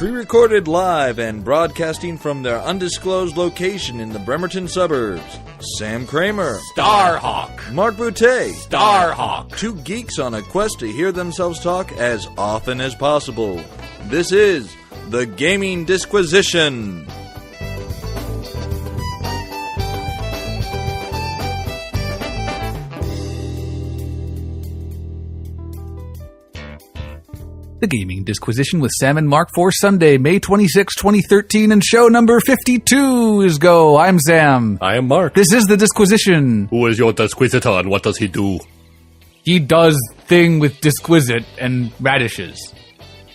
pre-recorded live and broadcasting from their undisclosed location in the Bremerton suburbs. Sam Kramer, Starhawk, Mark Boutte, Starhawk. Two geeks on a quest to hear themselves talk as often as possible. This is the Gaming Disquisition. The Gaming Disquisition with Sam and Mark for Sunday, May 26, 2013, and show number 52 is go. I'm Sam. I am Mark. This is the Disquisition. Who is your Disquisitor and what does he do? He does thing with Disquisite and radishes.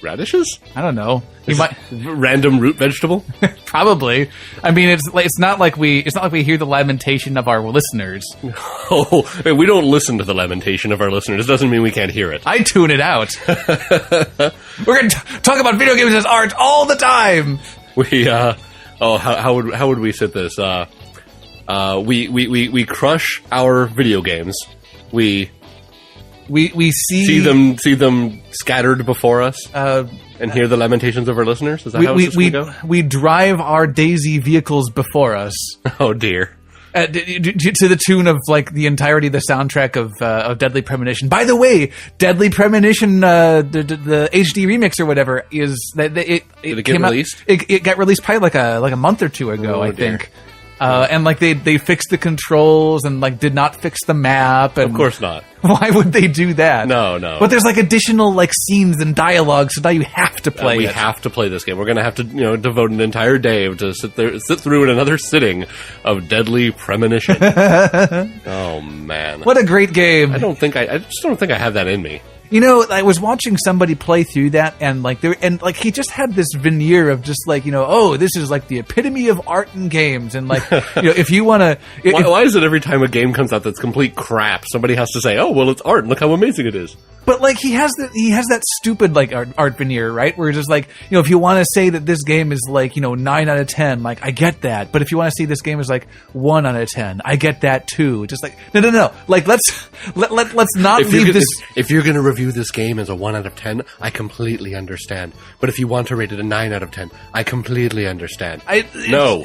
Radishes? I don't know. He might Random root vegetable? probably. I mean, it's not like we hear the lamentation of our listeners. Oh, we don't listen to the lamentation of our listeners. It doesn't mean we can't hear it. I tune it out. We're going to talk about video games as art all the time. We how would we sit this? We crush our video games. We see them scattered before us, and hear the lamentations of our listeners. Is that how it's going to go? We drive our Daisy vehicles before us. Oh dear! To the tune of like the entirety of the soundtrack of Deadly Premonition. By the way, Deadly Premonition, the HD remix or whatever is that Did it get released? It got released probably like a month or two ago, I think. And like they fixed the controls and like did not fix the map. And of course not. Why would they do that? No. But there's like additional like scenes and dialogue, so now you have to play we have to play this game. We're going to have to devote an entire day to sit through another sitting of Deadly Premonition. Oh man, what a great game! I just don't think I have that in me. You know, I was watching somebody play through that, and he just had this veneer of just like, oh, this is like the epitome of art in games, and like, if you want to, why is it every time a game comes out that's complete crap, somebody has to say, oh, well, it's art, look how amazing it is. But like he has that stupid like art veneer, right? Where it's just like, if you want to say that this game is like 9 out of 10, like I get that. But if you want to say this game is like 1 out of 10, I get that too. Just like no. Like let's not leave this. If you're gonna review this game as a 1 out of 10, I completely understand. But if you want to rate it a 9 out of 10, I completely understand. No.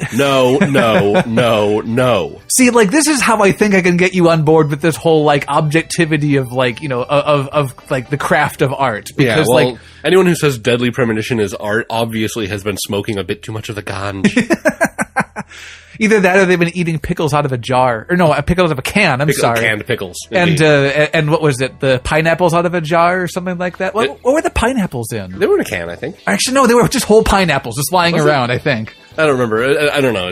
See, like this is how I think I can get you on board with this whole like objectivity of like of like the craft of art. Because like anyone who says Deadly Premonition is art obviously has been smoking a bit too much of the ganj. Either that or they've been eating pickles out of a jar. Or no, pickles out of a can, sorry. Canned pickles. And what was it? The pineapples out of a jar or something like that? What were the pineapples in? They were in a can, I think. Actually, no, they were just whole pineapples just lying around, I think. I don't remember. I don't know.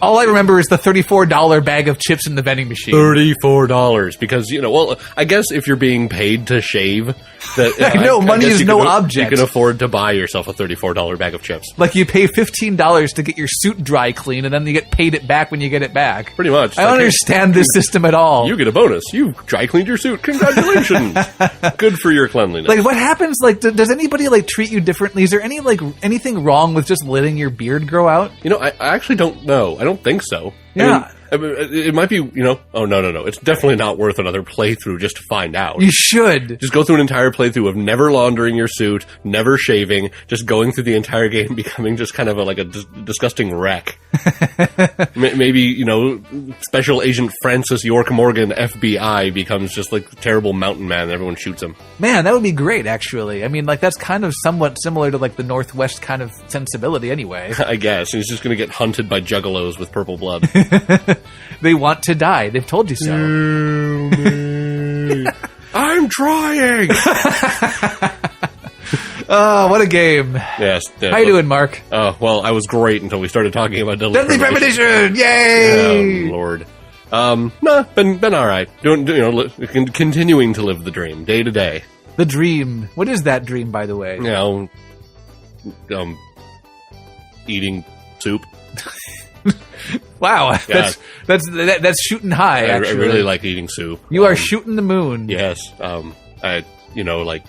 All I remember is the $34 bag of chips in the vending machine. $34 because I guess if you're being paid to shave, that I know money is no object. You can afford to buy yourself a $34 bag of chips. Like you pay $15 to get your suit dry clean, and then you get paid it back when you get it back. Pretty much. I don't understand this system at all. You get a bonus. You dry cleaned your suit. Congratulations. Good for your cleanliness. Like what happens? Like does anybody like treat you differently? Is there anything wrong with just letting your beard grow out? I actually don't know. I don't think so. Yeah. I mean, it might be, oh, no. It's definitely not worth another playthrough just to find out. You should. Just go through an entire playthrough of never laundering your suit, never shaving, just going through the entire game, becoming just kind of a disgusting wreck. Maybe, Special Agent Francis York Morgan, FBI, becomes just like terrible mountain man and everyone shoots him. Man, that would be great, actually. I mean, like, that's kind of somewhat similar to, like, the Northwest kind of sensibility anyway. I guess. He's just going to get hunted by juggalos with purple blood. They want to die. They've told you so. I'm trying! Oh, what a game. Yes. How you doing, Mark? Oh, well, I was great until we started talking about Deadly Premonition! Yay! Oh, Lord. Been all right. Continuing to live the dream, day to day. The dream. What is that dream, by the way? Eating soup. Wow, yeah. that's shooting high. I really like eating soup. You are shooting the moon. Yes. like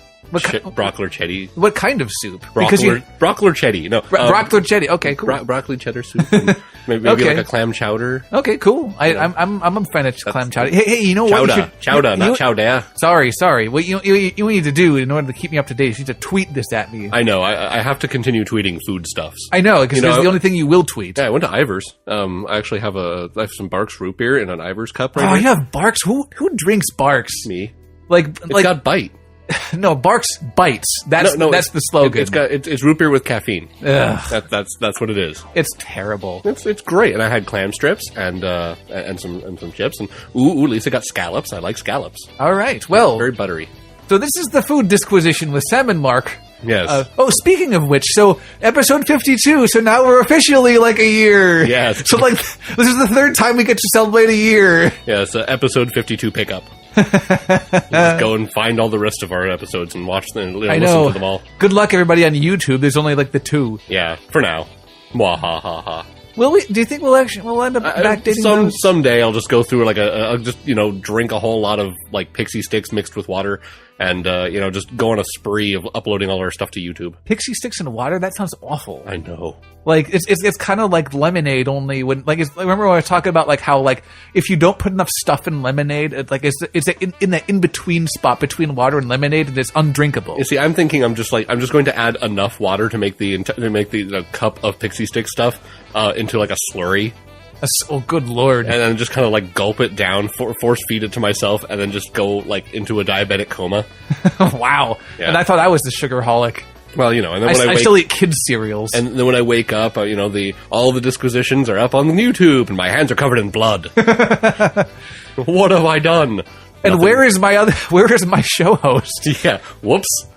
broccoli. What kind of soup? Broccoli cheddar. No, broccoli cheddar. Okay, cool. Broccoli cheddar soup. And maybe like a clam chowder. Okay, cool. I'm a fan of clam chowder. Hey, you know what? Chowder, not chowder. Sorry. What you need to do in order to keep me up to date is you need to tweet this at me. I know. I have to continue tweeting foodstuffs. I know, because it's the only thing you will tweet. Yeah, I went to Ivar's. I actually have some Barks root beer in an Ivar's cup right now. Oh, you have Barks? Who drinks Barks? Me. It's got bite. No, Barks bites. That's the slogan. It's root beer with caffeine. Ugh. That's what it is. It's terrible. It's great. And I had clam strips and some chips and Lisa got scallops. I like scallops. All right. Well, very buttery. So this is the food disquisition with Sam and Mark. Yes. Speaking of which, so episode 52. So now we're officially like a year. Yes. So like this is the third time we get to celebrate a year. Yeah. It's episode 52 pickup. Just go and find all the rest of our episodes and watch them and listen to them all. Good luck, everybody, on YouTube. There's only like the 2. Yeah, for now. Mwahahaha. Will we? Do you think we'll end up backdating those? Someday I'll just go through like I'll just drink a whole lot of like pixie sticks mixed with water and just go on a spree of uploading all our stuff to YouTube. Pixie sticks in water? That sounds awful. I know. Like it's kind of like lemonade, only when remember when I was talking about like how like if you don't put enough stuff in lemonade, it's in the in between spot between water and lemonade, and it's undrinkable. You see, I'm thinking I'm just going to add enough water to make the cup of pixie stick stuff into like a slurry. Oh, good lord! And then just kind of like gulp it down, force feed it to myself, and then just go like into a diabetic coma. Wow! Yeah. And I thought I was the sugarholic. Well, and then when I still eat kids' cereals. And then when I wake up, all the disquisitions are up on YouTube, and my hands are covered in blood. What have I done? And where is my show host? Yeah, whoops.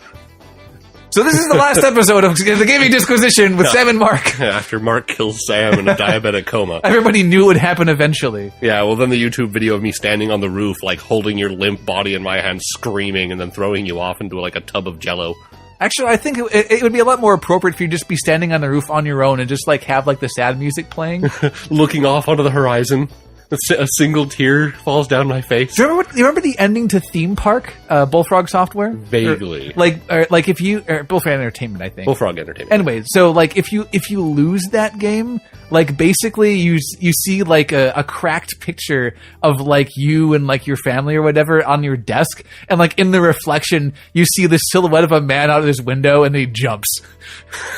So this is the last episode of the Gaming Disquisition with Sam and Mark. After Mark kills Sam in a diabetic coma. Everybody knew it would happen eventually. Yeah, well then the YouTube video of me standing on the roof, like holding your limp body in my hands, screaming, and then throwing you off into like a tub of Jell-O. Actually, I think it would be a lot more appropriate for you to just be standing on the roof on your own and just like have like the sad music playing. Looking off onto the horizon. A single tear falls down my face. Do you remember the ending to Theme Park, Bullfrog Software? Vaguely. Like if you Bullfrog Entertainment, I think. Bullfrog Entertainment. Anyway, so like if you lose that game, like basically you see like a cracked picture of like you and like your family or whatever on your desk, and like in the reflection you see the silhouette of a man out of his window and he jumps.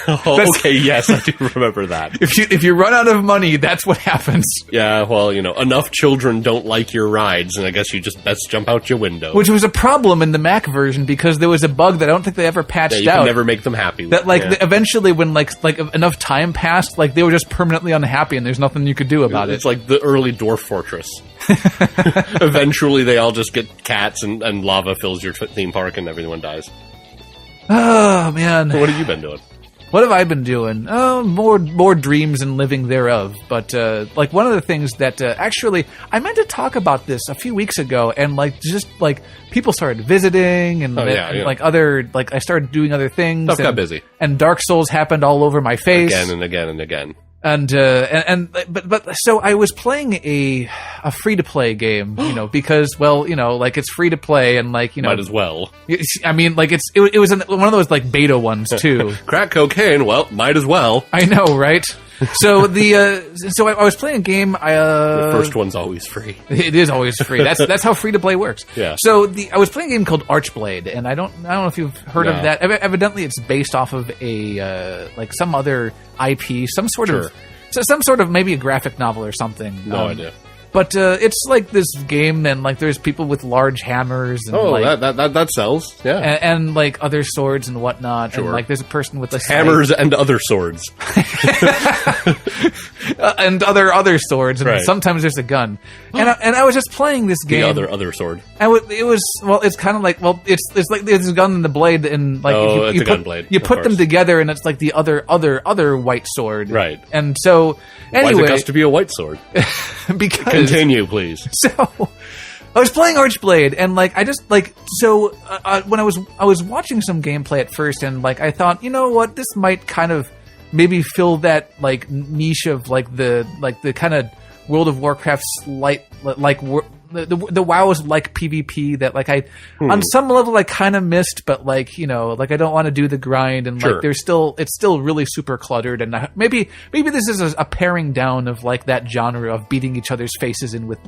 Oh, okay, yes, I do remember that. If you run out of money, that's what happens. Yeah, well, enough children don't like your rides, and I guess you just best jump out your window. Which was a problem in the Mac version because there was a bug that I don't think they ever patched out. You can never make them happy. That eventually, when like enough time passed, like they were just permanently unhappy, and there's nothing you could do about it. It's like the early Dwarf Fortress. Eventually, they all just get cats, and lava fills your theme park, and everyone dies. Oh man, what have you been doing? What have I been doing? More dreams and living thereof. But like one of the things that actually I meant to talk about this a few weeks ago, and like just like people started visiting, and like other like I started doing other things. Stuff got busy, and Dark Souls happened all over my face again and again and again. But so I was playing a free to play game, because like it's free to play and like might as well. I mean, like it was one of those like beta ones too. Crack cocaine, well, might as well. I know, right? So I was playing a game. The first one's always free. It is always free. That's how free to play works. Yeah. So I was playing a game called Archblade, and I don't know if you've heard of that. Evidently, it's based off of a like some other IP, some sort of maybe a graphic novel or something. No idea. But it's like this game, and like there's people with large hammers. And, that sells. Yeah, and like other swords and whatnot. Sure. And like there's a person with a hammers and other swords, and other swords, and sometimes there's a gun. And I was just playing this game. The other sword. And it's kind of like it's like there's a gun and the blade, and like it's a gun blade. You put them together, and it's like the other white sword. Right. And so anyway, why does it have to be a white sword? Because. Continue, please. So, I was playing Archblade, and like I just like when I was watching some gameplay at first, and like I thought, you know what, this might kind of maybe fill that like niche of like the kind of World of Warcraft's the WoW is like PvP that like I on some level I kind of missed, but like, you know, like I don't want to do the grind, and like it's still really super cluttered, and maybe this is a paring down of like that genre of beating each other's faces in with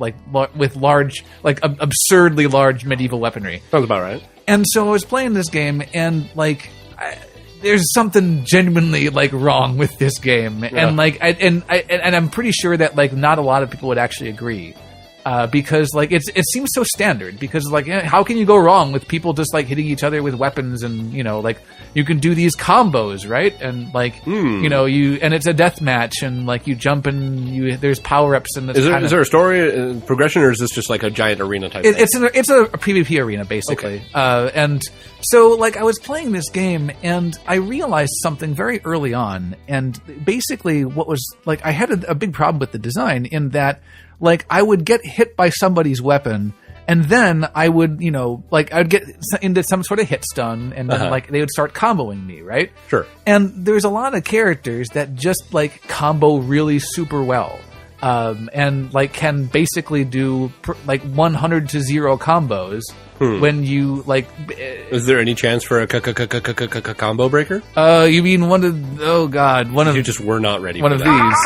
large, like absurdly large medieval weaponry. Sounds about right. And so I was playing this game, and like there's something genuinely like wrong with this game, and like I'm pretty sure that like not a lot of people would actually agree. Because like it seems so standard, because like how can you go wrong with people just like hitting each other with weapons, and you know, like you can do these combos, right? And like you know, and it's a death match, and like you jump and there's power ups, and is there a story progression, or is this just like a giant arena type thing? It's a PvP arena basically. Okay. And so like I was playing this game, and I realized something very early on, and basically what was like I had a big problem with the design in that. Like, I would get hit by somebody's weapon, and then I would, you know, like, I'd get into some sort of hit stun, and then, like, they would start comboing me, right? Sure. And there's a lot of characters that just, like, combo really super well. And, like, can basically do, like, 100 to 0 combos when you, like... Is there any chance for a combo breaker? You mean one of... You just were not ready for that. One of these.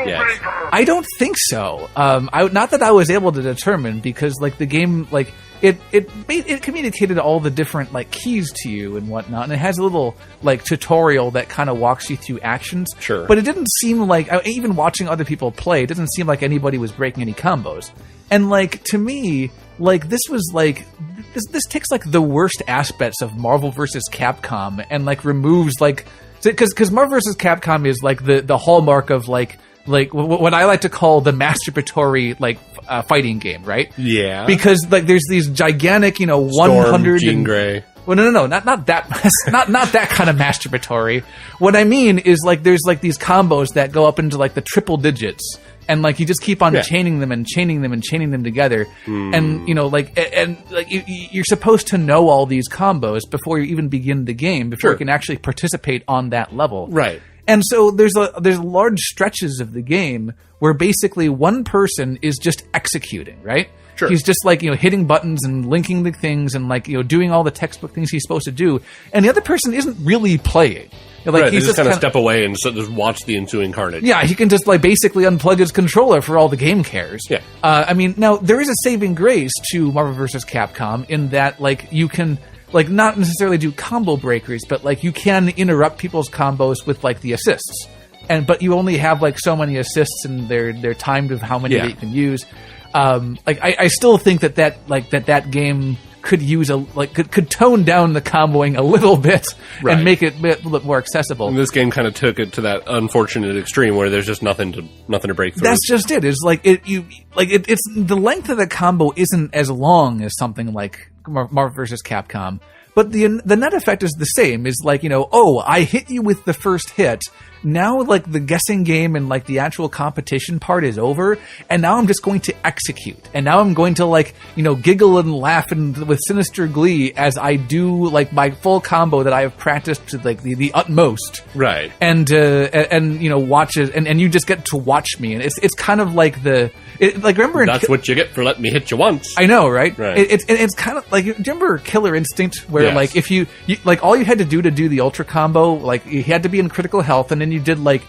Yes. I don't think so. Not that I was able to determine, because, like, the game, like... It communicated all the different like keys to you and whatnot, and it has a little like tutorial that kind of walks you through actions. Sure. But it didn't seem like, even watching other people play, it doesn't seem like anybody was breaking any combos. And like to me, like this was like this takes like the worst aspects of Marvel vs. Capcom and like removes like because Marvel vs. Capcom is like the hallmark of like what I like to call the masturbatory like fighting game, right? Yeah. Because like there's these gigantic, you know, 100 Jean Grey. Well, no, not that, not that kind of masturbatory. What I mean is like there's like these combos that go up into like the triple digits, and like you just keep on chaining them and chaining them and chaining them together, and you know like and like you're supposed to know all these combos before you even begin the game, before you can actually participate on that level, right? And so there's large stretches of the game where basically one person is just executing, right? Sure. He's just like, you know, hitting buttons and linking the things and like, you know, doing all the textbook things he's supposed to do. And the other person isn't really playing. You know, like, right, he's just kind of step away and just watch the ensuing carnage. Yeah, he can just like basically unplug his controller for all the game cares. Yeah. I mean, now there is a saving grace to Marvel vs. Capcom in that like you can like not necessarily do combo breakers, but like you can interrupt people's combos with like the assists. But you only have like so many assists, and they're timed of how many that you can use. Like I still think that game could use could tone down the comboing a little bit and make it a little bit more accessible. And this game kind of took it to that unfortunate extreme where there's just nothing to break through. That's just it. It's like it's the length of the combo isn't as long as something like Marvel vs. Capcom. But the net effect is the same. Is like, you know, oh, I hit you with the first hit. Now, like, the guessing game and, like, the actual competition part is over, and now I'm just going to execute. And now I'm going to, like, you know, giggle and laugh with sinister glee as I do, like, my full combo that I have practiced to, like, the utmost. Right. And you know, watch it, and you just get to watch me. And it's kind of like remember... That's what you get for letting me hit you once. I know, right? Right. It's kind of like, do you remember Killer Instinct, where, like, if you, like, all you had to do the ultra combo, like, you had to be in critical health, and then you did like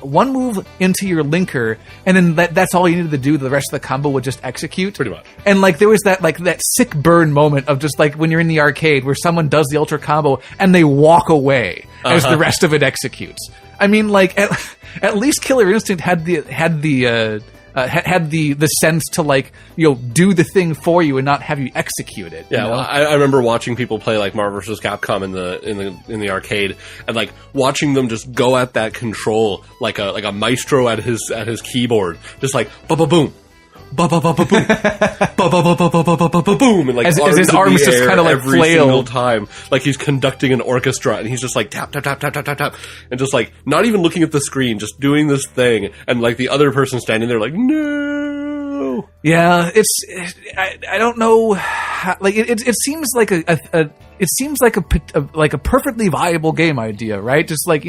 one move into your linker, and then that's all you needed to do. The rest of the combo would just execute. Pretty much. And like there was that sick burn moment of just like when you're in the arcade where someone does the ultra combo and they walk away as the rest of it executes. I mean, like at least Killer Instinct had the sense to, like, you know, do the thing for you and not have you execute it. Yeah, you know? well, I remember watching people play like Marvel vs. Capcom in the arcade, and like watching them just go at that control like a maestro at his keyboard, just like ba ba boom. Ba ba ba ba boom, ba ba ba ba ba ba ba ba boom, and like as his arms just kind of like every flail single time, like he's conducting an orchestra, and he's just like tap tap tap tap tap tap tap, and just like not even looking at the screen, just doing this thing, and like the other person standing there like no. Yeah, I don't know like it seems like it seems like a perfectly viable game idea, right? Just like,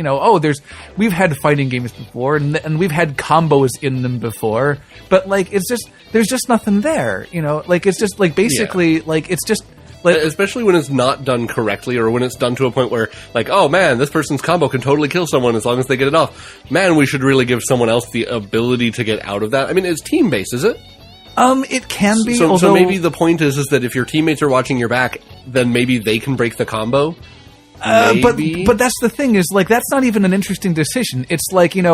we've had fighting games before and we've had combos in them before, but like there's just nothing there, like it's just like basically like it's just like, especially when it's not done correctly, or when it's done to a point where, like, oh man, this person's combo can totally kill someone as long as they get it off. Man, we should really give someone else the ability to get out of that. I mean, it's team-based, is it? It can be. So maybe the point is that if your teammates are watching your back, then maybe they can break the combo. But that's the thing is, like, that's not even an interesting decision. It's like, he's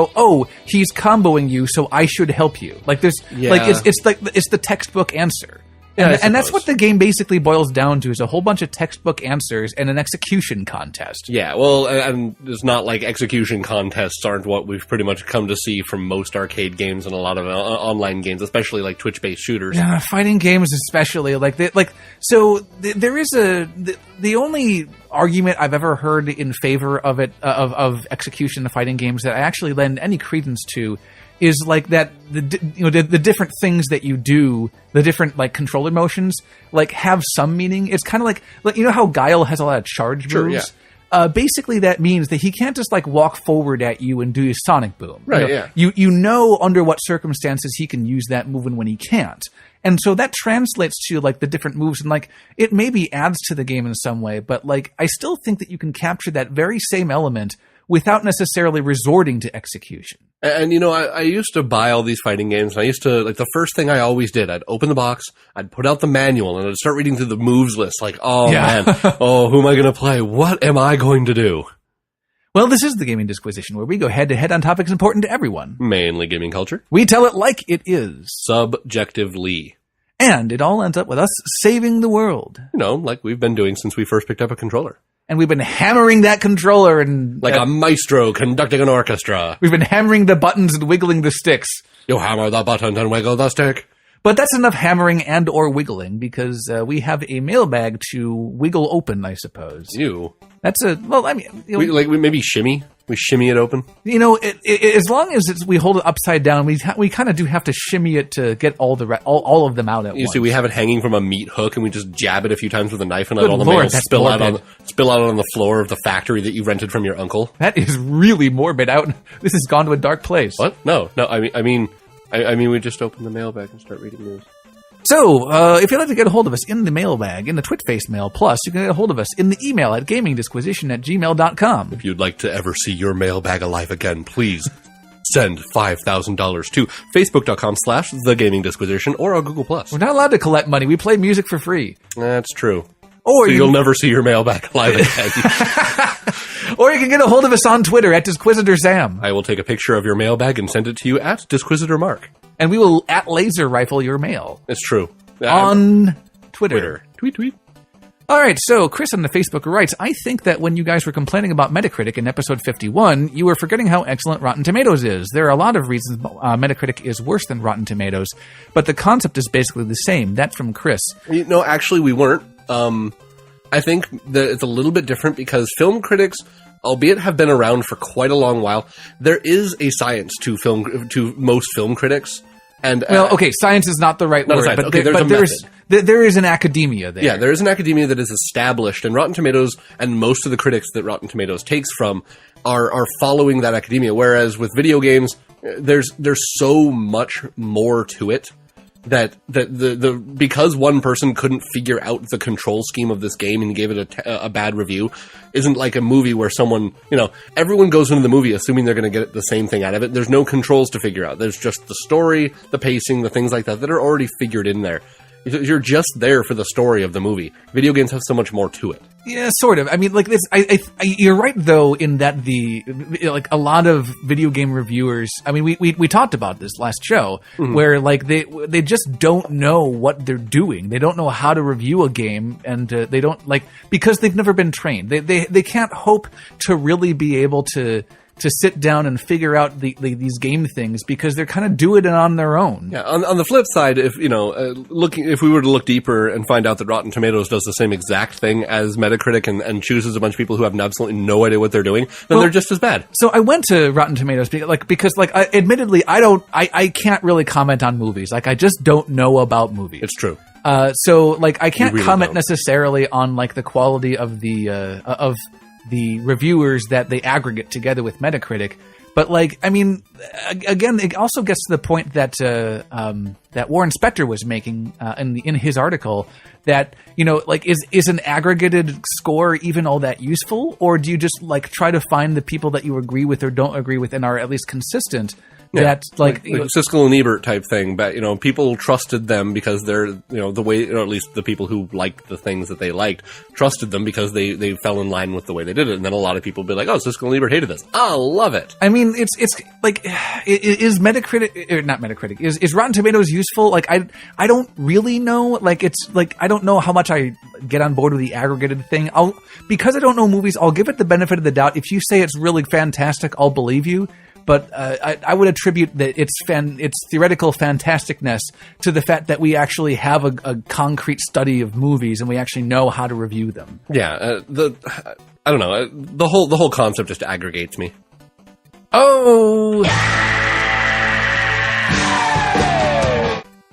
comboing you, so I should help you. Like, there's like it's the textbook answer. And that's what the game basically boils down to, is a whole bunch of textbook answers and an execution contest. Yeah, well, and it's not like execution contests aren't what we've pretty much come to see from most arcade games and a lot of online games, especially like Twitch-based shooters. Yeah, fighting games especially. There is the only argument I've ever heard in favor of it, of execution in fighting games that I actually lend any credence to, is like that the different things that you do, the different like controller motions, like have some meaning. It's kind of like how Guile has a lot of charge moves. Yeah. Basically, that means that he can't just like walk forward at you and do his sonic boom. Right. You know under what circumstances he can use that move and when he can't. And so that translates to like the different moves, and like it maybe adds to the game in some way, but like I still think that you can capture that very same element without necessarily resorting to execution. And, I used to buy all these fighting games, and I used to, like, the first thing I always did, I'd open the box, I'd put out the manual, and I'd start reading through the moves list, like, man, who am I going to play? What am I going to do? Well, this is the Gaming Disquisition, where we go head-to-head on topics important to everyone. Mainly gaming culture. We tell it like it is. Subjectively. And it all ends up with us saving the world. Like we've been doing since we first picked up a controller. And we've been hammering that controller and... like a maestro conducting an orchestra. We've been hammering the buttons and wiggling the sticks. You hammer the buttons and wiggle the stick. But that's enough hammering and or wiggling, because we have a mailbag to wiggle open, I suppose. Ew. That's we maybe shimmy. We shimmy it open. As long as we hold it upside down, we kind of do have to shimmy it to get all of them out at once. You see, we have it hanging from a meat hook, and we just jab it a few times with a knife, and let all the mail spill out on the floor of the factory that you rented from your uncle. That is really morbid. This has gone to a dark place. What? No. I mean, we just open the mailbag and start reading news. So, if you'd like to get a hold of us in the mailbag, in the Twitch-faced mail, plus you can get a hold of us in the email at gamingdisquisition@gmail.com. If you'd like to ever see your mailbag alive again, please send $5,000 to facebook.com/thegamingdisquisition or our Google+. We're not allowed to collect money. We play music for free. That's true. Or so you'll never see your mailbag alive again. Or you can get a hold of us on Twitter at DisquisitorSam. I will take a picture of your mailbag and send it to you at DisquisitorMark. And we will laser rifle your mail. It's true. On Twitter. Tweet. All right, so Chris on the Facebook writes, I think that when you guys were complaining about Metacritic in episode 51, you were forgetting how excellent Rotten Tomatoes is. There are a lot of reasons Metacritic is worse than Rotten Tomatoes, but the concept is basically the same. That's from Chris. No, actually, we weren't. I think that it's a little bit different because film critics, albeit have been around for quite a long while, there is a science to most film critics. And science is not the right word, but there is an academia there. Yeah, there is an academia that is established, and Rotten Tomatoes and most of the critics that Rotten Tomatoes takes from are following that academia. Whereas with video games, there's so much more to it. That because one person couldn't figure out the control scheme of this game and gave it a bad review isn't like a movie where someone, everyone goes into the movie assuming they're going to get the same thing out of it. There's no controls to figure out. There's just the story, the pacing, the things like that are already figured in there. You're just there for the story of the movie. Video games have so much more to it. Yeah, sort of. I mean, like this. You're right though in that a lot of video game reviewers. I mean, we talked about this last show where like they just don't know what they're doing. They don't know how to review a game, and they don't because they've never been trained. They can't hope to really be able to sit down and figure out these game things because they're kind of doing it on their own. Yeah. On the flip side, if if we were to look deeper and find out that Rotten Tomatoes does the same exact thing as Metacritic and chooses a bunch of people who have absolutely no idea what they're doing, then they're just as bad. So I went to Rotten Tomatoes because admittedly I can't really comment on movies. Like I just don't know about movies. It's true. So like I can't really comment don't. necessarily on like the quality of the reviewers that they aggregate together with Metacritic. But like, I mean, again, it also gets to the point that that Warren Spector was making in his article that, you know, like is an aggregated score even all that useful, or do you just like try to find the people that you agree with or don't agree with and are at least consistent? Yeah, that like Siskel and Ebert type thing, but you know, people trusted them because they're, you know, the way, or at least the people who liked the things that they liked trusted them because they fell in line with the way they did it. And then a lot of people be like, "Oh, Siskel and Ebert hated this. I'll love it." I mean, it's like, is Metacritic, or not Metacritic, is Rotten Tomatoes useful? Like, I don't really know. Like, it's like I don't know how much I get on board with the aggregated thing. Because I don't know movies, I'll give it the benefit of the doubt. If you say it's really fantastic, I'll believe you. But I would attribute that its theoretical fantasticness to the fact that we actually have a concrete study of movies and we actually know how to review them. Yeah, I don't know. The whole concept just aggregates me. Oh,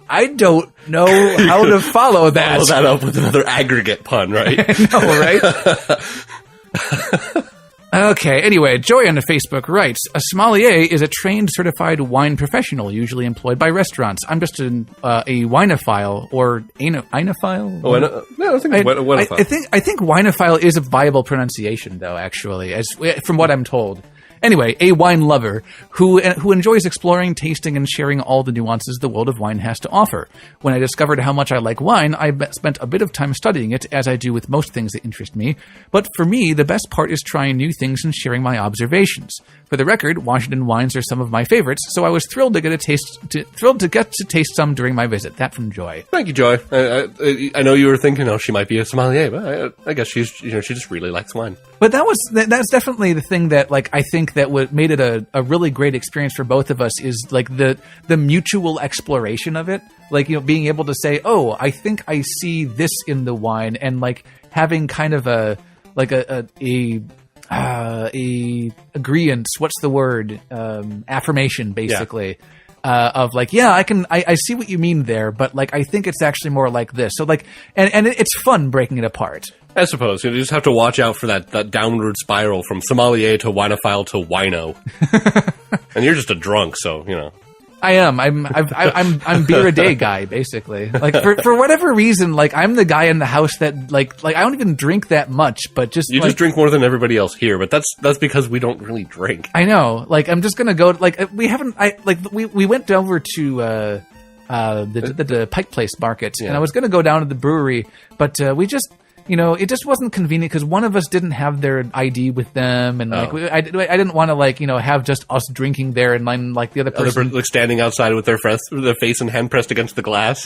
I don't know how to follow that. Follow that up with another aggregate pun, right? I know, right? Okay, anyway, Joy on the Facebook writes, a sommelier is a trained, certified wine professional, usually employed by restaurants. I'm just a winophile, or inophile? Oh, no, I think it's winophile. I think winophile is a viable pronunciation, though, actually, from what I'm told. Anyway, a wine lover who enjoys exploring, tasting, and sharing all the nuances the world of wine has to offer. When I discovered how much I like wine, I spent a bit of time studying it, as I do with most things that interest me. But for me, the best part is trying new things and sharing my observations. For the record, Washington wines are some of my favorites, so I was thrilled to get to taste some during my visit. That from Joy. Thank you, Joy. I know you were thinking, oh, she might be a sommelier, but I guess she just really likes wine. But that's definitely the thing that, like, I think that what made it a really great experience for both of us is like the mutual exploration of it. Like, you know, being able to say, oh, I think I see this in the wine, and like having kind of a agreeance. What's the word? Affirmation, basically. Yeah. Of like, yeah, I see what you mean there, but like, I think it's actually more like this. So like, and it's fun breaking it apart. I suppose you just have to watch out for that downward spiral from sommelier to winophile to wino. And you're just a drunk, so you know. I am. I'm beer a day guy, basically. Like for whatever reason, like I'm the guy in the house that like I don't even drink that much, but just you just drink more than everybody else here. But that's because we don't really drink. I know. Like I'm just gonna go. Like we haven't. We went over to the Pike Place Market, and I was gonna go down to the brewery, but we just. You know, it just wasn't convenient because one of us didn't have their ID with them, and like I didn't want to like have just us drinking there, and then like the other person like standing outside with their face and hand pressed against the glass.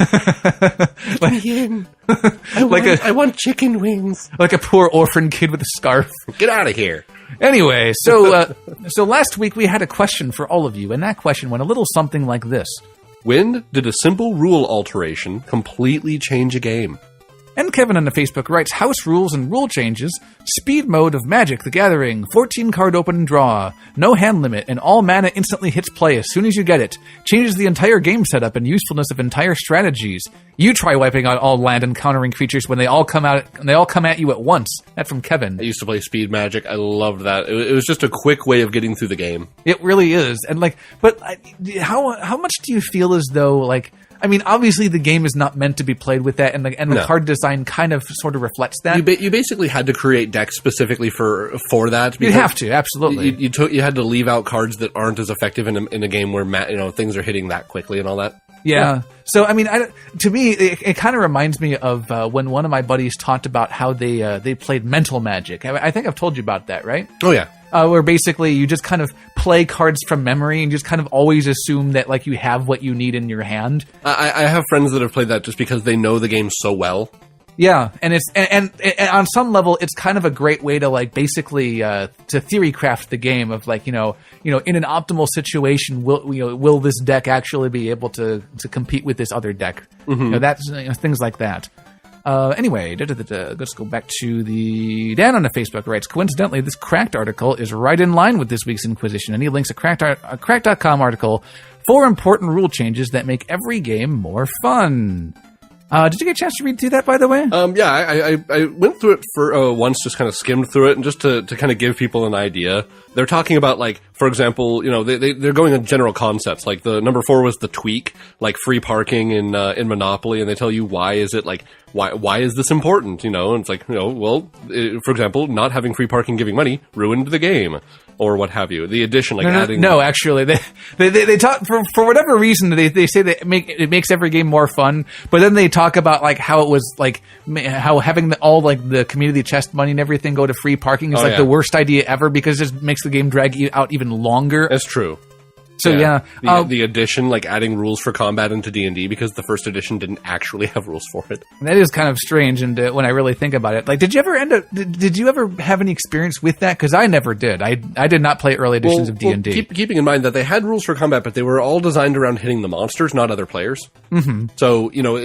Let me in. I want chicken wings. Like a poor orphan kid with a scarf. Get out of here. Anyway, so last week we had a question for all of you, and that question went a little something like this: when did a simple rule alteration completely change a game? And Kevin on the Facebook writes, house rules and rule changes, speed mode of Magic the Gathering, 14 card open and draw, no hand limit, and all mana instantly hits play as soon as you get it. Changes the entire game setup and usefulness of entire strategies. You try wiping out all land and countering creatures when they all come at you at once. That's from Kevin. I used to play Speed Magic. I loved that. It was just a quick way of getting through the game. It really is. And like, but how much do you feel as though like, I mean, obviously the game is not meant to be played with that, and the card design kind of sort of reflects that. You basically had to create decks specifically for that. You have to, absolutely. You had to leave out cards that aren't as effective in a game where things are hitting that quickly and all that. Yeah. So I mean, to me, it kind of reminds me of when one of my buddies talked about how they played mental Magic. I think I've told you about that, right? Oh yeah. Where basically you just kind of play cards from memory and just kind of always assume that like you have what you need in your hand. I have friends that have played that just because they know the game so well. Yeah, and it's and on some level it's kind of a great way to like basically to theory craft the game of like in an optimal situation will this deck actually be able to compete with this other deck? Mm-hmm. That's things like that. Anyway, let's go back to the Dan on the Facebook writes, coincidentally, this Cracked article is right in line with this week's Inquisition, and he links a Cracked.com article, 4 important rule changes that make every game more fun. Did you get a chance to read through that, by the way? Yeah, I went through it for once, just kind of skimmed through it, and just to kind of give people an idea. They're talking about, like, for example, you know, they're going on general concepts. Like, the number 4 was the tweak, like free parking in Monopoly, and they tell you why is it, like, why is this important, you know? And it's like, you know, well, for example, not having free parking giving money ruined the game, or what have you. The addition, like adding... No, actually, they talk, for whatever reason, they say that it makes every game more fun, but then they talk about, like, how it was, like, how having all, like, the community chest money and everything go to free parking is, the worst idea ever, because it just makes the game drag you out even longer. That's true. So yeah, the addition, like adding rules for combat into D&D, because the first edition didn't actually have rules for it. That is kind of strange, and when I really think about it, like, did you ever have any experience with that? Because I never did. I did not play early editions of D&D. Keeping in mind that they had rules for combat, but they were all designed around hitting the monsters, not other players. Mm-hmm. So, you know,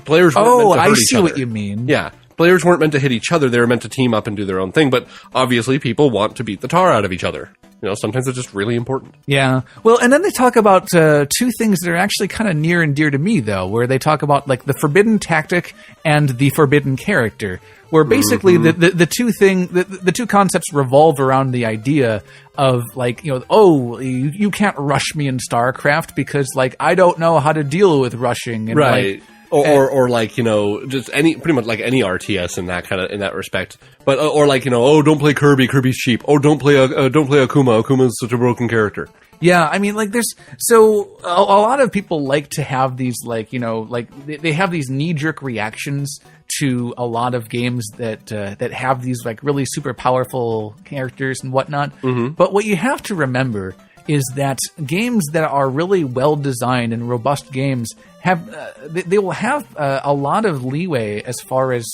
players weren't meant to hurt each other. What you mean. Yeah. Players weren't meant to hit each other. They were meant to team up and do their own thing. But obviously, people want to beat the tar out of each other. You know, sometimes it's just really important. Yeah. Well, and then they talk about two things that are actually kind of near and dear to me, though, where they talk about, like, the forbidden tactic and the forbidden character, where basically the two concepts revolve around the idea of, like, you know, you can't rush me in StarCraft because, like, I don't know how to deal with rushing. And, right. Like, or like, you know, just pretty much like any RTS in that respect. But or like, you know, don't play Kirby, Kirby's cheap. Don't play Akuma, Akuma's such a broken character. Yeah, I mean, like, there's a lot of people like to have these, like, you know, like they have these knee-jerk reactions to a lot of games that have these, like, really super powerful characters and whatnot. Mm-hmm. But what you have to remember is that games that are really well designed and robust games have they will have a lot of leeway as far as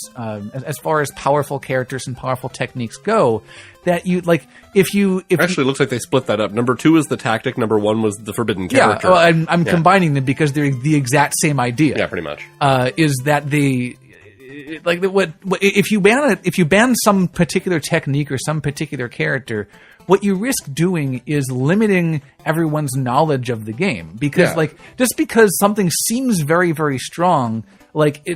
powerful characters and powerful techniques go. That you like if actually it looks like they split that up. Number 2 is the tactic. Number 1 was the forbidden character. Yeah, well, I'm combining them because they're the exact same idea. Yeah, pretty much. Is that they like what if you ban some particular technique or some particular character? What you risk doing is limiting everyone's knowledge of the game, because like, just because something seems very, very strong, like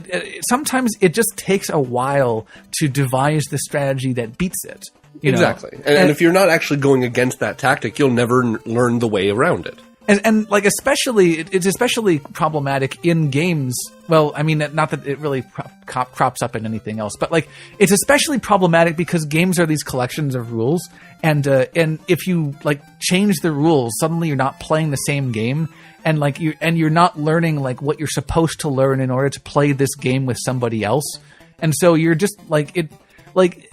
sometimes it just takes a while to devise the strategy that beats it. You exactly. know? And if you're not actually going against that tactic, you'll never learn the way around it. And like, it's especially problematic in games. Well, I mean, not that it really crops up in anything else, but like, it's especially problematic because games are these collections of rules, and if you like change the rules, suddenly you're not playing the same game, and like you're not learning like what you're supposed to learn in order to play this game with somebody else, and so you're just like it. Like,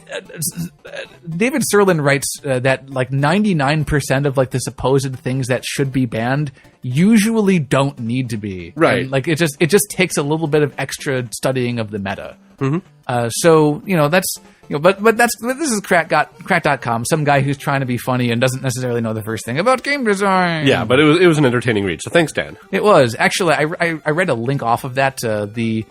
David Serlin writes that like 99% of like the supposed things that should be banned usually don't need to be. Right. And, like, it just takes a little bit of extra studying of the meta. Mm-hmm. So, you know, that's, you know, but this is crack.com, some guy who's trying to be funny and doesn't necessarily know the first thing about game design. Yeah, but it was an entertaining read. So thanks, Dan. It was. Actually, I read a link off of that, the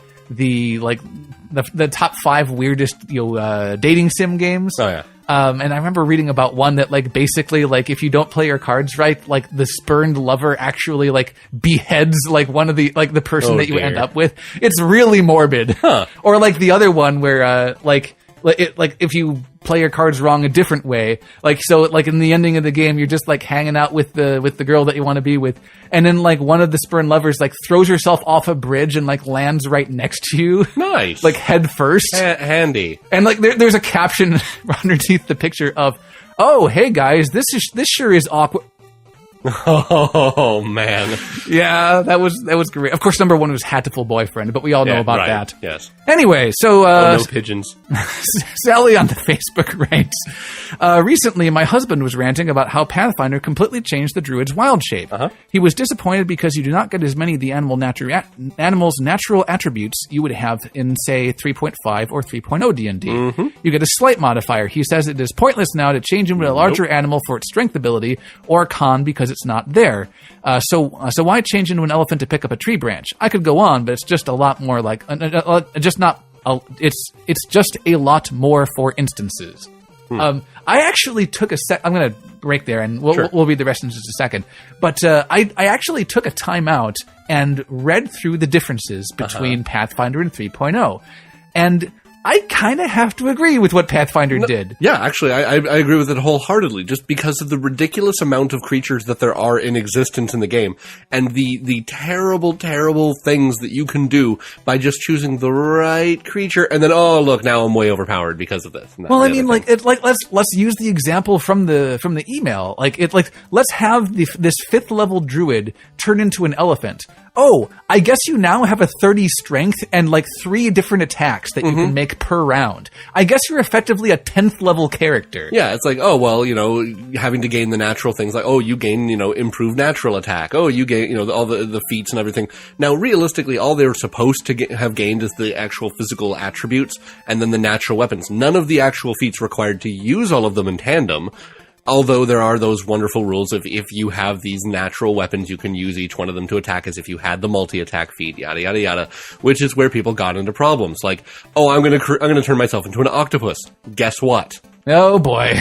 top 5 weirdest dating sim games. Oh yeah. And I remember reading about one that like basically like if you don't play your cards right, like the spurned lover actually like beheads like one of the like the person that you end up with. It's really morbid. Huh. Or like the other one where like if you play your cards wrong a different way, like so like in the ending of the game you're just like hanging out with the girl that you want to be with, and then like one of the spurned lovers like throws herself off a bridge and like lands right next to you. Nice. Like head first. Handy. And like there's a caption underneath the picture of, "Oh, hey guys, this sure is awkward." Oh man. Yeah, that was great. Of course, number 1 was Hatful Boyfriend, but we all know about that. Yes. Anyway, so no pigeons. Sally on the Facebook writes, recently my husband was ranting about how Pathfinder completely changed the druid's wild shape. Uh-huh. He was disappointed because you do not get as many of the animal's natural attributes you would have in, say, 3.5 or 3.0 D&D. Mm-hmm. You get a slight modifier. He says it is pointless now to change him with a larger animal for its strength ability, or a con because it's not there. So why change into an elephant to pick up a tree branch? I could go on, but it's just a lot more like it's just a lot more for instances. I actually took a sec. I'm gonna break there, and we'll read the rest in just a second. But I actually took a time out and read through the differences between Pathfinder and 3.0. And I kind of have to agree with what Pathfinder did. Yeah, actually, I agree with it wholeheartedly, just because of the ridiculous amount of creatures that there are in existence in the game, and the terrible, terrible things that you can do by just choosing the right creature, and then, oh, look, now I'm way overpowered because of this. Well, I mean, let's use the example from the email. Let's have this 5th level druid turn into an elephant. Oh, I guess you now have a 30 strength and 3 different attacks that you can make per round. I guess you're effectively a 10th level character. Yeah, it's like, oh, well, having to gain the natural things, like, oh, you gain, improved natural attack. Oh, you gain, all the feats and everything. Now, realistically, all they're supposed to have gained is the actual physical attributes and then the natural weapons. None of the actual feats required to use all of them in tandem. Although there are those wonderful rules of if you have these natural weapons, you can use each one of them to attack as if you had the multi-attack feat, yada, yada, yada, which is where people got into problems. Like, oh, I'm gonna turn myself into an octopus. Guess what? Oh boy.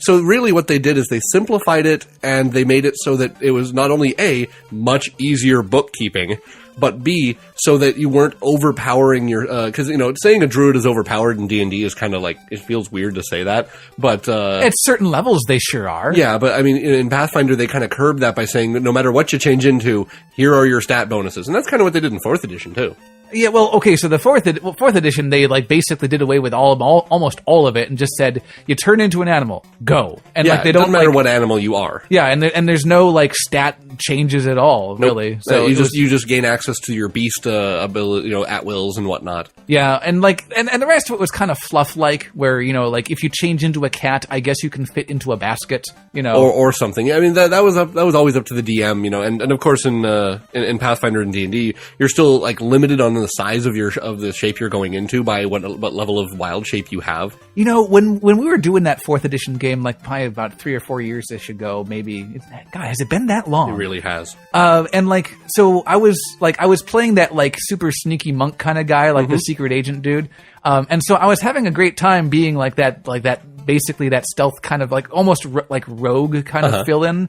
So really what they did is they simplified it and they made it so that it was not only A, much easier bookkeeping, but B, so that you weren't overpowering your, cause, saying a druid is overpowered in D&D is kind of like, it feels weird to say that, but, at certain levels they sure are. Yeah, but I mean, in Pathfinder they kind of curbed that by saying that no matter what you change into, here are your stat bonuses. And that's kind of what they did in 4th edition too. Yeah, well, okay, so the fourth edition, they basically did away with almost all of it and just said, you turn into an animal, go. And yeah, they don't doesn't matter what animal you are. Yeah, and there's no stat changes at all, really. Nope. So you just gain access to your beast ability, at wills and whatnot. Yeah, and the rest of it was kind of fluff-like, where if you change into a cat, I guess you can fit into a basket, or something. I mean that was always up to the DM, and of course in Pathfinder and D&D, you're still limited on the size of the shape you're going into by what level of wild shape you have. When we were doing that 4th edition game, probably about 3 or 4 years ago, maybe. God, has it been that long? It really has. So I was playing that super sneaky monk kind of guy, the secret agent dude. And so I was having a great time being that basically that stealth kind of almost rogue kind of fill in.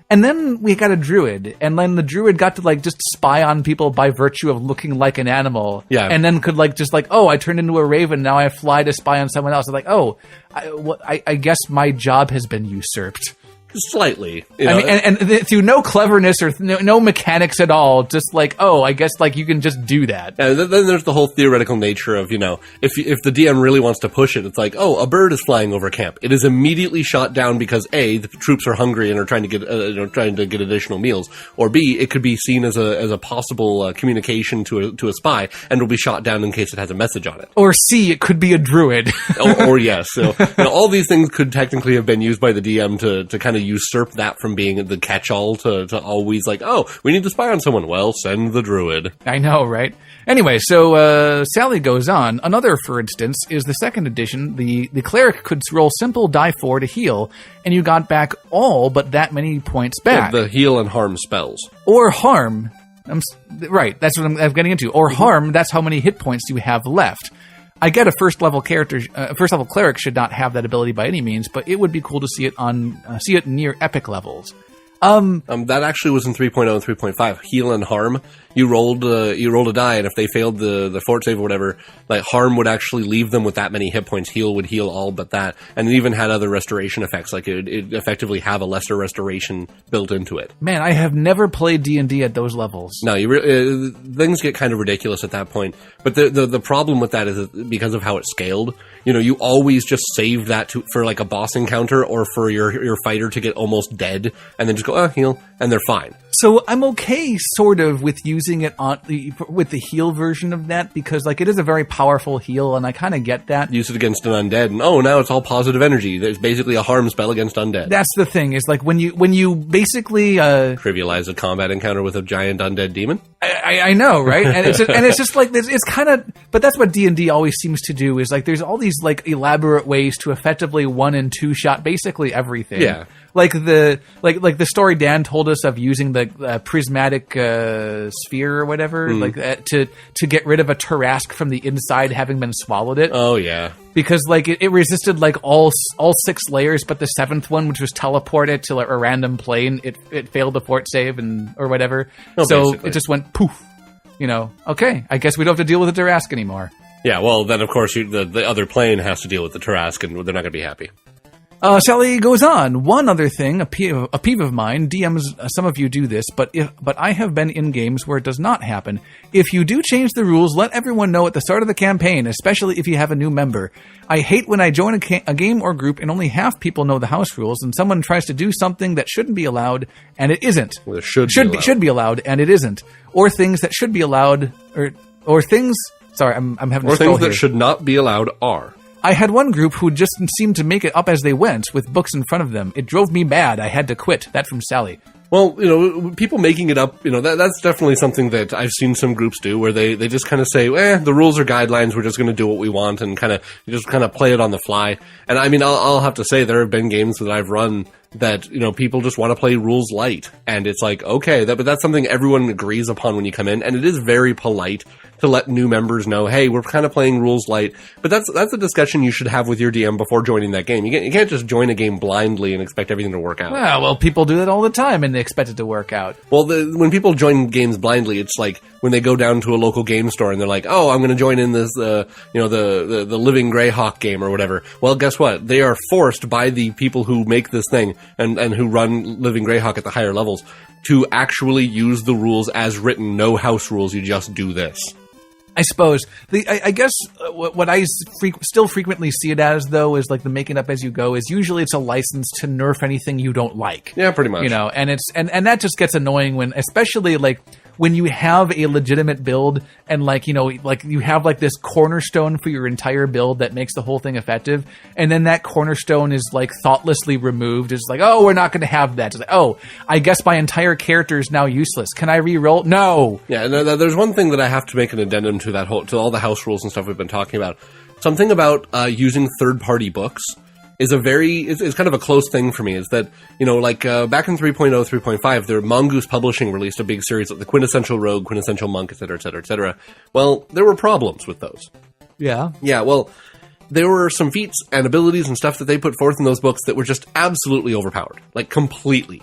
And then we got a druid, and then the druid got to just spy on people by virtue of looking like an animal. Yeah. And then could I turned into a raven, now I fly to spy on someone else. I guess my job has been usurped. Slightly. I mean, and through no cleverness or no mechanics at all, just I guess you can just do that. And then there's the whole theoretical nature of, if the DM really wants to push it, it's a bird is flying over camp. It is immediately shot down because A, the troops are hungry and are trying to get additional meals, or B, it could be seen as a possible communication to a spy and will be shot down in case it has a message on it. Or C, it could be a druid. or yes. So all these things could technically have been used by the DM to kind of usurp that from being the catch-all to always we need to spy on someone. Well, send the druid. I know, right? Anyway, so Sally goes on. Another, for instance, is the 2nd edition. The cleric could roll simple die 4 to heal, and you got back all but that many points back. The heal and harm spells. Or harm. Right, that's what I'm getting into. Or harm, that's how many hit points you have left. I get a first level cleric should not have that ability by any means, but it would be cool to see it near epic levels. That actually was in 3.0 and 3.5. Heal and harm. You rolled a die, and if they failed the fort save or whatever, harm would actually leave them with that many hit points. Heal would heal all but that, and it even had other restoration effects. It effectively have a lesser restoration built into it. Man, I have never played D&D at those levels. No, things get kind of ridiculous at that point. But the problem with that is that because of how it's scaled. You always just save that for a boss encounter or for your fighter to get almost dead, and then just go heal, and they're fine. So I'm okay, sort of, with using it with the heal version of that, because it is a very powerful heal, and I kind of get that. Use it against an undead, and now it's all positive energy. There's basically a harm spell against undead. That's the thing, is when you basically trivialize a combat encounter with a giant undead demon. I know, right? And it's just it's kind of, but that's what D&D always seems to do, is there's all these elaborate ways to effectively 1- and 2-shot basically everything. Yeah. like the story Dan told us of using the prismatic sphere or whatever, to get rid of a Tarrasque from the inside, having been swallowed it. Oh yeah, because like it resisted like all 6 layers, but the 7th one, which was teleported to a random plane, it failed the fort save or whatever. So basically, it just went poof. Okay, I guess we don't have to deal with the Tarrasque anymore. Yeah, well, then, of course, the other plane has to deal with the Tarrasque, and they're not going to be happy. Sally goes on. One other thing, a peeve of mine, DMs, some of you do this, but I have been in games where it does not happen. If you do change the rules, let everyone know at the start of the campaign, especially if you have a new member. I hate when I join a game or group and only half people know the house rules, and someone tries to do something that shouldn't be allowed, and it isn't. Well, it should be allowed, and it isn't. Or things that should be allowed, or things... Sorry, I'm having or things that should not be allowed are. I had one group who just seemed to make it up as they went, with books in front of them. It drove me mad. I had to quit. That from Sally. Well, people making it up, that's definitely something that I've seen some groups do, where they just kind of say, the rules are guidelines, we're just going to do what we want, and just play it on the fly. And I mean, I'll have to say, there have been games that I've run that, people just want to play rules light. And it's like, okay, but that's something everyone agrees upon when you come in, and it is very polite to let new members know, hey, we're kind of playing rules light. But that's a discussion you should have with your DM before joining that game. You can't just join a game blindly and expect everything to work out. Well, people do that all the time, and they expect it to work out. Well, when people join games blindly, it's like when they go down to a local game store and they're like, oh, I'm going to join in this, the Living Greyhawk game or whatever. Well, guess what? They are forced by the people who make this thing and who run Living Greyhawk at the higher levels to actually use the rules as written. No house rules. You just do this. I suppose. I guess what I still frequently see it as, though, is like the making up as you go, is usually it's a license to nerf anything you don't like. Yeah, pretty much. And it's and that just gets annoying when, especially like when you have a legitimate build and like you have like this cornerstone for your entire build that makes the whole thing effective, and then that cornerstone is like thoughtlessly removed. It's like, oh, we're not going to have that. It's like, oh, I guess my entire character is now useless. Can I re-roll? No. Yeah, there's one thing that I have to make an addendum to to all the house rules and stuff we've been talking about. Something about using third-party books is it's kind of a close thing for me. Is that, back in 3.0, 3.5, their Mongoose Publishing released a big series of the Quintessential Rogue, Quintessential Monk, etc., etc., etc. Well, there were problems with those. Yeah. Yeah, well, there were some feats and abilities and stuff that they put forth in those books that were just absolutely overpowered. Like, completely.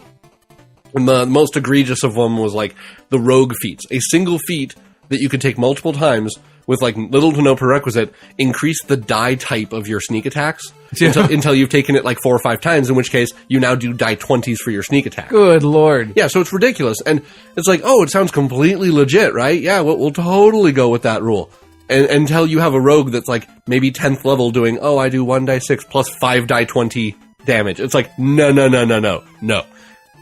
And the most egregious of them was, like, the Rogue feats. A single feat that you could take multiple times with like little to no prerequisite, increase the die type of your sneak attacks until you've taken it like 4 or 5 times, in which case you now do die 20s for your sneak attack. Good lord. Yeah, so it's ridiculous. And it's like, oh, it sounds completely legit, right? Yeah, we'll totally go with that rule. And until you have a rogue that's like maybe 10th level doing, oh, I do 1 die 6 plus 5 die 20 damage. It's like, no. No,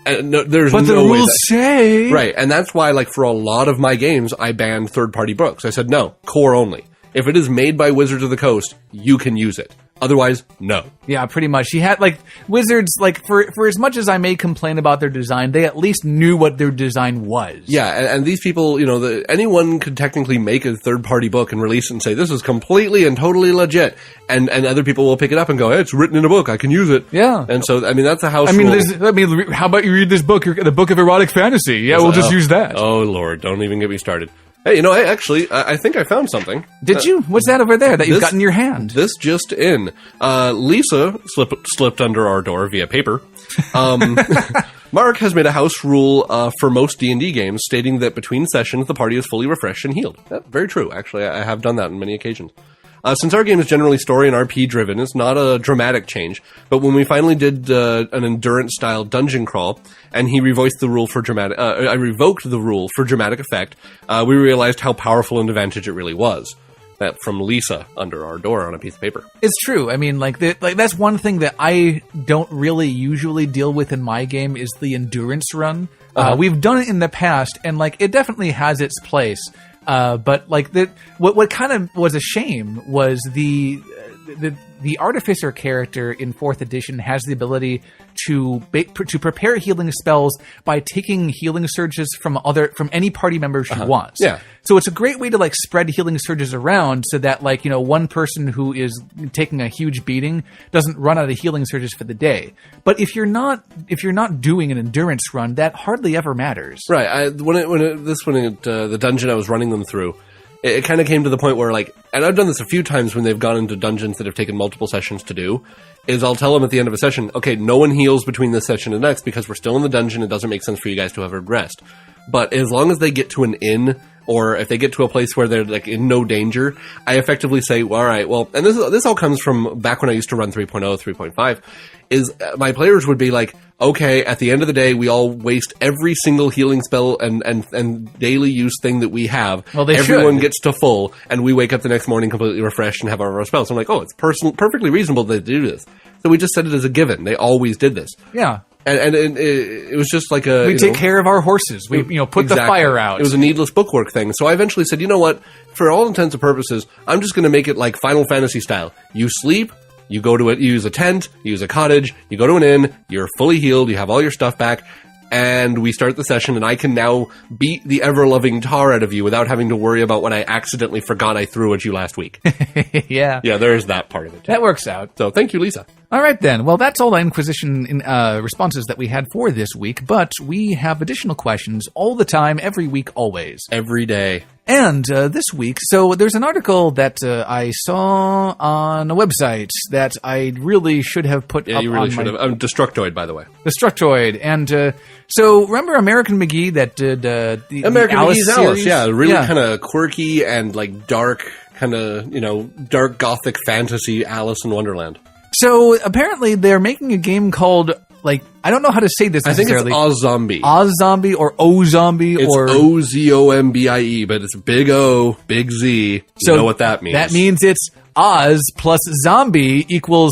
there's but no the way rules say right, and that's why, like, for a lot of my games, I banned third-party books. I said no, core only. If it is made by Wizards of the Coast, you can use it. Otherwise, no. Yeah, pretty much. He had, like, Wizards, like, for as much as I may complain about their design, they at least knew what their design was. Yeah, and these people, anyone could technically make a third-party book and release it and say, this is completely and totally legit. And other people will pick it up and go, hey, it's written in a book, I can use it. Yeah. And so, I mean, that's a house rule. How about you read this book, the Book of Erotic Fantasy? Yeah, we'll just use that. Oh, Lord, don't even get me started. Hey, I think I found something. Did you? What's that over there that you've got in your hand? This just in. Lisa slipped under our door via paper. Mark has made a house rule for most D&D games, stating that between sessions, the party is fully refreshed and healed. Very true, actually. I have done that on many occasions. Since our game is generally story and RP driven, it's not a dramatic change, but when we finally did an endurance-style dungeon crawl, and he revoked the rule for dramatic effect, we realized how powerful an advantage it really was. That from Lisa under our door on a piece of paper. It's true. I mean, that's one thing that I don't really usually deal with in my game is the endurance run. We've done it in the past, and it definitely has its place. But what kind of was a shame was the the Artificer character in 4th edition has the ability to prepare healing spells by taking healing surges from any party member she wants. Yeah. So it's a great way to like spread healing surges around so that like, one person who is taking a huge beating doesn't run out of healing surges for the day. But if you're not doing an endurance run, that hardly ever matters. Right. The dungeon I was running them through, it kind of came to the point where, like, and I've done this a few times when they've gone into dungeons that have taken multiple sessions to do, is I'll tell them at the end of a session, okay, no one heals between this session and next because we're still in the dungeon. It doesn't make sense for you guys to have a rest. But as long as they get to an inn, or if they get to a place where they're like in no danger, I effectively say, well, all right, well, and this all comes from back when I used to run 3.0, 3.5, is my players would be like, okay, at the end of the day, we all waste every single healing spell and daily use thing that we have. Well, everyone gets to full, and we wake up the next morning completely refreshed and have all of our spells. So I'm like, oh, it's perfectly reasonable that they do this. So we just set it as a given. They always did this. Yeah. And it was just like we take care of our horses. We put the fire out. It was a needless bookwork thing. So I eventually said, you know what? For all intents and purposes, I'm just going to make it like Final Fantasy style. You sleep, you go to it, you use a tent, you use a cottage, you go to an inn, you're fully healed, you have all your stuff back, and we start the session, and I can now beat the ever-loving tar out of you without having to worry about what I accidentally forgot I threw at you last week. Yeah. Yeah, there's that part of it, too. That works out. So thank you, Lisa. All right, then. Well, that's all the Inquisition responses that we had for this week, but we have additional questions all the time, every week, always. Every day. And this week, so there's an article that I saw on a website that I really should have put up on. Yeah, you really should have. Destructoid, by the way. Destructoid. And so remember American McGee that did the American Alice McGee's series? Alice, yeah. Really kind of quirky and like dark, kind of, dark gothic fantasy Alice in Wonderland. So apparently they're making a game called, like, I don't know how to say this necessarily. I think it's Ozombie. Ozombie or O-Zombie or... It's O-Z-O-M-B-I-E, but it's big O, big Z. You know what that means. That means it's Oz plus zombie equals...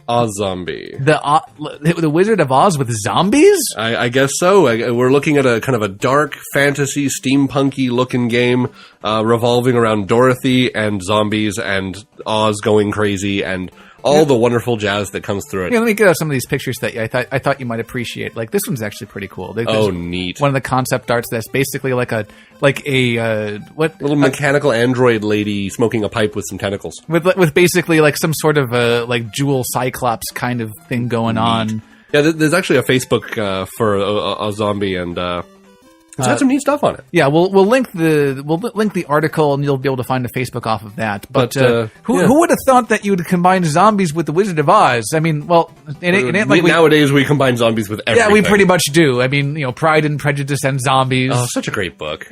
Ozombie. The Wizard of Oz with zombies? I guess so. We're looking at a kind of a dark fantasy, steampunky looking game revolving around Dorothy and zombies and Oz going crazy and all the wonderful jazz that comes through it. Yeah, let me get out some of these pictures that I thought you might appreciate. Like, this one's actually pretty cool. Neat. One of the concept arts that's basically like a little mechanical android lady smoking a pipe with some tentacles. With basically like some sort of like jewel cyclops kind of thing going on. Yeah, there's actually a Facebook for a zombie, and it's got some neat stuff on it. Yeah, we'll link the article, and you'll be able to find the Facebook off of that. But who would have thought that you would combine zombies with the Wizard of Oz? I mean, well, it ain't like nowadays we combine zombies with everything. Yeah, we pretty much do. I mean, Pride and Prejudice and Zombies. Oh, such a great book.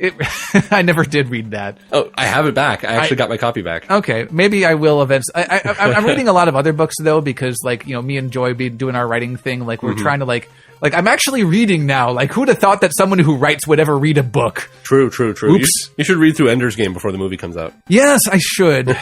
I never did read that. Oh, I have it back. I actually got my copy back. Okay, maybe I will eventually. I'm reading a lot of other books though, because like me and Joy be doing our writing thing. Like we're trying to like I'm actually reading now. Like, who'd have thought that someone who writes would ever read a book? True. Oops. You should read through Ender's Game before the movie comes out. Yes, I should.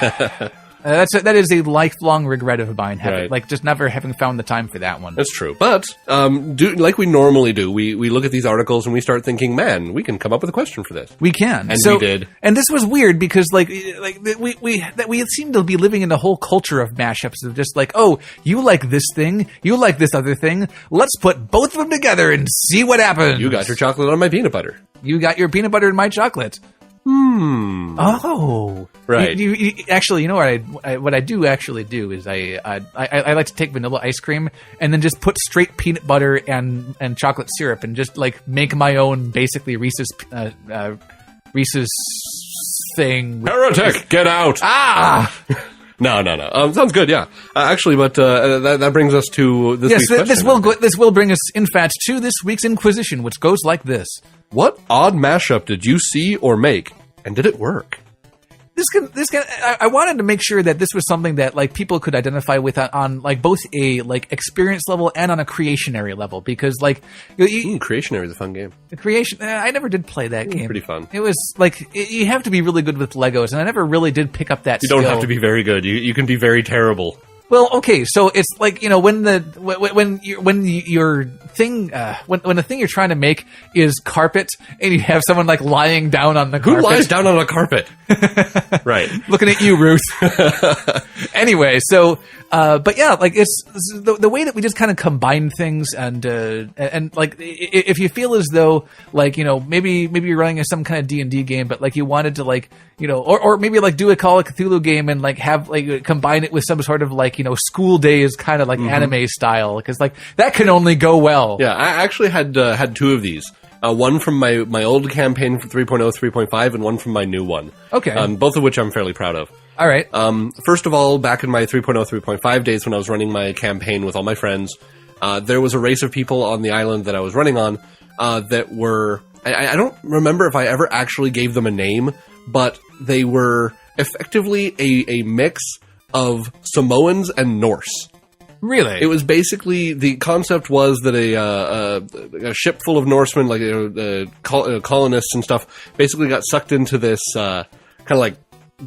That is a lifelong regret of mine, just never having found the time for that one. That's true. But like we normally do, we look at these articles and we start thinking, man, we can come up with a question for this. We can, and we did. And this was weird because we seem to be living in a whole culture of mashups of just like, oh, you like this thing, you like this other thing. Let's put both of them together and see what happens. You got your chocolate on my peanut butter. You got your peanut butter in my chocolate. Oh, right. You actually, you know what I do actually do is I like to take vanilla ice cream and then just put straight peanut butter and chocolate syrup and just like make my own basically Reese's thing. Heretic, get out! No. Sounds good, yeah. Actually, but that brings us to this week's question. This will bring us, in fact, to this week's Inquisition, which goes like this. What odd mashup did you see or make, and did it work? I wanted to make sure that this was something that like people could identify with on like both a like experience level and on a creationary level, because like Creationary is a fun game. I never did play that game. Pretty fun. It was like you have to be really good with Legos, and I never really did pick up that. You don't have to be very good. You can be very terrible. Well, okay, so it's like, you know, when the thing you're trying to make is carpet, and you have someone like lying down on the carpet. Who lies down on a carpet? Right. Looking at you, Ruth. Anyway, so but yeah, like it's the way that we just kind of combine things, and like if you feel as though, like, you know, maybe you're running some kind of D&D game, but like you wanted to, like, you know, or maybe like do a Call of Cthulhu game and like have like combine it with some sort of like, you know, school days kind of like anime style, because like that can only go well. Yeah, I actually had two of these. One from my old campaign for 3.0, 3.5, and one from my new one. Okay. Both of which I'm fairly proud of. All right. First of all, back in my 3.0, 3.5 days when I was running my campaign with all my friends, there was a race of people on the island that I was running on that were... I don't remember if I ever actually gave them a name, but they were effectively a mix of Samoans and Norse. Really? It was basically, the concept was that a ship full of Norsemen, like colonists and stuff, basically got sucked into this kind of like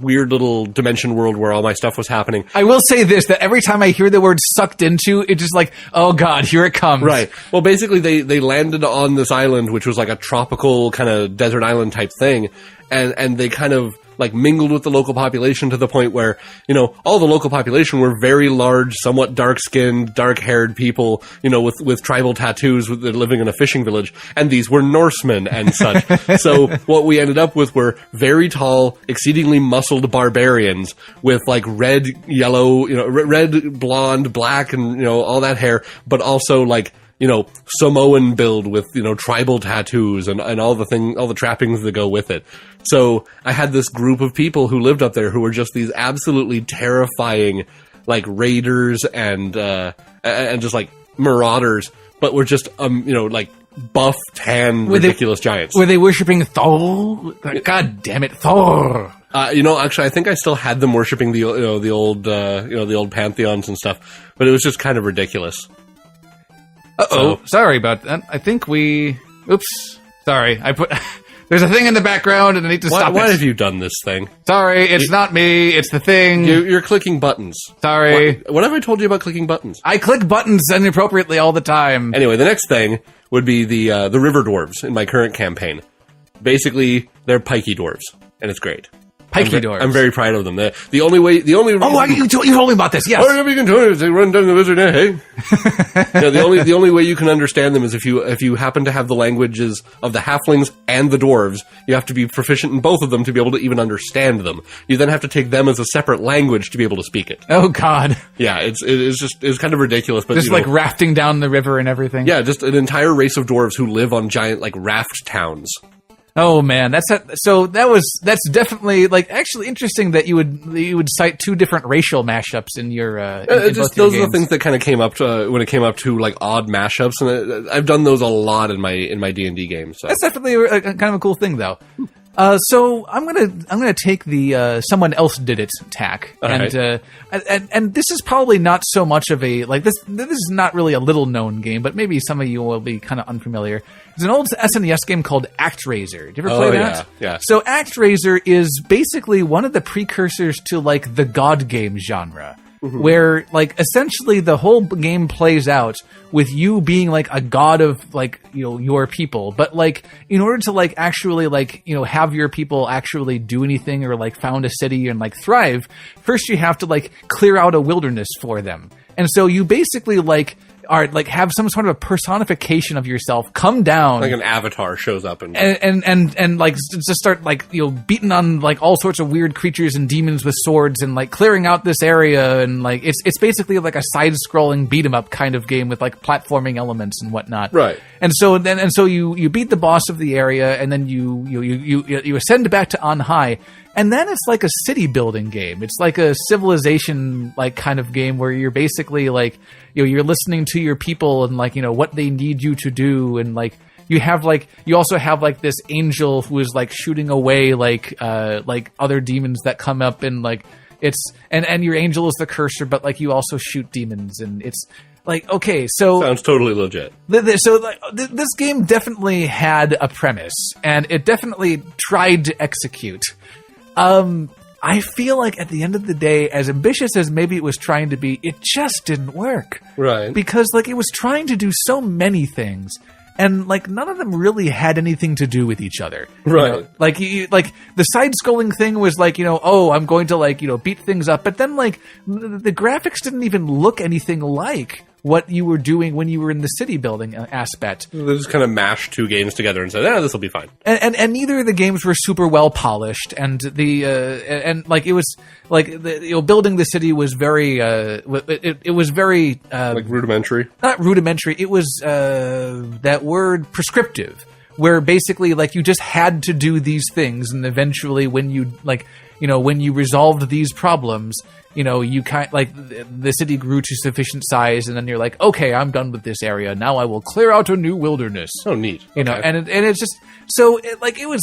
weird little dimension world where all my stuff was happening. I will say this, that every time I hear the word sucked into, it's just like, oh god, here it comes. Right. Well, basically they landed on this island, which was like a tropical kind of desert island type thing, and they kind of like mingled with the local population to the point where, you know, all the local population were very large, somewhat dark-skinned, dark-haired people, you know, with tribal tattoos, they're living in a fishing village, and these were Norsemen and such. So what we ended up with were very tall, exceedingly muscled barbarians with like red, yellow, you know, red, blonde, black, and, you know, all that hair, but also like, you know, Samoan build with, you know, tribal tattoos and all the trappings that go with it. So I had this group of people who lived up there who were just these absolutely terrifying, like, raiders and just like marauders, but were just, you know, like buff, tan, ridiculous giants. Were they worshipping Thor? God damn it, Thor! You know, actually, I think I still had them worshipping the old pantheons and stuff, but it was just kind of ridiculous. Uh-oh. Sorry about that. I think we... Oops. Sorry. There's a thing in the background and I need to stop it. Why have you done this thing? Sorry, it's not me. It's the thing. You're clicking buttons. Sorry. What have I told you about clicking buttons? I click buttons inappropriately all the time. Anyway, the next thing would be the river dwarves in my current campaign. Basically, they're pikey dwarves, and it's great. Pikey dwarves. I'm very proud of them. The only reason... you told me about this, yes. Oh, you can tell me they run down the wizard, hey? Yeah, the only way you can understand them is if you happen to have the languages of the halflings and the dwarves. You have to be proficient in both of them to be able to even understand them. You then have to take them as a separate language to be able to speak it. Oh, God. Yeah, it's kind of ridiculous. But just like rafting down the river and everything? Yeah, just an entire race of dwarves who live on giant, like, raft towns. Oh man, that's definitely like actually interesting that you would cite two different racial mashups in your in both your those are the things that kind of came up to when it came up to like odd mashups, and I've done those a lot in my D&D games. So. That's definitely a kind of a cool thing, though. So I'm gonna take the someone else did it tack, right. and this is probably not so much of a like this. This is not really a little known game, but maybe some of you will be kind of unfamiliar. It's an old SNES game called ActRaiser. Did you ever play that? Yeah. So ActRaiser is basically one of the precursors to like the God game genre. Mm-hmm. Where, like, essentially the whole game plays out with you being, like, a god of, like, you know, your people. But, like, in order to, like, actually, like, you know, have your people actually do anything or, like, found a city and, like, thrive, first you have to, like, clear out a wilderness for them. And so you basically, like, are like have some sort of a personification of yourself come down, like an avatar shows up and like just start like, you know, beating on like all sorts of weird creatures and demons with swords and like clearing out this area, and like it's basically like a side-scrolling beat 'em up kind of game with like platforming elements and whatnot. Right. And so you beat the boss of the area, and then you ascend back to on high. And then it's like a city building game. It's like a civilization like kind of game where you're basically like, you know, you're listening to your people and like, you know, what they need you to do, and like you also have like this angel who is like shooting away like other demons that come up, and like it's and your angel is the cursor, but like you also shoot demons, and it's like, okay, so sounds totally legit. This game definitely had a premise, and it definitely tried to execute. I feel like at the end of the day, as ambitious as maybe it was trying to be, it just didn't work. Right. Because, like, it was trying to do so many things, and, like, none of them really had anything to do with each other. Right. You know? Like, the side-scrolling thing was like, oh, I'm going to, like, beat things up. But then, like, the graphics didn't even look anything like what you were doing when you were in the city building aspect. They just kind of mashed two games together and said, this will be fine. And neither of the games were super well polished, and like it was like building the city was very it was very like rudimentary. Not rudimentary. It was that word prescriptive, where basically like you just had to do these things, and eventually when you when you resolved these problems, you the city grew to sufficient size, and then you're like, okay, I'm done with this area. Now I will clear out a new wilderness. Oh, neat. And it's just so it was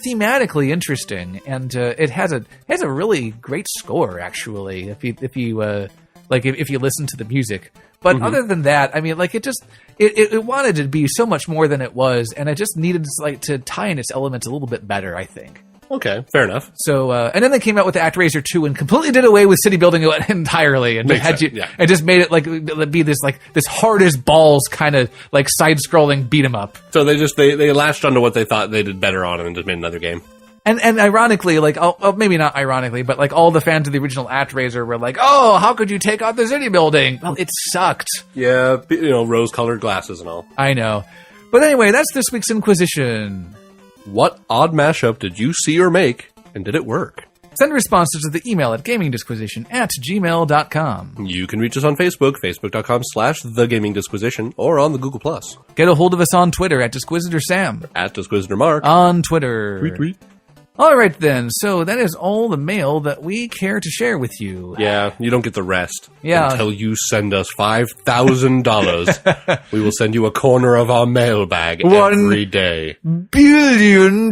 thematically interesting, and it has a really great score actually. If you listen to the music. But other than that, I mean, like it wanted to be so much more than it was, and it just needed to tie in its elements a little bit better, I think. Okay, fair enough. So, and then they came out with ActRaiser 2 and completely did away with city building entirely, and and just made it like be this hard as balls kind of like side-scrolling beat 'em up. So they latched onto what they thought they did better on and just made another game. And ironically, like maybe not ironically, but like all the fans of the original ActRaiser were like, "Oh, how could you take out the city building?" Well, it sucked. Yeah, rose-colored glasses and all. I know, but anyway, that's this week's Inquisition. What odd mashup did you see or make, and did it work? Send responses to the email at gamingdisquisition@gmail.com. You can reach us on Facebook, facebook.com/thegamingdisquisition, or on the Google+. Get a hold of us on Twitter at DisquisitorSam. At DisquisitorMark. On Twitter. Tweet. All right, then. So that is all the mail that we care to share with you. Yeah, you don't get the rest. Yeah. Until you send us $5,000. We will send you a corner of our mailbag every day. $1 billion.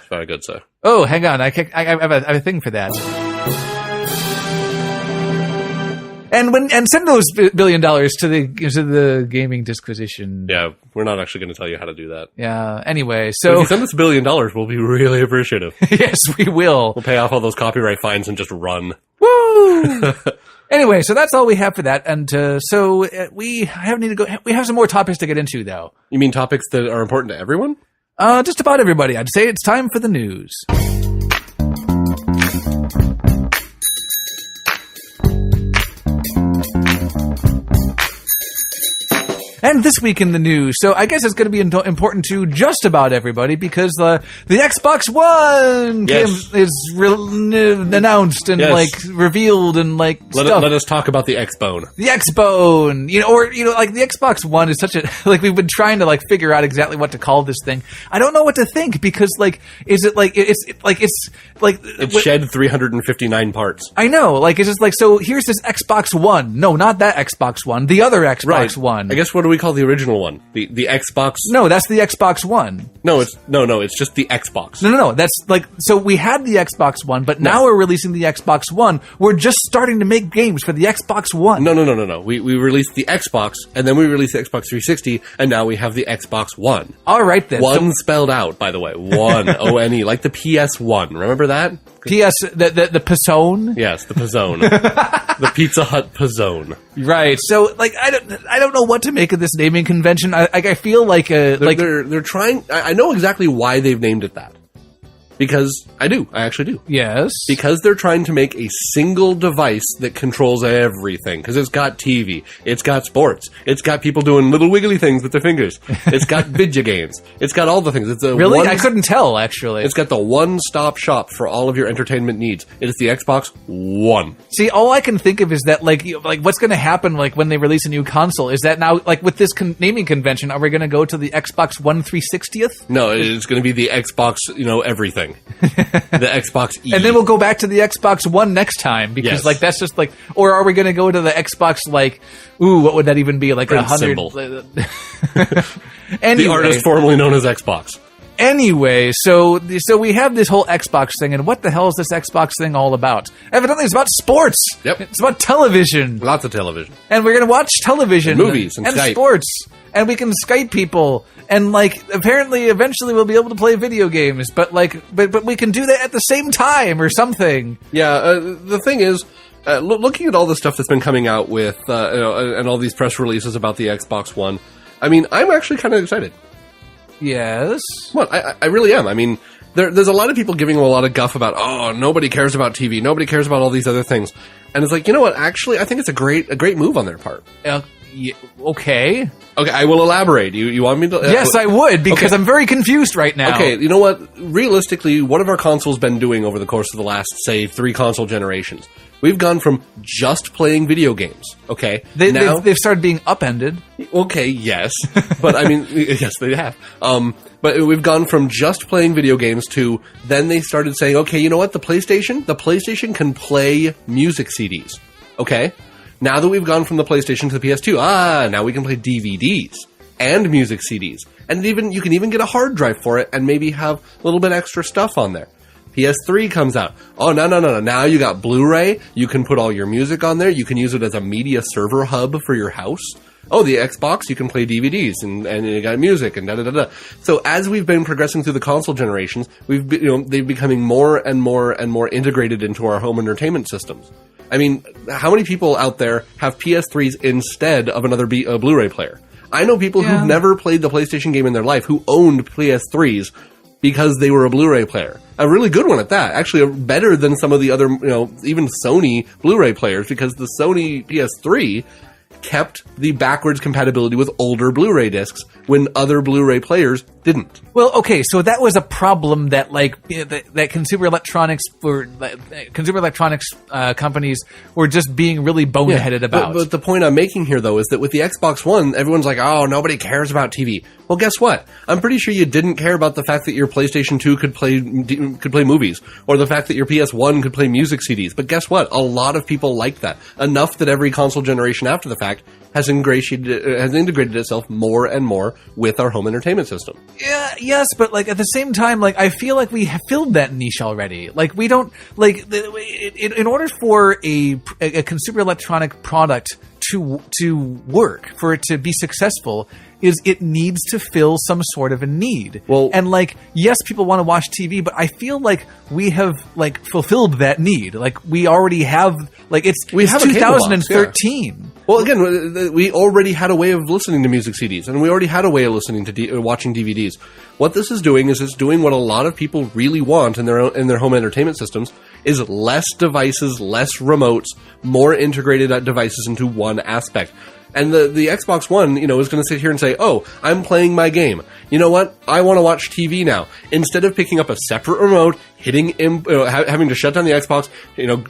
Very good, sir. Oh, hang on. I have a thing for that. And send those $1 billion to the Gaming Disquisition. Yeah, we're not actually going to tell you how to do that. Yeah. Anyway, so if you send us $1 billion, we'll be really appreciative. Yes, we will. We'll pay off all those copyright fines and just run. Woo! Anyway, so that's all we have for that, and we need to go. We have some more topics to get into, though. You mean topics that are important to everyone? Just about everybody. I'd say it's time for the news. And this week in the news, so I guess it's going to be important to just about everybody because the Xbox One is announced and revealed and stuff. Let us talk about the Xbone. The Xbone, the Xbox One is such a we've been trying to figure out exactly what to call this thing. I don't know what to think because it shed 359 parts. I know, it's just so here's this Xbox One. No, not that Xbox One. The other Xbox One. I guess what do we call the original one? The Xbox? No, that's the Xbox One. No, it's just the Xbox. No. That's so we had the Xbox One, but now we're releasing the Xbox One. We're just starting to make games for the Xbox One. No. We released the Xbox, and then we released the Xbox 360, and now we have the Xbox One. All right, then. One spelled out, by the way. One, O-N-E, like the PS1. Remember that? The Pizzone? Yes, the Pizzone. The Pizza Hut Pizzone. Right. So, I don't know what to make of this naming convention. I feel they're trying. I know exactly why they've named it that. Because I actually do. Yes. Because they're trying to make a single device that controls everything. Because it's got TV, it's got sports, it's got people doing little wiggly things with their fingers, it's got video games, it's got all the things. It's really? I couldn't tell, actually. It's got the one-stop shop for all of your entertainment needs. It is the Xbox One. See, all I can think of is that, what's going to happen, when they release a new console, is that now, with this naming convention, are we going to go to the Xbox One 360th? No, it's going to be the Xbox, everything. The Xbox E. And then we'll go back to the Xbox One next time because that's just or are we going to go to the Xbox what would that even be 100 symbol. Anyway, the artist formerly known as Xbox. Anyway, so we have this whole Xbox thing, and what the hell is this Xbox thing all about? Evidently, it's about sports. Yep. It's about television. Lots of television. And we're going to watch television. And movies and Skype. sports. and we can Skype people, and like apparently eventually we'll be able to play video games, but we can do that at the same time or something. Yeah, the thing is, looking at all the stuff that's been coming out with and all these press releases about the Xbox One, I mean, I'm actually kind of excited. Yes. Well, I really am. I mean, there's a lot of people giving them a lot of guff about, oh, nobody cares about TV, nobody cares about all these other things, and it's like, you know what? Actually, I think it's a great move on their part. Okay. Okay, I will elaborate. You want me to? Yes, I would, because I'm very confused right now. Okay, you know what? Realistically, what have our consoles been doing over the course of the last, say, 3 console generations? We've gone from just playing video games, okay? They've started being upended. Okay, yes. But, I mean, yes, they have. But we've gone from just playing video games to then they started saying, okay, you know what? The PlayStation can play music CDs, okay? Now that we've gone from the PlayStation to the PS2, now we can play DVDs and music CDs. And you can even get a hard drive for it and maybe have a little bit extra stuff on there. PS3 comes out. Oh, no. Now you got Blu-ray. You can put all your music on there. You can use it as a media server hub for your house. Oh, the Xbox, you can play DVDs and you got music and da-da-da-da. So as we've been progressing through the console generations, they're becoming more and more and more integrated into our home entertainment systems. I mean, how many people out there have PS3s instead of another Blu-ray player? I know people who've never played the PlayStation game in their life who owned PS3s because they were a Blu-ray player. A really good one at that. Actually, better than some of the other, even Sony Blu-ray players, because the Sony PS3 kept the backwards compatibility with older Blu-ray discs when other Blu-ray players didn't. Well, okay, so that was a problem that that consumer electronics companies were just being really boneheaded about. But the point I'm making here, though, is that with the Xbox One, everyone's like, oh, nobody cares about TV. Well, guess what? I'm pretty sure you didn't care about the fact that your PlayStation 2 could play movies, or the fact that your PS1 could play music CDs. But guess what? A lot of people like that. Enough that every console generation after the fact has integrated itself more and more with our home entertainment system. Yeah, yes, but at the same time, I feel like we have filled that niche already. We don't in order for a consumer electronic product to work, for it to be successful, it needs to fill some sort of a need. Well, and yes, people want to watch TV, but I feel like we have fulfilled that need. We already have it's 2013. Yeah. Well, again, we already had a way of listening to music CDs, and we already had a way of listening to watching DVDs. What this is doing is it's doing what a lot of people really want in their home entertainment systems, is less devices, less remotes, more integrated devices into one aspect. And the Xbox One, is going to sit here and say, oh, I'm playing my game. You know what? I want to watch TV now. Instead of picking up a separate remote, having to shut down the Xbox,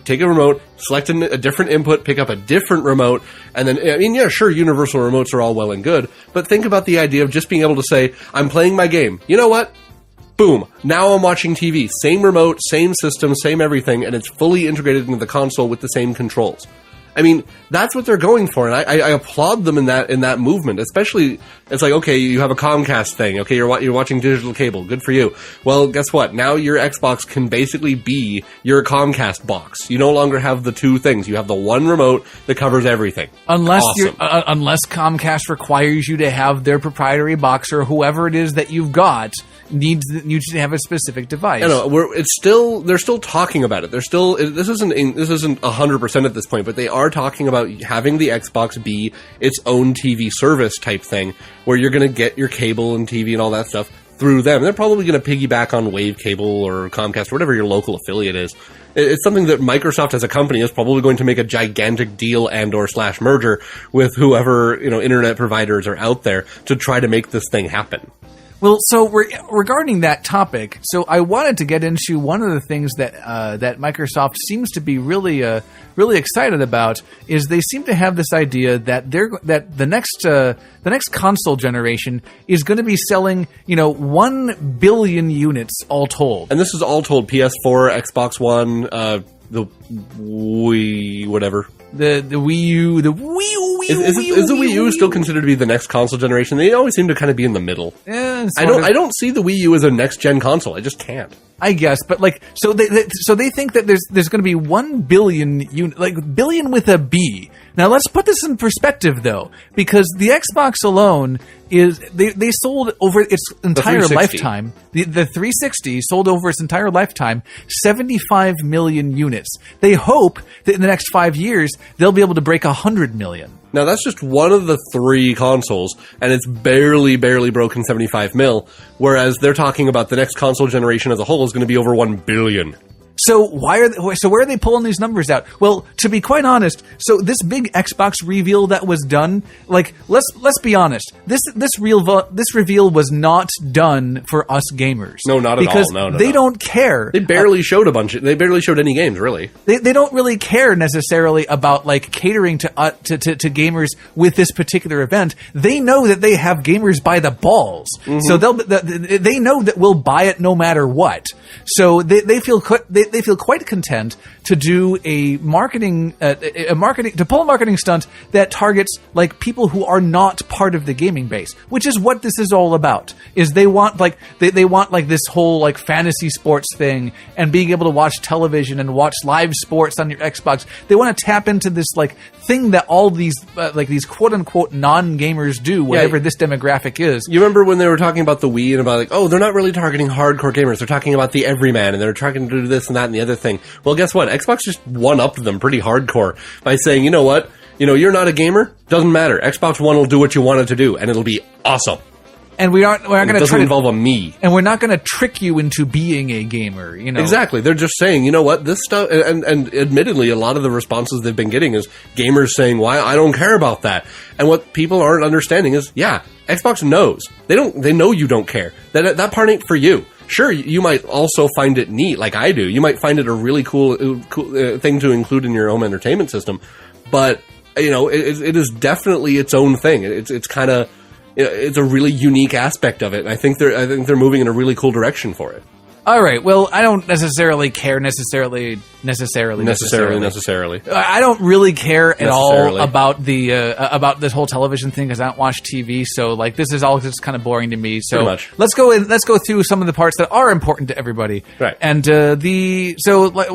take a remote, select a different input, pick up a different remote, and then, sure, universal remotes are all well and good, but think about the idea of just being able to say, I'm playing my game. You know what? Boom. Now I'm watching TV. Same remote, same system, same everything, and it's fully integrated into the console with the same controls. I mean, that's what they're going for, and I applaud them in that movement. Especially, it's like, okay, you have a Comcast thing. Okay, you're watching digital cable. Good for you. Well, guess what? Now your Xbox can basically be your Comcast box. You no longer have the two things. You have the one remote that covers everything. Unless awesome. Unless Comcast requires you to have their proprietary box, or whoever it is that you've got needs to have a specific device. They're still talking about it. This isn't 100% at this point, but they are talking about having the Xbox be its own TV service type thing, where you're going to get your cable and TV and all that stuff through them. They're probably going to piggyback on Wave Cable or Comcast or whatever your local affiliate is. It's something that Microsoft as a company is probably going to make a gigantic deal and/or / merger with whoever internet providers are out there to try to make this thing happen. Well, so regarding that topic, so I wanted to get into one of the things that Microsoft seems to be really excited about, is they seem to have this idea that the next console generation is going to be selling 1 billion units all told. And this is all told: PS4, Xbox One, the Wii, whatever. The Wii U, is the Wii U still considered to be the next console generation? They always seem to kind of be in the middle. Yeah, I don't see the Wii U as a next gen console. I just can't. I guess, but so they think that there's going to be 1 billion billion with a B, Now let's put this in perspective, though, because the Xbox alone is they sold over its entire lifetime. The 360 sold over its entire lifetime 75 million units. They hope that in the next 5 years they'll be able to break 100 million. Now, that's just one of the 3 consoles, and it's barely broken 75 mil, whereas they're talking about the next console generation as a whole is going to be over 1 billion. So where are they pulling these numbers out? Well, to be quite honest, so this big Xbox reveal that was done, like let's be honest, this reveal was not done for us gamers. No, not at because all. No, they don't care. They barely showed they barely showed any games, really. They don't really care necessarily about like catering to gamers with this particular event. They know that they have gamers by the balls, so they know that we'll buy it no matter what. So they feel quite content to do a marketing stunt that targets like people who are not part of the gaming base, which is what this is all about. Is they want like they want like this whole like fantasy sports thing and being able to watch television and watch live sports on your Xbox. They want to tap into this like thing that all these these quote unquote non-gamers do, whatever this demographic is. You remember when they were talking about the Wii and about like, oh, they're not really targeting hardcore gamers. They're talking about the everyman, and they're trying to do this and that and the other thing. Well, guess what? Xbox just one-upped them pretty hardcore by saying, you know what? You're not a gamer? Doesn't matter. Xbox One will do what you want it to do, and it'll be awesome. And we're not going to doesn't involve a me. And we're not going to trick you into being a gamer, Exactly. They're just saying, you know what, this stuff, and admittedly, a lot of the responses they've been getting is gamers saying, why, I don't care about that. And what people aren't understanding is, Xbox knows. They know you don't care. That part ain't for you. Sure, you might also find it neat, like I do. You might find it a really cool thing to include in your home entertainment system. But, it is definitely its own thing. It's kind of... It's a really unique aspect of it. And I think they're moving in a really cool direction for it. All right. Well, I don't necessarily care necessarily. I don't really care at all about the about this whole television thing because I don't watch TV. So like this is all just kind of boring to me. So let's go through some of the parts that are important to everybody. Right. And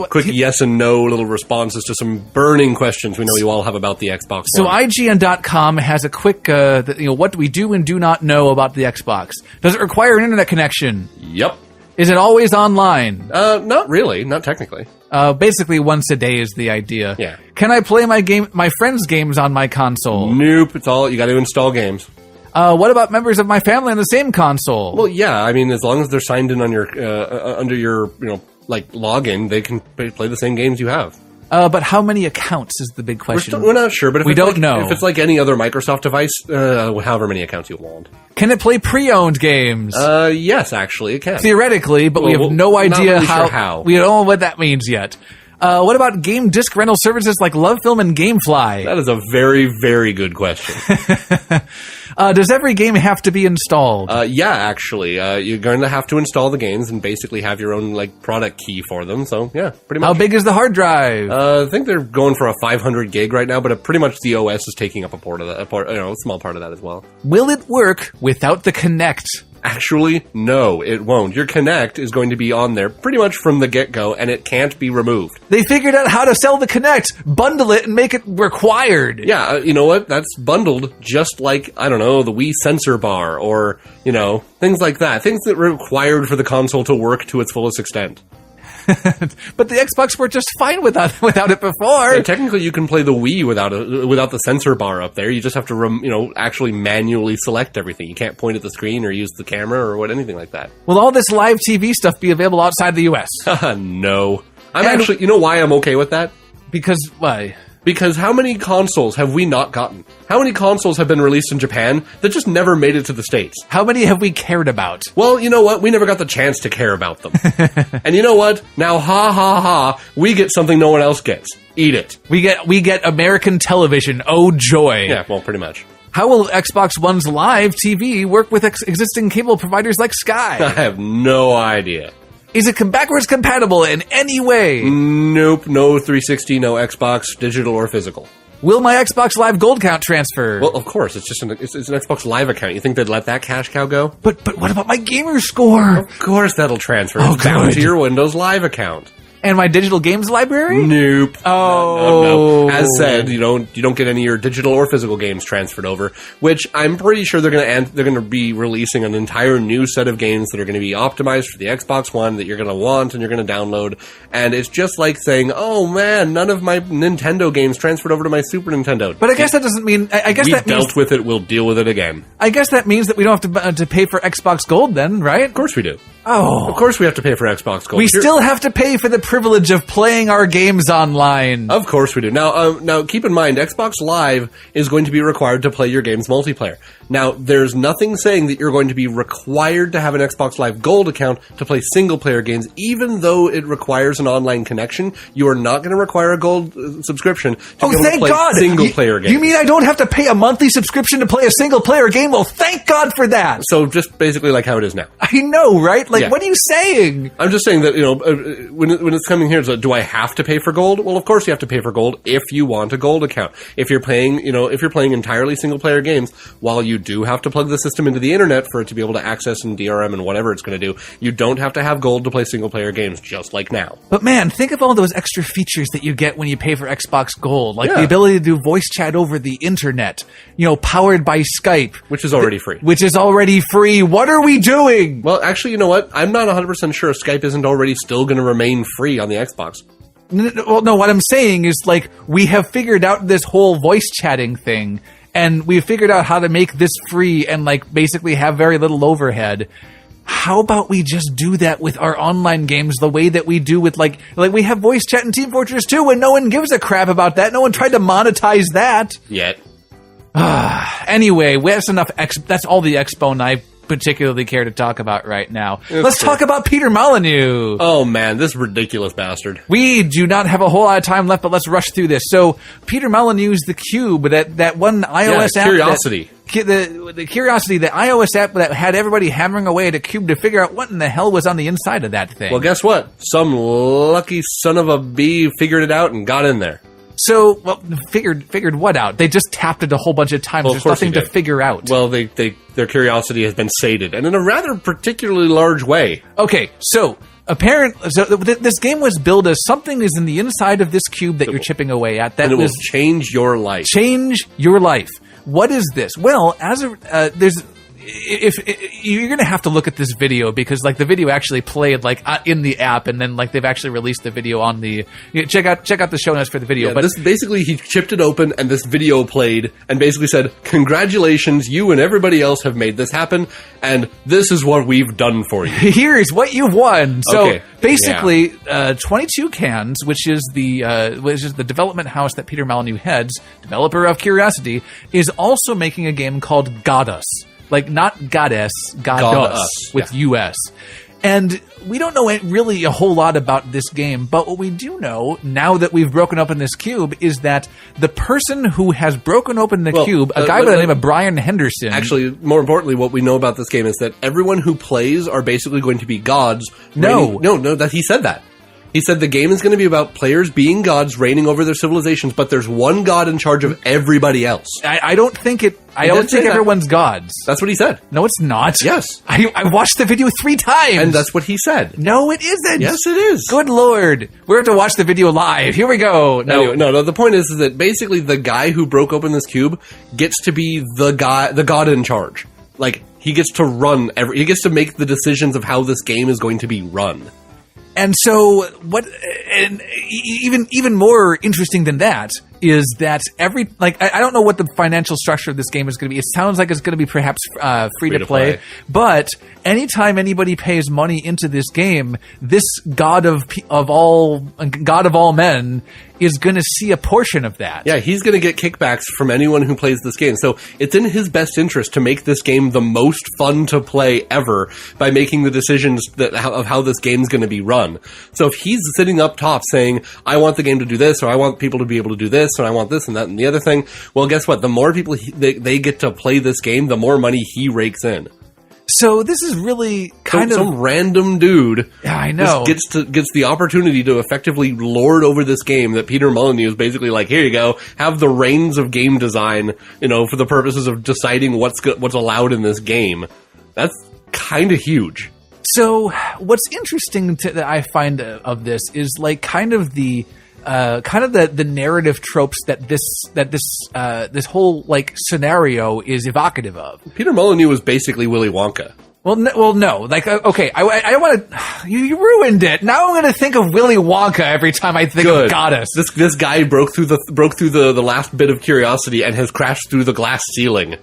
quick yes and no little responses to some burning questions we know you all have about the Xbox One. So IGN.com has a quick what do we do and do not know about the Xbox? Does it require an internet connection? Yep. Is it always online? Not really. Not technically. Basically, once a day is the idea. Yeah. Can I play my friends' games on my console? Nope. It's all you got to install games. What about members of my family on the same console? Well, yeah. I mean, as long as they're signed in on your under your login, they can play the same games you have. But how many accounts is the big question? We're not sure, but if we don't know. If it's like any other Microsoft device, however many accounts you want. Can it play pre-owned games? Yes, actually, it can. Theoretically, but we have no idea really how. We don't know what that means yet. What about game disc rental services like LoveFilm and GameFly? That is a very, very good question. Does every game have to be installed? Yeah, actually. You're going to have to install the games and basically have your own product key for them. So, yeah, pretty much. How big is the hard drive? I think they're going for a 500 gig right now, but pretty much the OS is taking up a small part of that as well. Will it work without the Kinect? Actually, no, it won't. Your Kinect is going to be on there pretty much from the get-go, and it can't be removed. They figured out how to sell the Kinect, bundle it, and make it required. Yeah, you know what? That's bundled just like, I don't know, the Wii sensor bar, or, things like that. Things that were required for the console to work to its fullest extent. But the Xbox worked just fine without it before. Yeah, technically, you can play the Wii without the sensor bar up there. You just have to, actually manually select everything. You can't point at the screen or use the camera or anything like that. Will all this live TV stuff be available outside the U.S.? No. Actually, you know why I'm okay with that? Because why? Because how many consoles have we not gotten? How many consoles have been released in Japan that just never made it to the States? How many have we cared about? Well, you know what? We never got the chance to care about them. And you know what? Now, we get something no one else gets. Eat it. We get American television. Oh, joy. Yeah, well, pretty much. How will Xbox One's live TV work with existing cable providers like Sky? I have no idea. Is it backwards compatible in any way? Nope. No 360, no Xbox, digital or physical. Will my Xbox Live gold count transfer? Well, of course. It's just an Xbox Live account. You think they'd let that cash cow go? But what about my gamer score? Of course that'll transfer. Oh, it's bound to your Windows Live account. And my digital games library? Nope. Oh. No. As said, you don't get any of your digital or physical games transferred over, which I'm pretty sure they're going to be releasing an entire new set of games that are going to be optimized for the Xbox One that you're going to want and you're going to download. And it's just like saying, "Oh man, none of my Nintendo games transferred over to my Super Nintendo." But I guess that doesn't mean. I guess that means, dealt with it. We'll deal with it again. I guess that means that we don't have to pay for Xbox Gold, then, right? Of course we do. Oh, of course we have to pay for Xbox Gold. We still have to pay for the privilege of playing our games online. Of course we do. Now keep in mind, Xbox Live is going to be required to play your games multiplayer. Now, there's nothing saying that you're going to be required to have an Xbox Live Gold account to play single-player games, even though it requires an online connection. You are not going to require a Gold subscription to be able to play single-player games. You mean I don't have to pay a monthly subscription to play a single-player game? Well, thank God for that. So just basically like how it is now. I know, right? Like, What are you saying? I'm just saying that, when it's coming here, it's like, do I have to pay for Gold? Well, of course you have to pay for Gold if you want a Gold account. If you're playing, if you're playing entirely single-player games, while you do have to plug the system into the internet for it to be able to access and DRM and whatever it's going to do, you don't have to have Gold to play single-player games, just like now. But man, think of all those extra features that you get when you pay for Xbox Gold, like the ability to do voice chat over the internet, powered by Skype. Which is already free. Which is already free. What are we doing? Well, actually, you know what? I'm not 100% sure Skype isn't already still going to remain free on the Xbox. Well, no, what I'm saying is, we have figured out this whole voice chatting thing, and we've figured out how to make this free and, basically have very little overhead. How about we just do that with our online games the way that we do with, we have voice chat in Team Fortress 2, and no one gives a crap about that. No one tried to monetize that. Yet. Anyway, that's enough. That's all the Expo I particularly care to talk about right now. Let's talk about Peter Molyneux. Oh man, this ridiculous bastard. We do not have a whole lot of time left, but let's rush through this. So, Peter Molyneux's The Cube, that one iOS app. Curiosity. The Curiosity, the iOS app that had everybody hammering away at a cube to figure out what in the hell was on the inside of that thing. Well, guess what? Some lucky son of a bee figured it out and got in there. So, figured what out? They just tapped it a whole bunch of times. Well, There's nothing to figure out. Well, their curiosity has been sated, and in a rather particularly large way. Okay, so this game was billed as something is in the inside of this cube that you're chipping away at. That will change your life. Change your life. What is this? Well, if you're going to have to look at this video because the video actually played in the app, and then they've actually released the video on the check out the show notes for the video. Yeah, but this basically he chipped it open and this video played and basically said, "Congratulations, you and everybody else have made this happen, and this is what we've done for you. Here's what you've won." So okay. basically, 22 Cans, which is the development house that Peter Molyneux heads, developer of Curiosity, is also making a game called Goddess. Not Goddess, Goddess with US. And we don't know really a whole lot about this game, but what we do know, now that we've broken open this cube, is that the person who has broken open the cube, a guy by the name of Brian Henderson... Actually, more importantly, what we know about this game is that everyone who plays are basically going to be gods. No, that he said that. He said the game is going to be about players being gods reigning over their civilizations, but there's one god in charge of everybody else. I don't think everyone's gods. That's what he said. No, it's not. Yes. I watched the video 3 times. And that's what he said. No, it isn't. Yes, it is. Good Lord. We have to watch the video live. Here we go. No, the point is that basically the guy who broke open this cube gets to be the god in charge. He gets to run he gets to make the decisions of how this game is going to be run. And so, even more interesting than that is that I don't know what the financial structure of this game is going to be. It sounds like it's going to be perhaps free to play, but anytime anybody pays money into this game, this god of all men is going to see a portion of that. Yeah, he's going to get kickbacks from anyone who plays this game. So it's in his best interest to make this game the most fun to play ever by making the decisions of how this game's going to be run. So if he's sitting up top saying, I want the game to do this, or I want people to be able to do this, or I want this and that and the other thing, well, guess what? The more people they get to play this game, the more money he rakes in. So this is really some random dude. Yeah, I know. Gets the opportunity to effectively lord over this game that Peter Molyneux is basically here you go, have the reins of game design, for the purposes of deciding what's allowed in this game. That's kind of huge. So what's interesting that I find of this is like kind of the narrative tropes that this whole like scenario is evocative of. Peter Molyneux was basically Willy Wonka. Well, no. Like, okay, I don't want to. You ruined it. Now I'm going to think of Willy Wonka every time I think of Goddess. This guy broke through the last bit of curiosity and has crashed through the glass ceiling.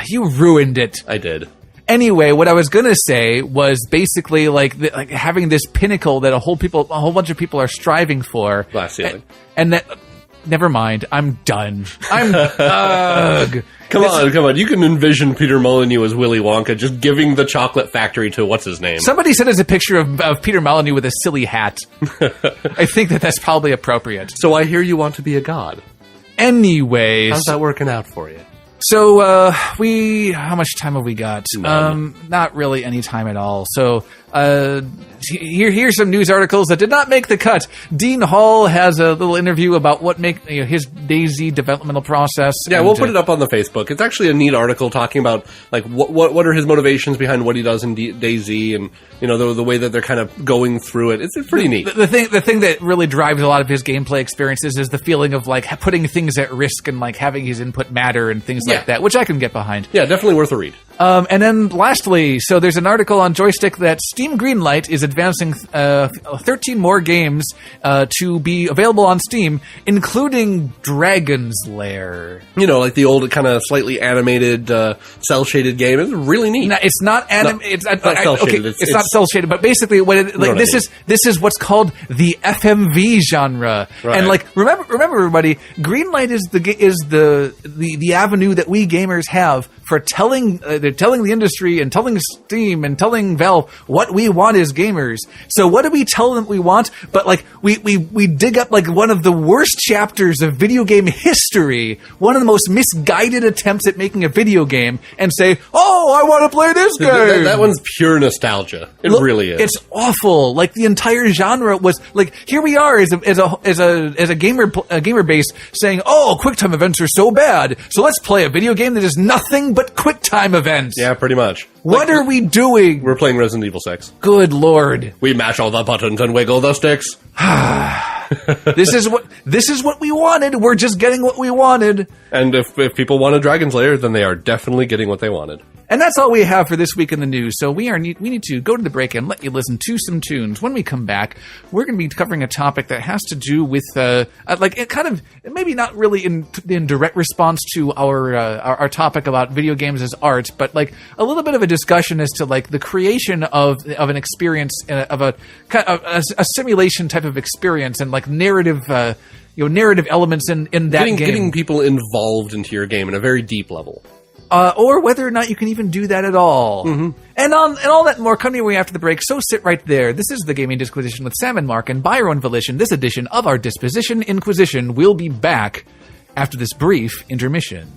You ruined it. I did. Anyway, what I was going to say was basically like having this pinnacle that a whole bunch of people are striving for. Glass ceiling. And that. Never mind. I'm done. I'm Come on. You can envision Peter Molyneux as Willy Wonka just giving the chocolate factory to what's his name. Somebody sent us a picture of Peter Molyneux with a silly hat. I think that's probably appropriate. So I hear you want to be a god. Anyways. How's that working out for you? So, how much time have we got? Not really any time at all. So, here's some news articles that did not make the cut. Dean Hall has a little interview about what his DayZ developmental process. Yeah, we'll put it up on the Facebook. It's actually a neat article talking about like what are his motivations behind what he does in DayZ, and the way that they're kind of going through it. It's pretty neat. The thing that really drives a lot of his gameplay experiences is the feeling of like putting things at risk and like having his input matter and things like that, which I can get behind. Yeah, definitely worth a read. And then lastly, so there's an article on Joystick that Steam Greenlight is advancing 13 more games to be available on Steam, including Dragon's Lair. Like the old kind of slightly animated, cel-shaded game. It's really neat. No, it's not it's not cel-shaded. It's not cel-shaded, but basically this is what's called the FMV genre. Right. And like remember everybody, Greenlight is the avenue that we gamers have for telling the industry and telling Steam and telling Valve what we want as gamers. So what do we tell them we want? But like we dig up like one of the worst chapters of video game history, one of the most misguided attempts at making a video game, and say, "Oh, I want to play this game." That one's pure nostalgia. It really is. It's awful. Like the entire genre was like, here we are as a gamer base saying, "Oh, QuickTime events are so bad, so let's play a video game that is nothing but QuickTime events." Yeah, pretty much. What are we doing? We're playing Resident Evil 6. Good Lord. We mash all the buttons and wiggle the sticks. This is what we wanted. We're just getting what we wanted. And if people want a Dragon's Lair, then they are definitely getting what they wanted. And that's all we have for this week in the news. So we need to go to the break and let you listen to some tunes. When we come back, we're going to be covering a topic that has to do with it kind of maybe not really in direct response to our topic about video games as art, but like a little bit of a discussion as to like the creation of an experience of a simulation type of experience and like narrative elements in that game. Getting people involved into your game in a very deep level. Or whether or not you can even do that at all. Mm-hmm. And all that and more coming your way after the break, so sit right there. This is the Gaming Disquisition with Sam and Mark, and by your own volition, this edition of our Disposition Inquisition will be back after this brief intermission.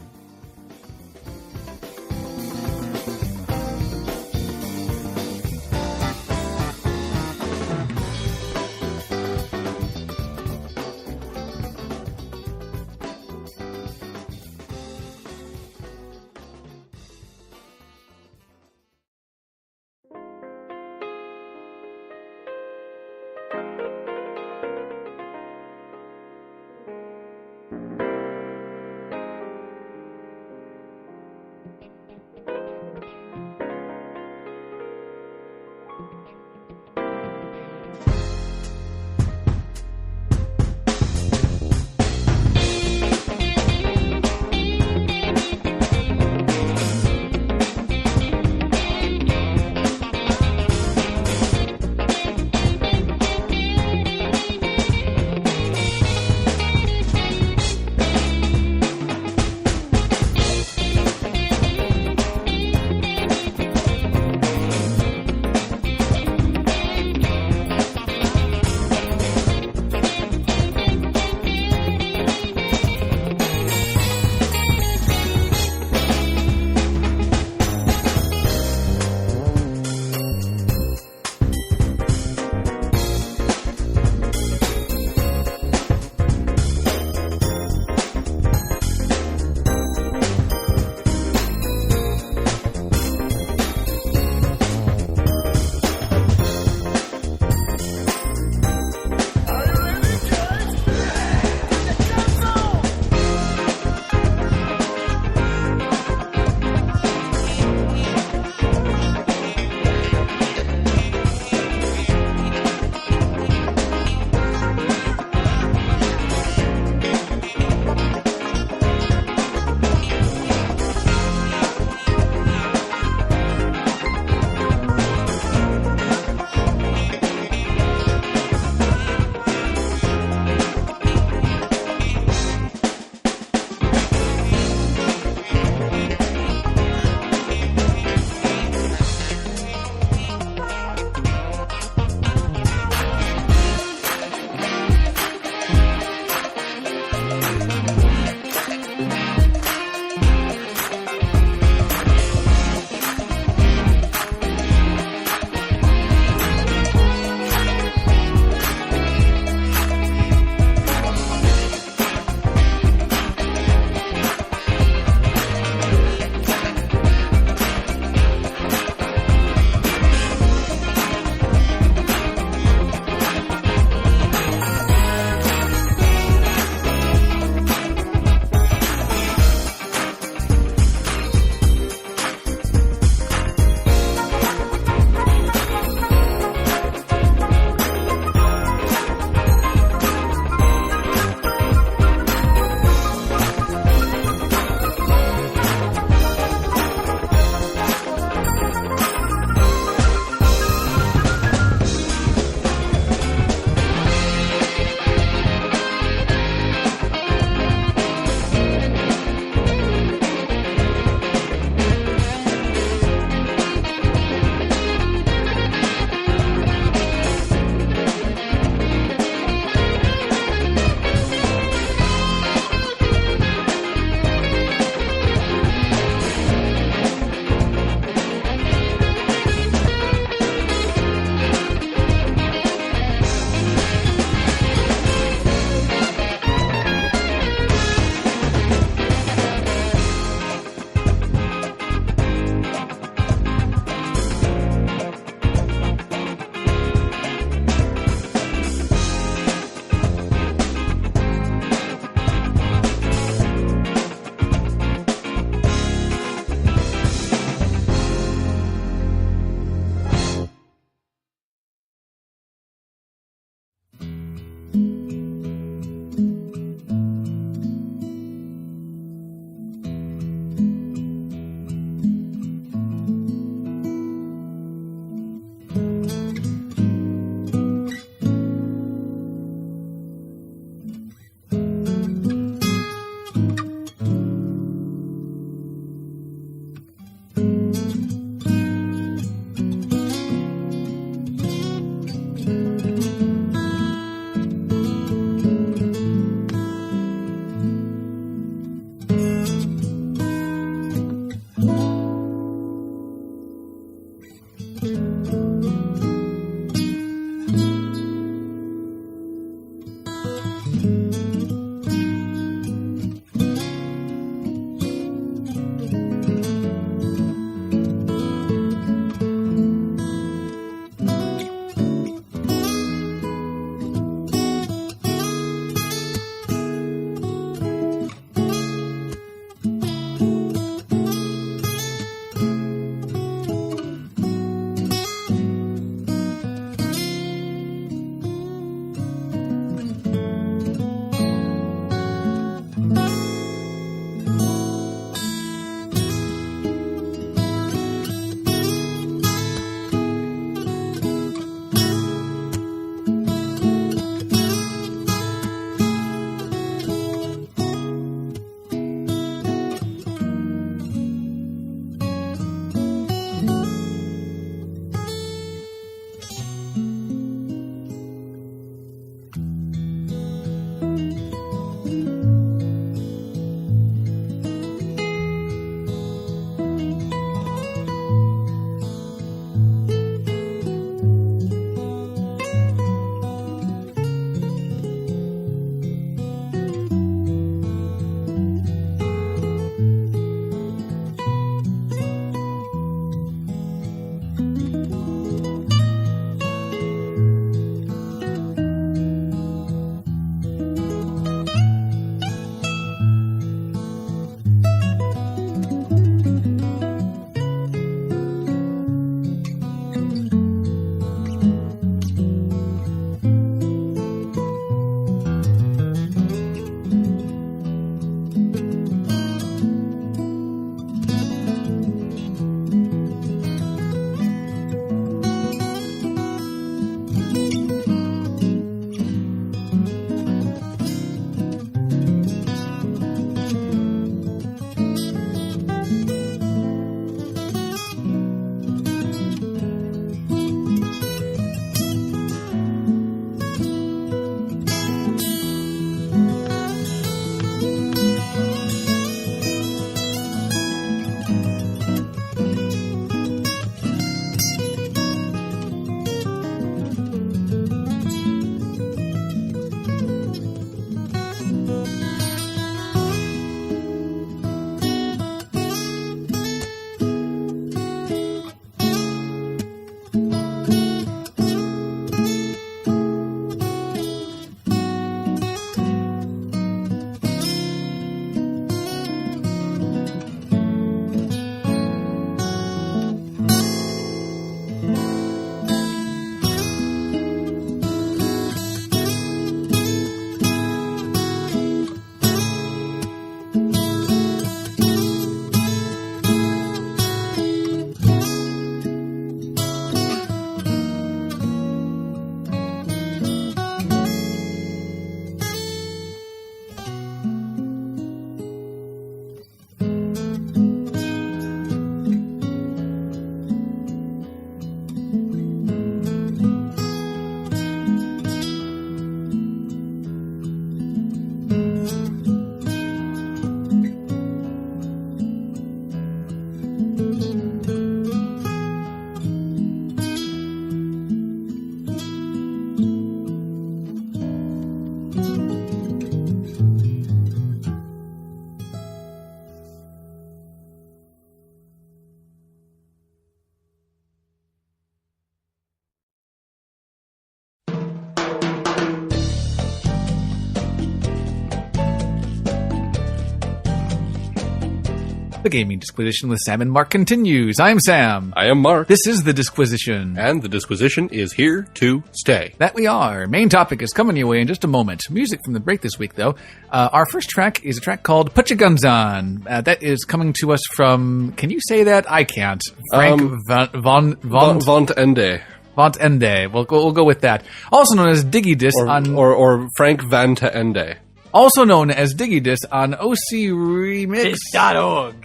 The Gaming Disquisition with Sam and Mark continues. I'm Sam. I am Mark. This is the Disquisition. And the Disquisition is here to stay. That we are. Main topic is coming your way in just a moment. Music from the break this week, though. Our first track is a track called Put Your Guns On. That is coming to us from, can you say that? I can't. Frank Vont Ende. Vont Ende. We'll go with that. Also known as Diggi Dis or Frank Van to Ende. Also known as Diggi Dis on OC Remix.org.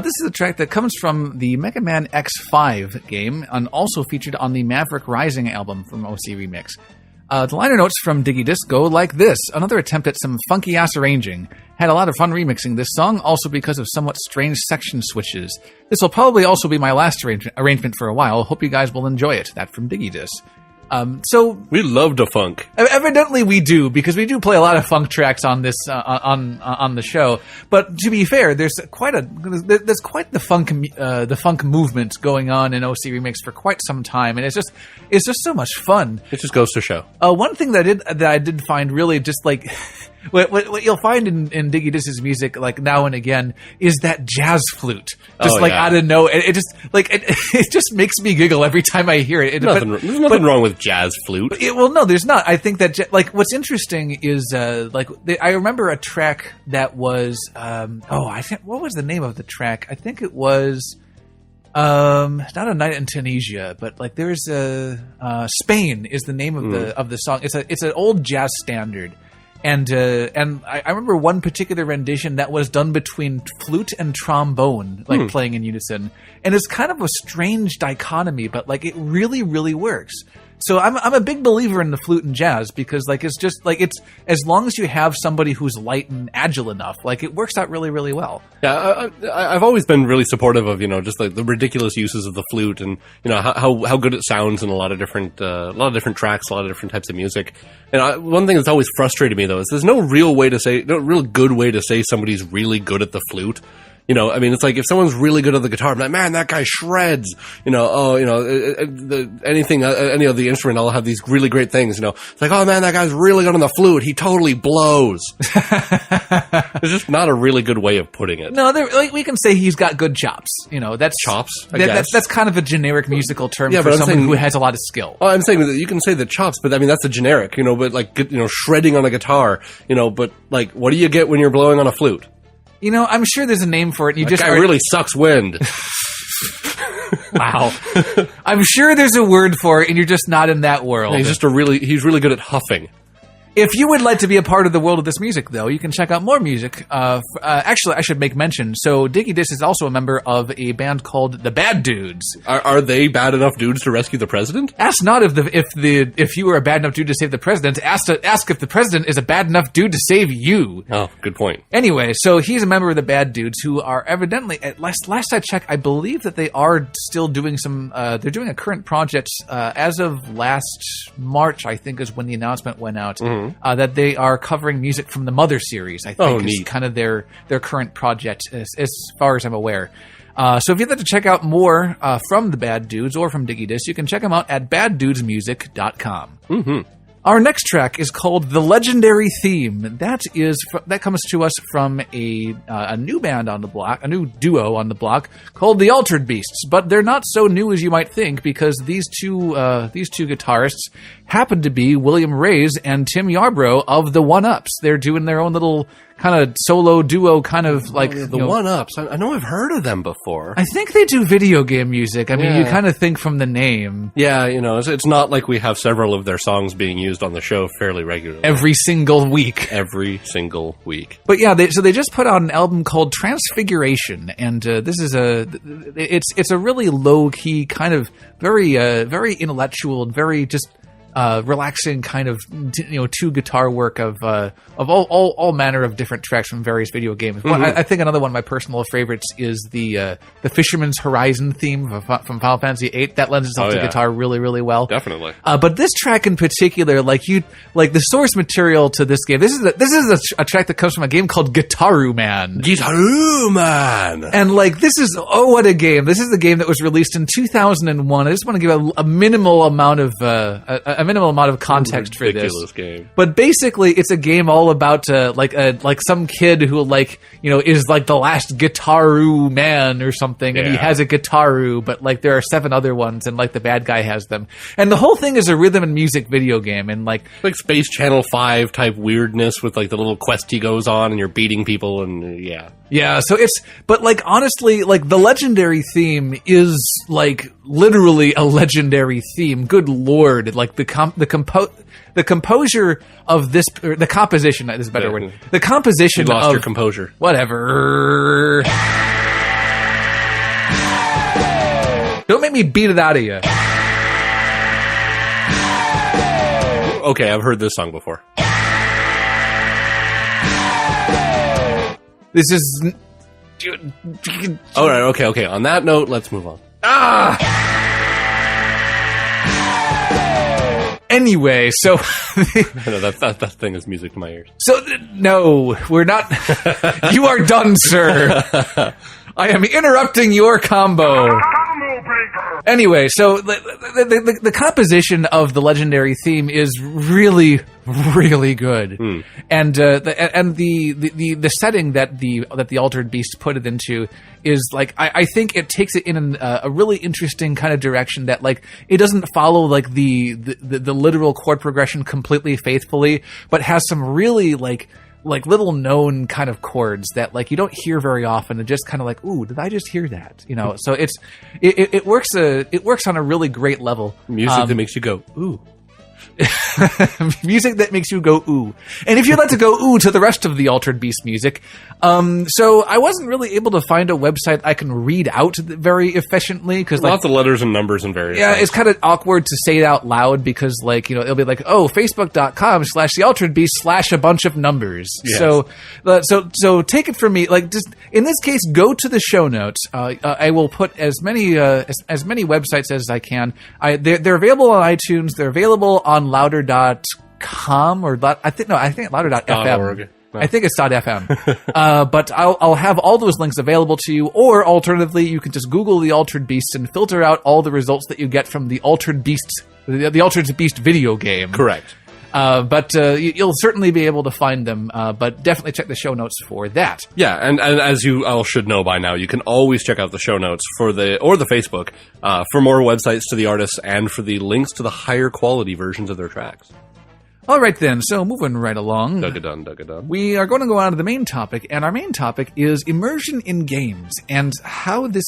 This is a track that comes from the Mega Man X5 game and also featured on the Maverick Rising album from OC Remix. The liner notes from Diggi Dis go like this. Another attempt at some funky-ass arranging. Had a lot of fun remixing this song, also because of somewhat strange section switches. This will probably also be my last arrangement for a while. Hope you guys will enjoy it. That from Diggi Dis. So we love the funk. Evidently, we do, because we do play a lot of funk tracks on this on the show. But to be fair, there's quite the funk movement going on in OC Remix for quite some time, and it's just so much fun. It just goes to show. One thing that I did find really just like. What you'll find in Diggi Dis's music, like now and again, is that jazz flute, just out of nowhere. It just it just makes me giggle every time I hear it. There's nothing wrong with jazz flute. No, there's not. I think that what's interesting is I remember a track that was what was the name of the track? I think it was not A Night in Tunisia, but like there's Spain is the name of the song. It's an old jazz standard. And I remember one particular rendition that was done between flute and trombone, like playing in unison. And it's kind of a strange dichotomy, but like it really, really works. So I'm a big believer in the flute and jazz because like it's just like it's as long as you have somebody who's light and agile enough, like it works out really, really well. Yeah, I've always been really supportive of just like the ridiculous uses of the flute and how good it sounds in a lot of different tracks, a lot of different types of music. And one thing that's always frustrated me though is there's no real good way to say somebody's really good at the flute. It's like if someone's really good at the guitar, I'm like, man, that guy shreds. Any of the instrument, I'll have these really great things. It's like, oh man, that guy's really good on the flute. He totally blows. There's just not a really good way of putting it. No, we can say he's got good chops. That's chops. I guess that's kind of a generic musical term for someone who has a lot of skill. Oh, I'm saying that you can say the chops, but that's a generic. But like shredding on a guitar. But like, what do you get when you're blowing on a flute? I'm sure there's a name for it. That guy really sucks wind. Wow. I'm sure there's a word for it, and you're just not in that world. Yeah, he's really good at huffing. If you would like to be a part of the world of this music, though, you can check out more music. Actually, I should make mention. So, Diggi Dis is also a member of a band called the Bad Dudes. Are they bad enough dudes to rescue the president? Ask not if you were a bad enough dude to save the president. Ask if the president is a bad enough dude to save you. Oh, good point. Anyway, so he's a member of the Bad Dudes, who are evidently, at last I checked, I believe that they are still doing some. They're doing a current project as of last March. I think is when the announcement went out. Mm-hmm. That they are covering music from the Mother series, I think, is kind of their current project, as far as I'm aware. So if you'd like to check out more from the Bad Dudes or from Diggi Dis, you can check them out at baddudesmusic.com. Mm-hmm. Our next track is called The Legendary Theme. That comes to us from a new band on the block, a new duo on the block called The Altered Beasts. But they're not so new as you might think, because these two guitarists happen to be William Reyes and Tim Yarbrough of the OneUps. They're doing their own little kind of solo duo, kind of like the OneUps. I know I've heard of them before. I think they do video game music. I mean, you kind of think from the name. Yeah, it's not like we have several of their songs being used on the show fairly regularly. Every single week. But yeah, they just put out an album called Transfiguration, and this is it's a really low key, kind of very intellectual and very just relaxing kind of two guitar work of all manner of different tracks from various video games. Mm-hmm. I think another one of my personal favorites is the Fisherman's Horizon theme from Final Fantasy VIII. That lends itself to guitar really, really well. Definitely. But this track in particular, like the source material to this game. This is a track that comes from a game called Guitaru Man. And like this is what a game! This is the game that was released in 2001. I just want to give a minimal amount of a minimal amount of context for this. Ridiculous game. But basically, it's a game all about like some kid who is like the last Guitaru man or something, and he has a Guitaru, but like there are 7 other ones, and like the bad guy has them. And the whole thing is a rhythm and music video game, and like Space Channel 5 type weirdness with like the little quest he goes on, and you're beating people, and Yeah, so but like honestly, like the legendary theme is like literally a legendary theme. Good lord, like the composure of this, or the composition, is a better word. The composition you lost your composure. Whatever. Don't make me beat it out of you. Okay, I've heard this song before. This is... All right, okay. On that note, let's move on. Anyway, so... No, that thing is music to my ears. So, no, we're not... You are done, sir. I am interrupting your combo. Anyway, so the composition of the legendary theme is really, really good, and the setting that the Altered Beast put it into is like I think it takes it in a really interesting kind of direction that like it doesn't follow like the literal chord progression completely faithfully, but has some really like little known kind of chords that like you don't hear very often, and just kind of like, ooh, did I just hear that? You know, so it works on a really great level. Music that makes you go ooh. Music that makes you go ooh. And if you'd like to go ooh to the rest of the Altered Beast music, so I wasn't really able to find a website I can read out very efficiently because lots of letters and numbers and various things. things. It's kind of awkward to say it out loud because like, you know, it'll be like, oh, facebook.com/the Altered Beast / a bunch of numbers. Yes. So take it from me, like just in this case, go to the show notes. I will put as many websites as I can. They're available on iTunes. They're available on louder.com or I think louder.fm. .org. No. I think it's .fm. But I'll have all those links available to you, or alternatively, you can just Google the Altered Beast and filter out all the results that you get from the Altered Beast, the Altered Beast video game. Correct. But you'll certainly be able to find them, but definitely check the show notes for that. Yeah, and as you all should know by now, you can always check out the show notes for the Facebook for more websites to the artists and for the links to the higher quality versions of their tracks. All right then, so moving right along. Dug-a-dun. We are going to go on to the main topic, and our main topic is immersion in games and how this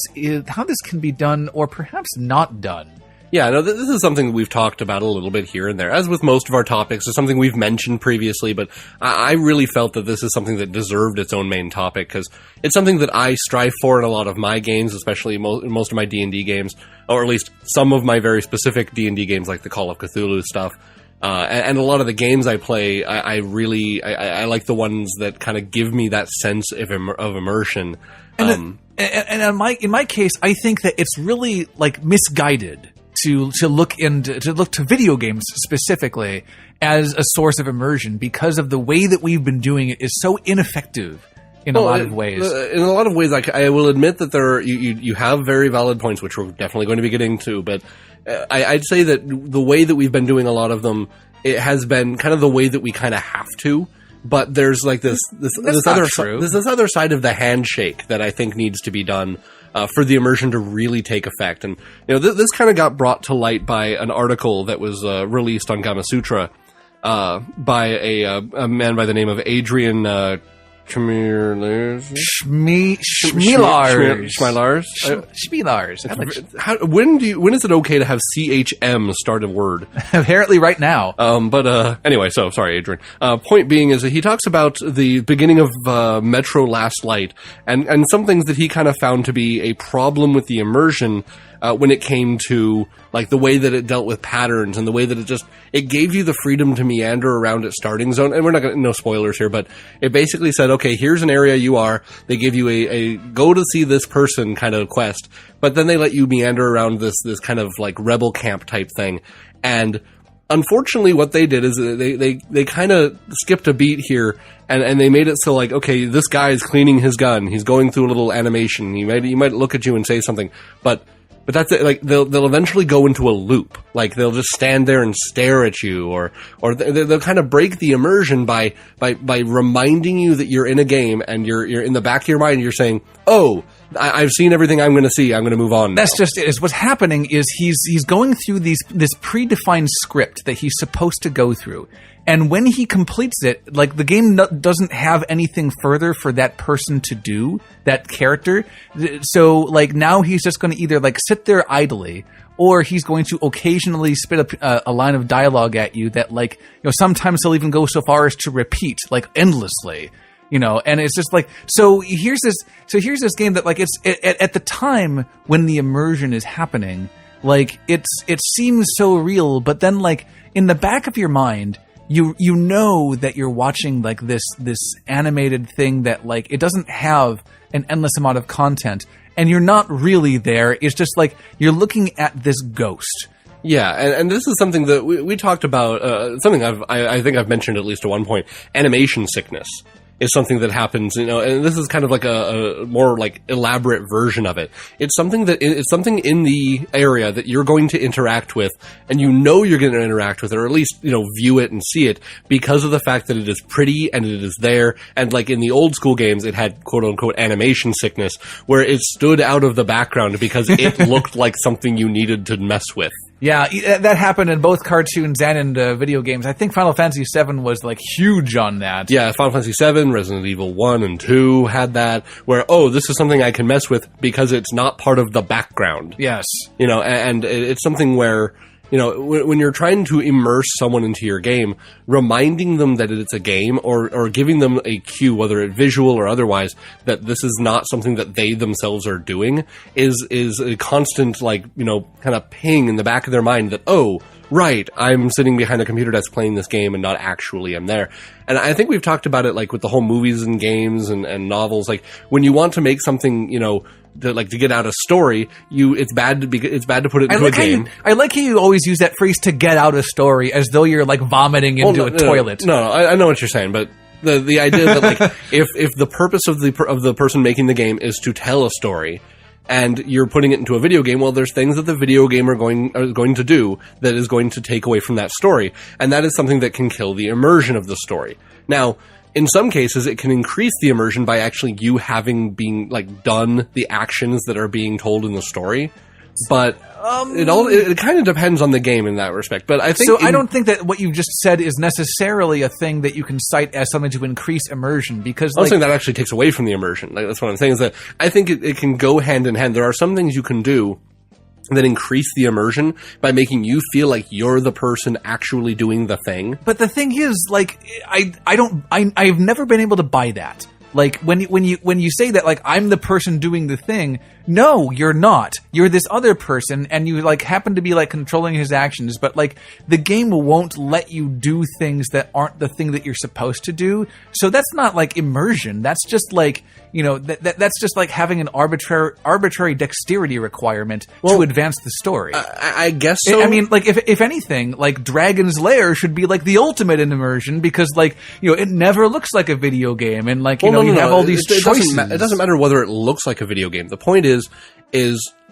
can be done or perhaps not done. Yeah, no, this is something that we've talked about a little bit here and there. As with most of our topics, it's something we've mentioned previously, but I really felt that this is something that deserved its own main topic, because it's something that I strive for in a lot of my games, especially in most of my D&D games, or at least some of my very specific D&D games, like the Call of Cthulhu stuff. And a lot of the games I play, I really like the ones that kind of give me that sense of immersion. And in my case, I think that it's really like misguided to look to video games specifically as a source of immersion, because of the way that we've been doing it is so ineffective in a lot of ways. In a lot of ways, I will admit that you have very valid points, which we're definitely going to be getting to, but I'd say that the way that we've been doing a lot of them, it has been kind of the way that we kind of have to. But there's like this other side of the handshake that I think needs to be done for the immersion to really take effect. And you know, this kind of got brought to light by an article that was released on Gamasutra by a man by the name of Adrian Schmielars. When is it okay to have CHM start a word? Apparently right now. But anyway, so sorry, Adrian. Point being is that he talks about the beginning of Metro Last Light and some things that he kind of found to be a problem with the immersion when it came to like the way that it dealt with patterns and the way that it gave you the freedom to meander around its starting zone. And we're not going to, no spoilers here, but it basically said, okay, here's an area you are. They give you a go to see this person kind of quest, but then they let you meander around this kind of like rebel camp type thing. And unfortunately, what they did is they kind of skipped a beat here, and they made it so like, okay, this guy is cleaning his gun. He's going through a little animation. He might look at you and say something, but that's it. Like they'll eventually go into a loop. Like they'll just stand there and stare at you, or they'll kind of break the immersion by reminding you that you're in a game and you're in the back of your mind. You're saying, "Oh, I've seen everything I'm going to see. I'm going to move on." That's just it. What's happening is he's going through this predefined script that he's supposed to go through. And when he completes it, like the game doesn't have anything further for that person to do, that character. So like now he's just going to either like sit there idly, or he's going to occasionally spit a line of dialogue at you that like, you know, sometimes he'll even go so far as to repeat like endlessly. You know, and it's just like, so here's this game that like it's at the time when the immersion is happening, like it seems so real, but then like in the back of your mind, you know that you're watching like this animated thing that like it doesn't have an endless amount of content, and you're not really there. It's just like you're looking at this ghost. Yeah, and this is something that we talked about, something I think I've mentioned at least at one point. Animation sickness is something that happens, you know, and this is kind of like a more like elaborate version of it. It's something in the area that you're going to interact with, and you know you're going to interact with it, or at least, you know, view it and see it because of the fact that it is pretty and it is there. And like in the old school games, it had quote unquote animation sickness, where it stood out of the background because it looked like something you needed to mess with. Yeah, that happened in both cartoons and in video games. I think Final Fantasy VII was like huge on that. Yeah, Final Fantasy VII, Resident Evil 1 and 2 had that, where, oh, this is something I can mess with because it's not part of the background. Yes. You know, and it's something where, you know, when you're trying to immerse someone into your game, reminding them that it's a game, or giving them a cue, whether it's visual or otherwise, that this is not something that they themselves are doing, is a constant, like, you know, kind of ping in the back of their mind that, oh, right, I'm sitting behind a computer desk playing this game and not actually am there. And I think we've talked about it, like, with the whole movies and games and novels, like, when you want to make something, you know, to get out a story, it's bad to put it into a game. I like how you always use that phrase, to get out a story, as though you're like vomiting into a toilet. No, I know what you're saying, but the idea that like if the purpose of the person making the game is to tell a story, and you're putting it into a video game, well, there's things that the video game are going to do that is going to take away from that story, and that is something that can kill the immersion of the story. Now, in some cases, it can increase the immersion by actually you having done the actions that are being told in the story. But it kind of depends on the game in that respect. But I think I don't think that what you just said is necessarily a thing that you can cite as something to increase immersion, because I'm saying that actually takes away from the immersion. Like, that's what I'm saying, is that I think it can go hand in hand. There are some things you can do that increase the immersion by making you feel like you're the person actually doing the thing. But the thing is, like, I've never been able to buy that. Like, when you say that, like, I'm the person doing the thing, no, you're not. You're this other person, and you, like, happen to be, like, controlling his actions, but, like, the game won't let you do things that aren't the thing that you're supposed to do. So that's not, like, immersion. That's just, like, you know, that's just, like, having an arbitrary dexterity requirement to advance the story. I guess so. I mean, like, if anything, like, Dragon's Lair should be, like, the ultimate in immersion, because, like, you know, it never looks like a video game, and, like, you have all these choices. It doesn't matter whether it looks like a video game. The point is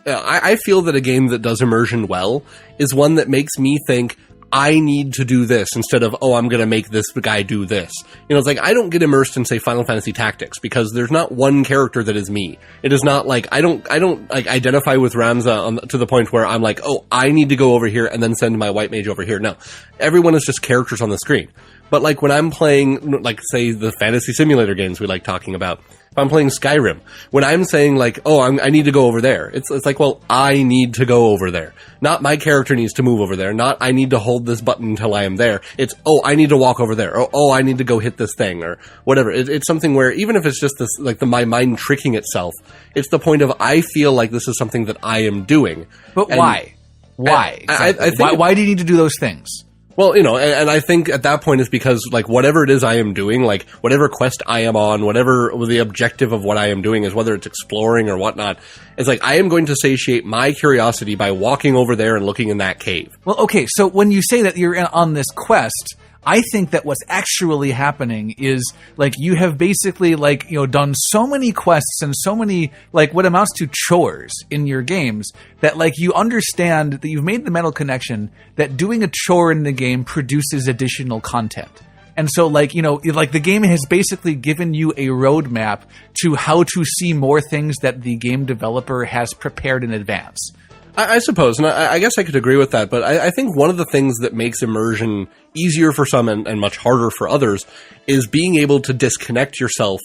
I feel that a game that does immersion well is one that makes me think, I need to do this, instead of, oh, I'm going to make this guy do this. You know, it's like, I don't get immersed in, say, Final Fantasy Tactics, because there's not one character that is me. It is not like, I don't like identify with Ramza to the point where I'm like, oh, I need to go over here and then send my white mage over here. No, everyone is just characters on the screen. But like when I'm playing, like, say, the fantasy simulator games we like talking about, if I'm playing Skyrim, when I'm saying, like, oh, I need to go over there, it's like, well, I need to go over there. Not my character needs to move over there. Not I need to hold this button until I am there. It's, oh, I need to walk over there. Or, oh, I need to go hit this thing, or whatever. It's something where, even if it's just this, like, my mind tricking itself, it's the point of, I feel like this is something that I am doing. But why? Why? Exactly. I think why do you need to do those things? Well, you know, and I think at that point is because, like, whatever it is I am doing, like, whatever quest I am on, whatever the objective of what I am doing is, whether it's exploring or whatnot, it's like, I am going to satiate my curiosity by walking over there and looking in that cave. Well, okay, so when you say that you're on this quest, I think that what's actually happening is, like, you have basically, like, you know, done so many quests and so many, like, what amounts to chores in your games, that, like, you understand that you've made the mental connection that doing a chore in the game produces additional content. And so, like, you know, like, the game has basically given you a roadmap to how to see more things that the game developer has prepared in advance. I suppose, and I guess I could agree with that, but I think one of the things that makes immersion easier for some and much harder for others is being able to disconnect yourself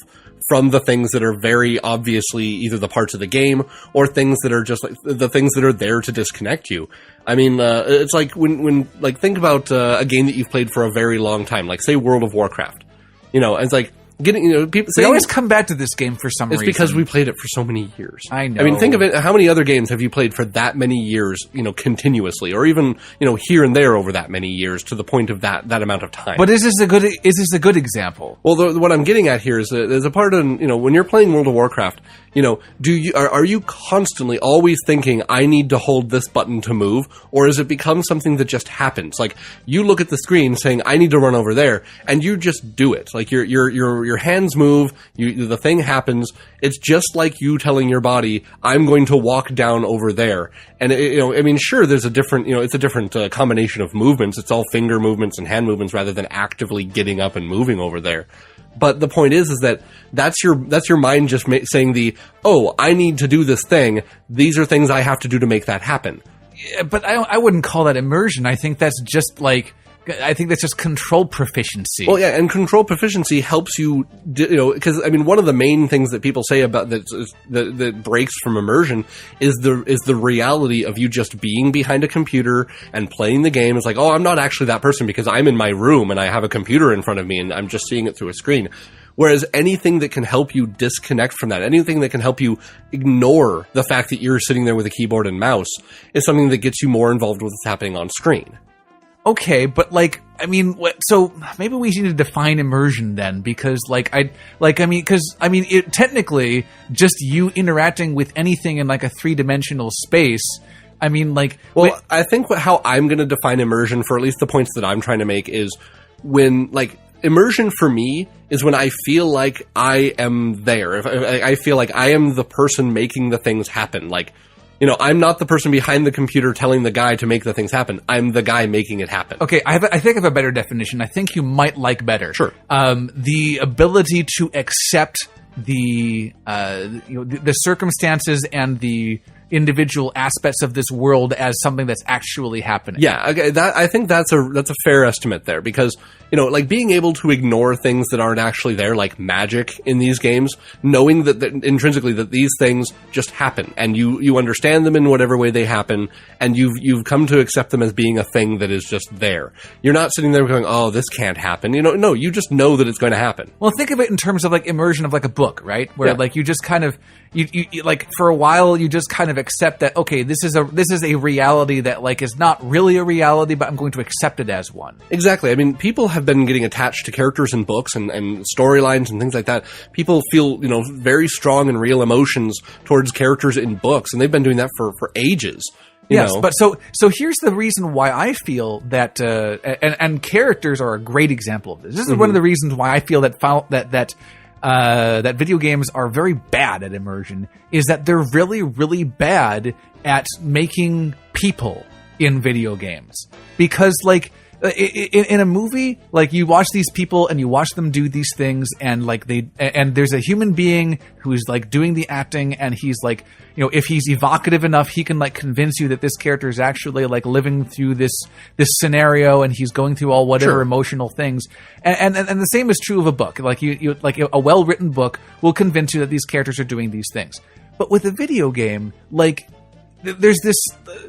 from the things that are very obviously either the parts of the game or things that are just like the things that are there to disconnect you. I mean, it's like when like, think about a game that you've played for a very long time, like, say, World of Warcraft. You know, it's like, people We always come back to this game for some reason. It's because we played it for so many years. I know. I mean, think of it. How many other games have you played for that many years, continuously, or even, here and there over that many years to the point of that amount of time? But is this a good example? Well, what I'm getting at here is that there's a part in, when you're playing World of Warcraft, are you constantly always thinking, I need to hold this button to move, or has it become something that just happens? Like, you look at the screen saying, I need to run over there, and you just do it. Like, your hands move, the thing happens. It's just like you telling your body, I'm going to walk down over there. And, sure, there's a different, it's a different combination of movements. It's all finger movements and hand movements rather than actively getting up and moving over there. But the point is that that's your mind just saying I need to do this thing. These are things I have to do to make that happen. Yeah, but I wouldn't call that immersion. I think that's just control proficiency. Well, yeah, and control proficiency helps you, because one of the main things that people say about that breaks from immersion is the reality of you just being behind a computer and playing the game. It's like, I'm not actually that person because I'm in my room and I have a computer in front of me and I'm just seeing it through a screen. Whereas anything that can help you disconnect from that, anything that can help you ignore the fact that you're sitting there with a keyboard and mouse is something that gets you more involved with what's happening on screen. Okay, but so maybe we need to define immersion then, because technically just you interacting with anything in like a 3-dimensional space. I think how I'm going to define immersion, for at least the points that I'm trying to make, is when immersion for me is when I feel like I am there. If I feel like I am the person making the things happen, I'm not the person behind the computer telling the guy to make the things happen. I'm the guy making it happen. Okay, I think I have a better definition. I think you might like better. Sure. The ability to accept the circumstances and the individual aspects of this world as something that's actually happening. Yeah, okay, I think that's a fair estimate there, because being able to ignore things that aren't actually there, like magic in these games, knowing that intrinsically that these things just happen and you understand them in whatever way they happen, and you've come to accept them as being a thing that is just there. You're not sitting there going, oh, this can't happen. No, you just know that it's going to happen. Well, think of it in terms of immersion of a book, right? Where you just kind of you for a while you just kind of accept that, okay, this is a reality that is not really a reality, but I'm going to accept it as one. Exactly. People have been getting attached to characters in books and storylines and things like that. People feel, very strong and real emotions towards characters in books, and they've been doing that for ages. Yes, but so here's the reason why I feel that, and characters are a great example of this. This is one of the reasons why I feel that video games are very bad at immersion, is that they're really, really bad at making people in video games. Because in a movie, you watch these people and you watch them do these things, and there's a human being who's doing the acting, and he's if he's evocative enough, he can convince you that this character is actually living through this scenario, and he's going through all whatever emotional things. And the same is true of a book. A well-written book will convince you that these characters are doing these things. But with a video game, there's this